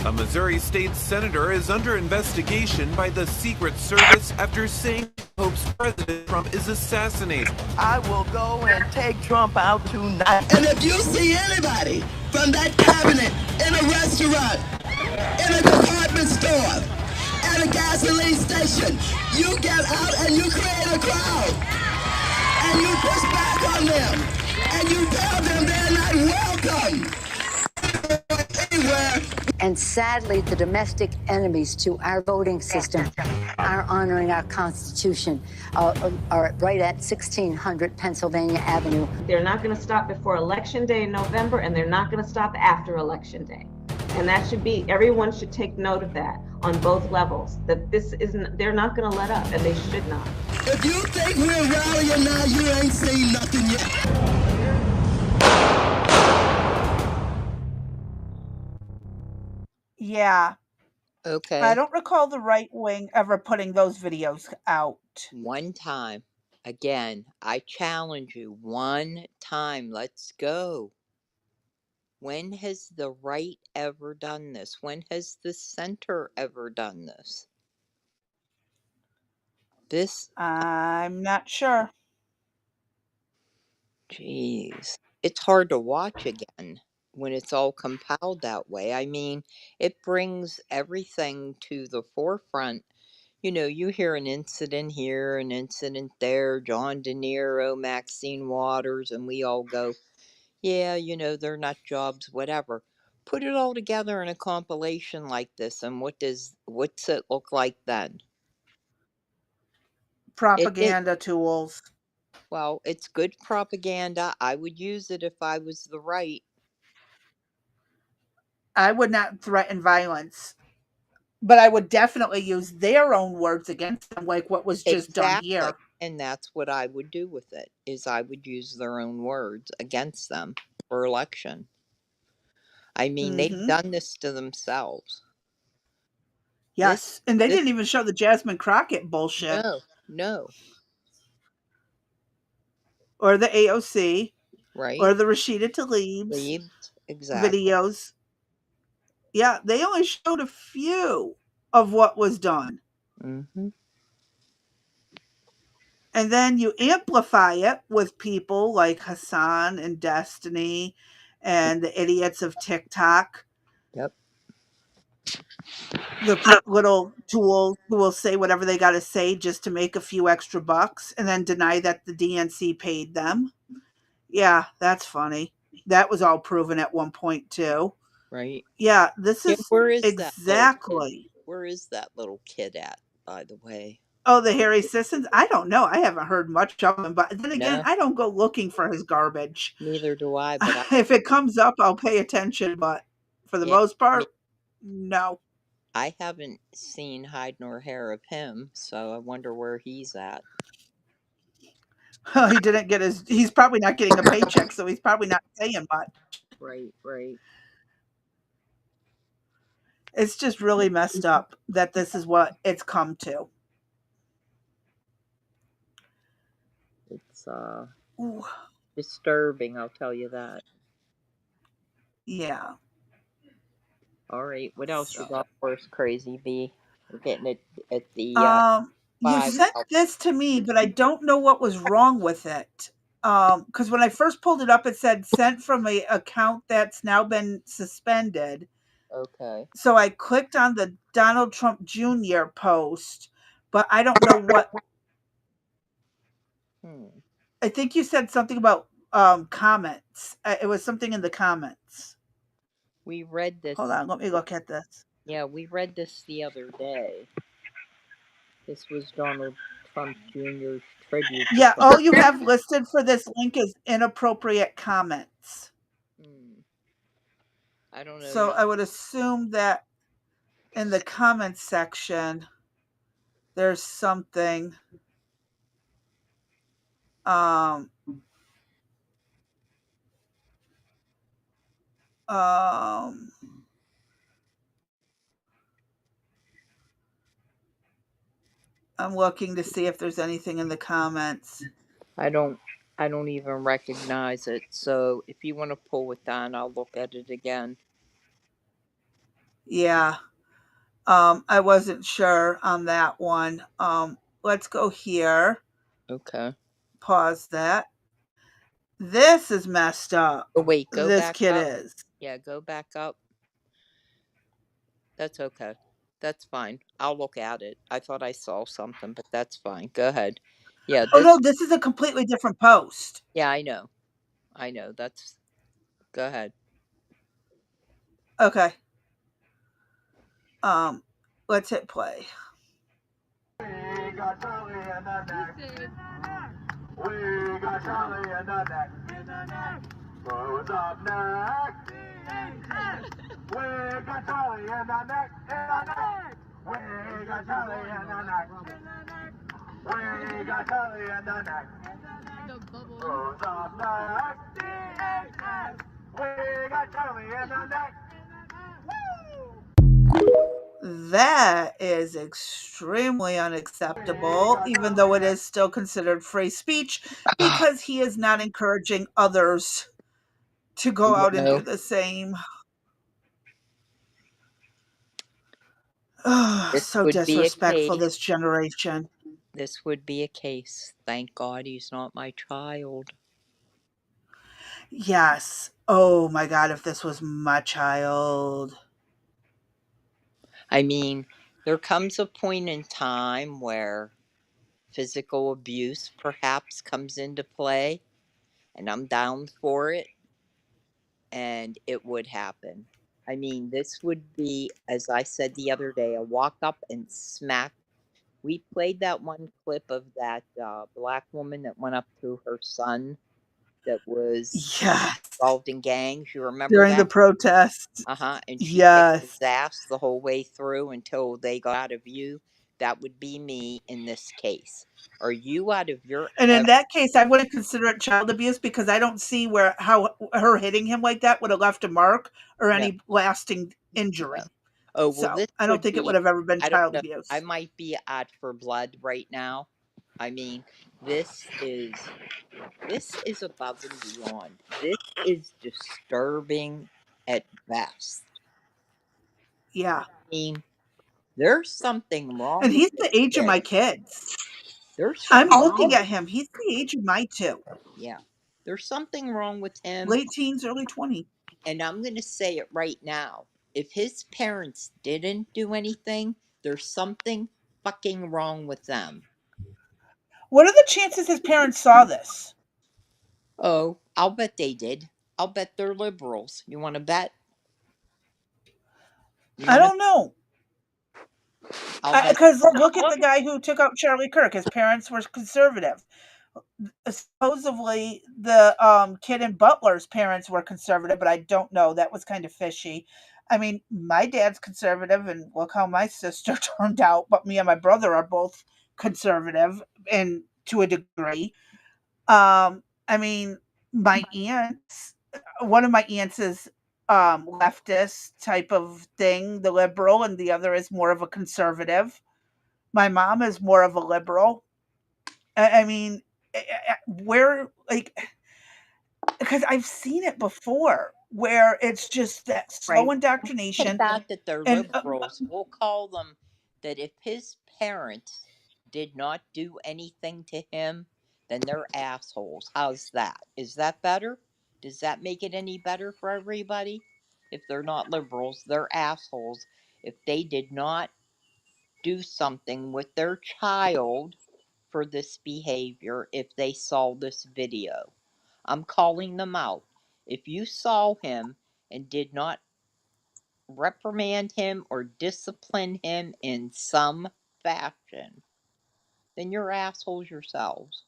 Speaker 6: A Missouri state senator is under investigation by the Secret Service after saying he hopes President Trump is assassinated.
Speaker 22: I will go and take Trump out tonight. And if you see anybody from that cabinet in a restaurant, in a department store, at a gasoline station, you get out and you create a crowd. And you push back on them. And you tell them they're not welcome anywhere.
Speaker 9: And sadly, the domestic enemies to our voting system are honoring our Constitution, are right at 1600 Pennsylvania Avenue.
Speaker 5: They're not going to stop before Election Day in November, and they're not going to stop after Election Day. And that should be, everyone should take note of that on both levels, that this isn't, they're not going to let up, and they should not.
Speaker 22: If you think we're rallying now, you ain't seen nothing yet.
Speaker 2: Yeah.
Speaker 1: Okay.
Speaker 2: I don't recall the right wing ever putting those videos out.
Speaker 1: One time. Again, I challenge you. One time. Let's go. When has the right ever done this? When has the center ever done this?
Speaker 2: I'm not sure.
Speaker 1: Jeez. It's hard to watch again when it's all compiled that way. I mean, it brings everything to the forefront. You know, you hear an incident here, an incident there, John De Niro, Maxine Waters, and we all go, yeah, you know, they're nut jobs, whatever. Put it all together in a compilation like this, and what's it look like then?
Speaker 2: Propaganda tools.
Speaker 1: Well, it's good propaganda. I would use it if I was the right.
Speaker 2: I would not threaten violence, but I would definitely use their own words against them, like what was just done here.
Speaker 1: And that's what I would do with it, is I would use their own words against them for election. I mean, they've done this to themselves.
Speaker 2: Yes, and they didn't even show the Jasmine Crockett bullshit.
Speaker 1: No.
Speaker 2: Or the AOC.
Speaker 1: Right.
Speaker 2: Or the Rashida Tlaib's
Speaker 1: exactly.
Speaker 2: videos. Yeah, they only showed a few of what was done.
Speaker 1: Mm-hmm.
Speaker 2: And then you amplify it with people like Hassan and Destiny and the idiots of TikTok.
Speaker 1: Yep.
Speaker 2: The little tools who will say whatever they got to say just to make a few extra bucks and then deny that the DNC paid them. Yeah, that's funny. That was all proven at one point too.
Speaker 1: Right.
Speaker 2: Yeah, this is
Speaker 1: where is
Speaker 2: exactly.
Speaker 1: Where is that little kid at, by the way?
Speaker 2: Oh, the Harry Sissons? I don't know. I haven't heard much of him, but then again, I don't go looking for his garbage.
Speaker 1: Neither do I, but
Speaker 2: if it comes up, I'll pay attention, but for the most part, no.
Speaker 1: I haven't seen hide nor hair of him, so I wonder where he's at.
Speaker 2: He didn't get he's probably not getting a paycheck, so he's probably not saying much.
Speaker 1: Right.
Speaker 2: It's just really messed up that this is what it's come to.
Speaker 1: It's disturbing, I'll tell you that.
Speaker 2: Yeah.
Speaker 1: All right, what else you got for us, Crazy V? We're getting it at the
Speaker 2: you sent this to me, but I don't know what was wrong with it. Because when I first pulled it up, it said sent from an account that's now been suspended.
Speaker 1: Okay.
Speaker 2: So I clicked on the Donald Trump Jr. post, but I don't know what. I think you said something about comments. It was something in the comments.
Speaker 1: We read this.
Speaker 2: Hold on, let me look at this.
Speaker 1: Yeah, we read this the other day. This was Donald Trump Jr.'s tribute.
Speaker 2: Yeah, all you have listed for this link is inappropriate comments.
Speaker 1: I don't know.
Speaker 2: So I would assume that in the comments section, there's something. I'm looking to see if there's anything in the comments.
Speaker 1: I don't even recognize it. So if you want to pull it down, I'll look at it again.
Speaker 2: Yeah. I wasn't sure on that one. Let's go here.
Speaker 1: Okay.
Speaker 2: Pause that. This is messed up.
Speaker 1: Oh, wait, go
Speaker 2: This
Speaker 1: back
Speaker 2: kid
Speaker 1: up.
Speaker 2: is.
Speaker 1: Yeah, go back up. That's okay. That's fine. I'll look at it. I thought I saw something, but that's fine. Go ahead. Yeah,
Speaker 2: Oh no,
Speaker 1: this.
Speaker 2: this is a completely different post.
Speaker 1: Yeah, I know. I know. That's. Go ahead.
Speaker 2: Okay. Let's hit play.
Speaker 22: We got Charlie in the neck. We got Charlie in the neck. Who's up next? We got Charlie in the neck. We got Charlie in the neck. We got Charlie in the neck. Who's up next? We got Charlie in the neck.
Speaker 2: That is extremely unacceptable, even though it is still considered free speech, because he is not encouraging others to go out and do the same.
Speaker 1: This
Speaker 2: So
Speaker 1: would be a
Speaker 2: disrespectful,
Speaker 1: case.
Speaker 2: this generation.
Speaker 1: This would be a case. Thank God he's not my child.
Speaker 2: Yes. Oh my God, if this was my child.
Speaker 1: I mean, there comes a point in time where physical abuse perhaps comes into play, and I'm down for it, and it would happen. I mean, this would be, as I said the other day, a walk up and smack. We played that one clip of that black woman that went up to her son that was involved in gangs. You remember
Speaker 2: During
Speaker 1: that?
Speaker 2: the protest.
Speaker 1: And she kicked his
Speaker 2: Yes.
Speaker 1: ass the whole way through until they got out of view. That would be me in this case. Are you out of your
Speaker 2: And in that case, I wouldn't consider it child abuse because I don't see how her hitting him like that would have left a mark or any lasting injury.
Speaker 1: Oh, well,
Speaker 2: So
Speaker 1: this
Speaker 2: I don't
Speaker 1: would
Speaker 2: think it
Speaker 1: be,
Speaker 2: would have ever been
Speaker 1: I don't
Speaker 2: child
Speaker 1: know.
Speaker 2: abuse.
Speaker 1: I might be out for blood right now. I mean, this is above and beyond. This is disturbing at best.
Speaker 2: Yeah.
Speaker 1: I mean, there's something wrong.
Speaker 2: And he's
Speaker 1: with
Speaker 2: the age of
Speaker 1: this
Speaker 2: my
Speaker 1: kid.
Speaker 2: kids.
Speaker 1: There's
Speaker 2: I'm
Speaker 1: something
Speaker 2: looking
Speaker 1: wrong.
Speaker 2: at him. He's the age of my two.
Speaker 1: Yeah. There's something wrong with him.
Speaker 2: Late teens, early 20s.
Speaker 1: And I'm going to say it right now. If his parents didn't do anything, there's something fucking wrong with them.
Speaker 2: What are the chances his parents saw this?
Speaker 1: Oh, I'll bet they did. I'll bet they're liberals. You want to bet?
Speaker 2: I don't know. Because look at the guy who took out Charlie Kirk. His parents were conservative. Supposedly, the kid in Butler's parents were conservative, but I don't know. That was kind of fishy. I mean, my dad's conservative, and look how my sister turned out. But me and my brother are both conservative, and to a degree. I mean, my aunts. One of my aunts is leftist type of thing, the liberal, and the other is more of a conservative. My mom is more of a liberal. I mean, where, like, because I've seen it before where it's just that slow indoctrination.
Speaker 1: The fact that they're
Speaker 2: and
Speaker 1: liberals, we'll call them that if his parents did not do anything to him, then they're assholes. How's that? Is that better? Does that make it any better for everybody? If they're not liberals, they're assholes. If they did not do something with their child for this behavior, if they saw this video, I'm calling them out. If you saw him and did not reprimand him or discipline him in some fashion, then you're assholes yourselves.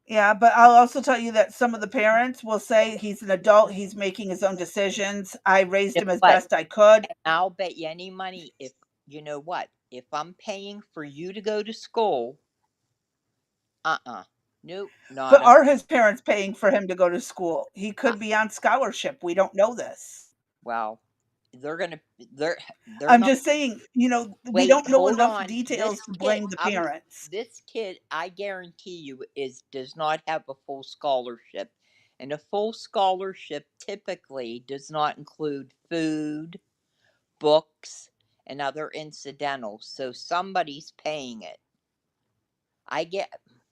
Speaker 2: Yeah, but I'll also tell you that some of the parents will say he's an adult, he's making his own decisions. I raised him as best I could.
Speaker 1: And I'll bet you any money, if you know what, if I'm paying for you to go to school, nope, not.
Speaker 2: But are his parents paying for him to go to school? He could be on scholarship. We don't know this.
Speaker 1: Well, they're
Speaker 2: I'm
Speaker 1: not,
Speaker 2: just saying, we
Speaker 1: wait,
Speaker 2: don't know
Speaker 1: hold
Speaker 2: enough
Speaker 1: on.
Speaker 2: details to blame the parents.
Speaker 1: This kid, I guarantee you, does not have a full scholarship. And a full scholarship typically does not include food, books, and other incidentals. So somebody's paying it. I get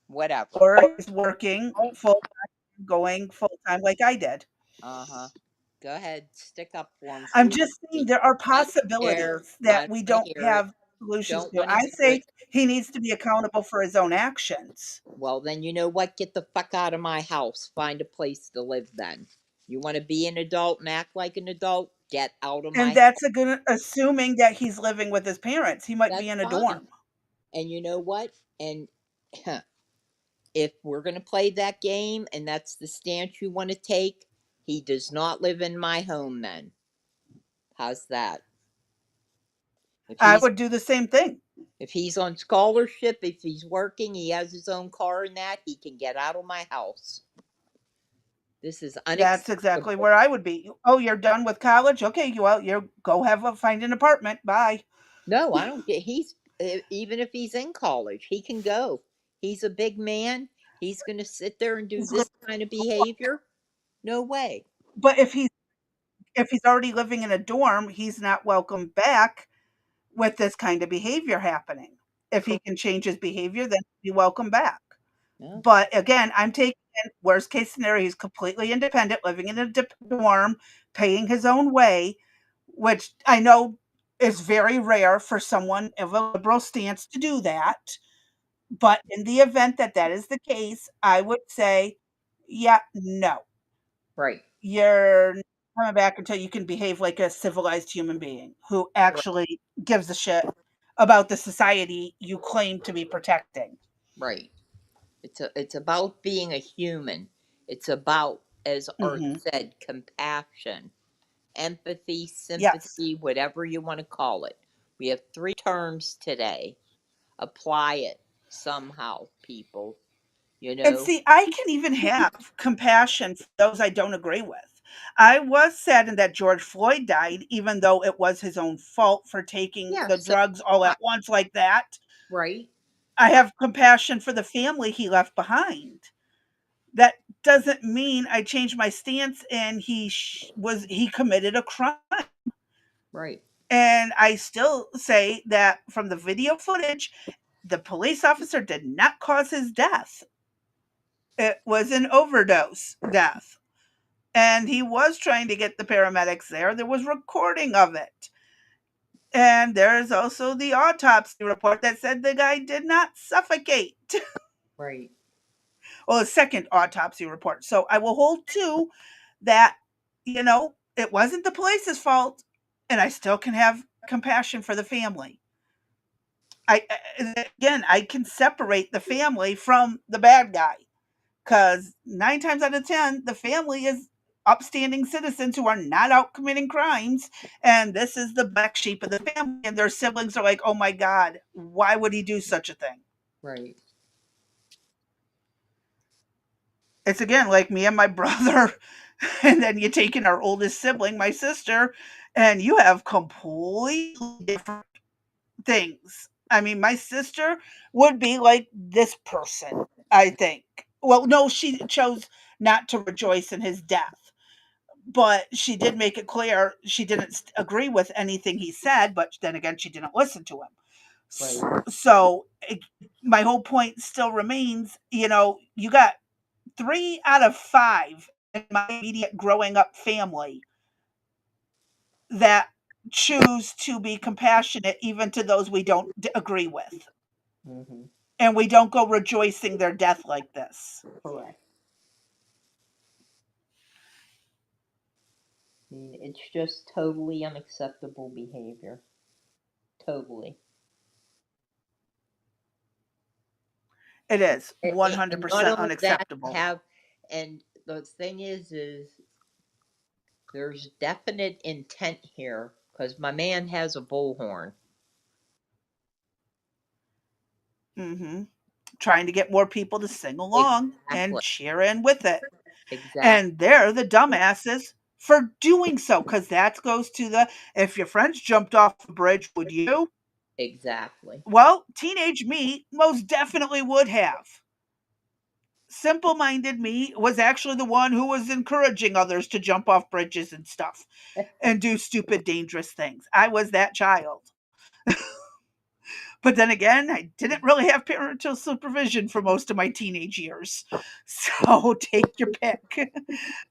Speaker 1: whatever.
Speaker 2: Or he's working full time, going full time like I did.
Speaker 1: Uh-huh. Go ahead, stick up for him.
Speaker 2: I'm just saying there are
Speaker 1: I don't care.
Speaker 2: possibilities
Speaker 1: I
Speaker 2: that
Speaker 1: don't
Speaker 2: we
Speaker 1: want to
Speaker 2: don't
Speaker 1: hear it.
Speaker 2: have solutions
Speaker 1: Don't
Speaker 2: to.
Speaker 1: want to
Speaker 2: I
Speaker 1: hear
Speaker 2: say
Speaker 1: it.
Speaker 2: he needs to be accountable for his own actions.
Speaker 1: Well, then you know what? Get the fuck out of my house. Find a place to live then. You want to be an adult and act like an adult? Get out of
Speaker 2: And
Speaker 1: my
Speaker 2: that's
Speaker 1: house.
Speaker 2: a good assuming that he's living with his parents. He might be
Speaker 1: That's
Speaker 2: in a
Speaker 1: fine.
Speaker 2: dorm.
Speaker 1: And you know what? And if we're going to play that game and that's the stance you want to take, he does not live in my home then. How's that?
Speaker 2: I would do the same thing.
Speaker 1: If he's on scholarship, if he's working, he has his own car and that, he can get out of my house. This is
Speaker 2: That's exactly
Speaker 1: unacceptable.
Speaker 2: where I would be. Oh, you're done with college? Okay, you go find an apartment. Bye.
Speaker 1: No, I don't get. He's even if he's in college, he can go. He's a big man. He's going to sit there and do this kind of behavior. No way.
Speaker 2: But if he's already living in a dorm, he's not welcome back with this kind of behavior happening. If he can change his behavior, then he'll be welcome back.
Speaker 1: No.
Speaker 2: But again, I'm taking worst case scenario. He's completely independent, living in a dorm, paying his own way, which I know is very rare for someone of a liberal stance to do that. But in the event that that is the case, I would say, yeah, no.
Speaker 1: Right.
Speaker 2: You're not coming back until you can behave like a civilized human being who actually gives a shit about the society you claim to be protecting.
Speaker 1: Right. It's about being a human. It's about, as Art said, compassion, empathy, sympathy, whatever you want to call it. We have 3 terms today. Apply it somehow, people. You know.
Speaker 2: And see, I can even have compassion for those I don't agree with. I was saddened that George Floyd died, even though it was his own fault for taking the drugs all at once like that.
Speaker 1: Right.
Speaker 2: I have compassion for the family he left behind. That doesn't mean I changed my stance and he committed a crime.
Speaker 1: Right.
Speaker 2: And I still say that from the video footage, the police officer did not cause his death. It was an overdose death. And he was trying to get the paramedics there. There was recording of it. And there's also the autopsy report that said the guy did not suffocate.
Speaker 1: Right.
Speaker 2: Well, a second autopsy report. So I will hold to that, it wasn't the police's fault, and I still can have compassion for the family. I can separate the family from the bad guy, because 9 times out of 10, the family is upstanding citizens who are not out committing crimes, and this is the black sheep of the family, and their siblings are like, oh my God, why would he do such a thing?
Speaker 1: Right.
Speaker 2: It's again like me and my brother, and then you take in our oldest sibling, my sister, and you have completely different things. I mean, my sister would be like this person, I think. Well, no, she chose not to rejoice in his death, but she did make it clear she didn't agree with anything he said, but then again, she didn't listen to him.
Speaker 1: Right.
Speaker 2: So my whole point still remains, you got 3 out of 5 in my immediate growing up family that choose to be compassionate even to those we don't agree with.
Speaker 1: Mm-hmm.
Speaker 2: And we don't go rejoicing their death like this.
Speaker 1: Correct. I mean, it's just totally unacceptable behavior. Totally.
Speaker 2: It is
Speaker 1: And
Speaker 2: 100%
Speaker 1: not only
Speaker 2: unacceptable.
Speaker 1: And the thing is there's definite intent here, because my man has a bullhorn.
Speaker 2: Mm-hmm. Trying to get more people to sing along and cheer in with it.
Speaker 1: Exactly.
Speaker 2: And they're the dumbasses for doing so, because that goes to if your friends jumped off a bridge, would you?
Speaker 1: Exactly.
Speaker 2: Well, teenage me most definitely would have. simple-minded me was actually the one who was encouraging others to jump off bridges and stuff and do stupid, dangerous things. I was that child. But then again, I didn't really have parental supervision for most of my teenage years. So take your pick.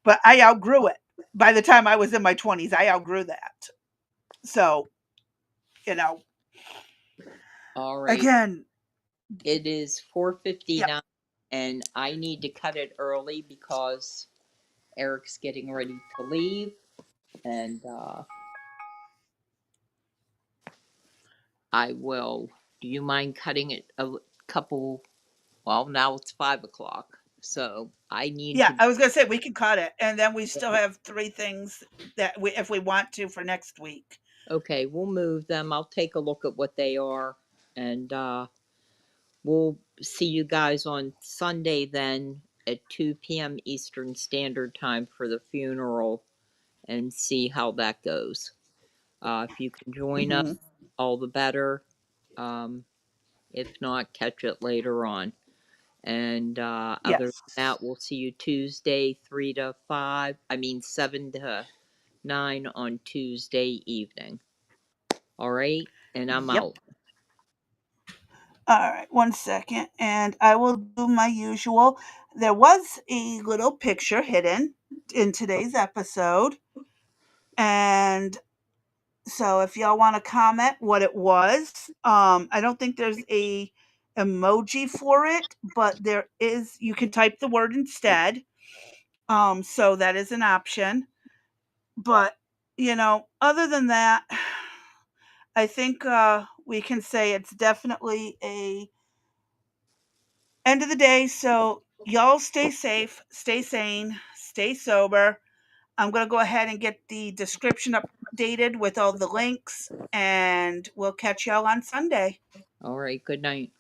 Speaker 2: But I outgrew it. By the time I was in my 20s, I outgrew that. So,
Speaker 1: All right.
Speaker 2: again,
Speaker 1: it is 4:59, and I need to cut it early because Eric's getting ready to leave, and I will. Do you mind cutting it a couple? Well, now it's 5 o'clock, so I need
Speaker 2: yeah,
Speaker 1: to.
Speaker 2: I was going to say we can cut it. And then we still have 3 things that if we want to for next week.
Speaker 1: Okay, we'll move them. I'll take a look at what they are, and we'll see you guys on Sunday then at 2 p.m. Eastern Standard Time for the funeral and see how that goes. If you can join us, all the better. If not, catch it later on. And other than that, we'll see you Tuesday, 3 to 5. 7 to 9 on Tuesday evening. All right? And I'm out.
Speaker 2: All right, 1 second. And I will do my usual. There was a little picture hidden in today's episode. And so if y'all want to comment what it was, I don't think there's a emoji for it, but there is, you can type the word instead. So that is an option. But, other than that, I think we can say it's definitely a end of the day. So y'all stay safe, stay sane, stay sober. I'm going to go ahead and get the description updated with all the links, and we'll catch y'all on Sunday.
Speaker 1: All right. Good night.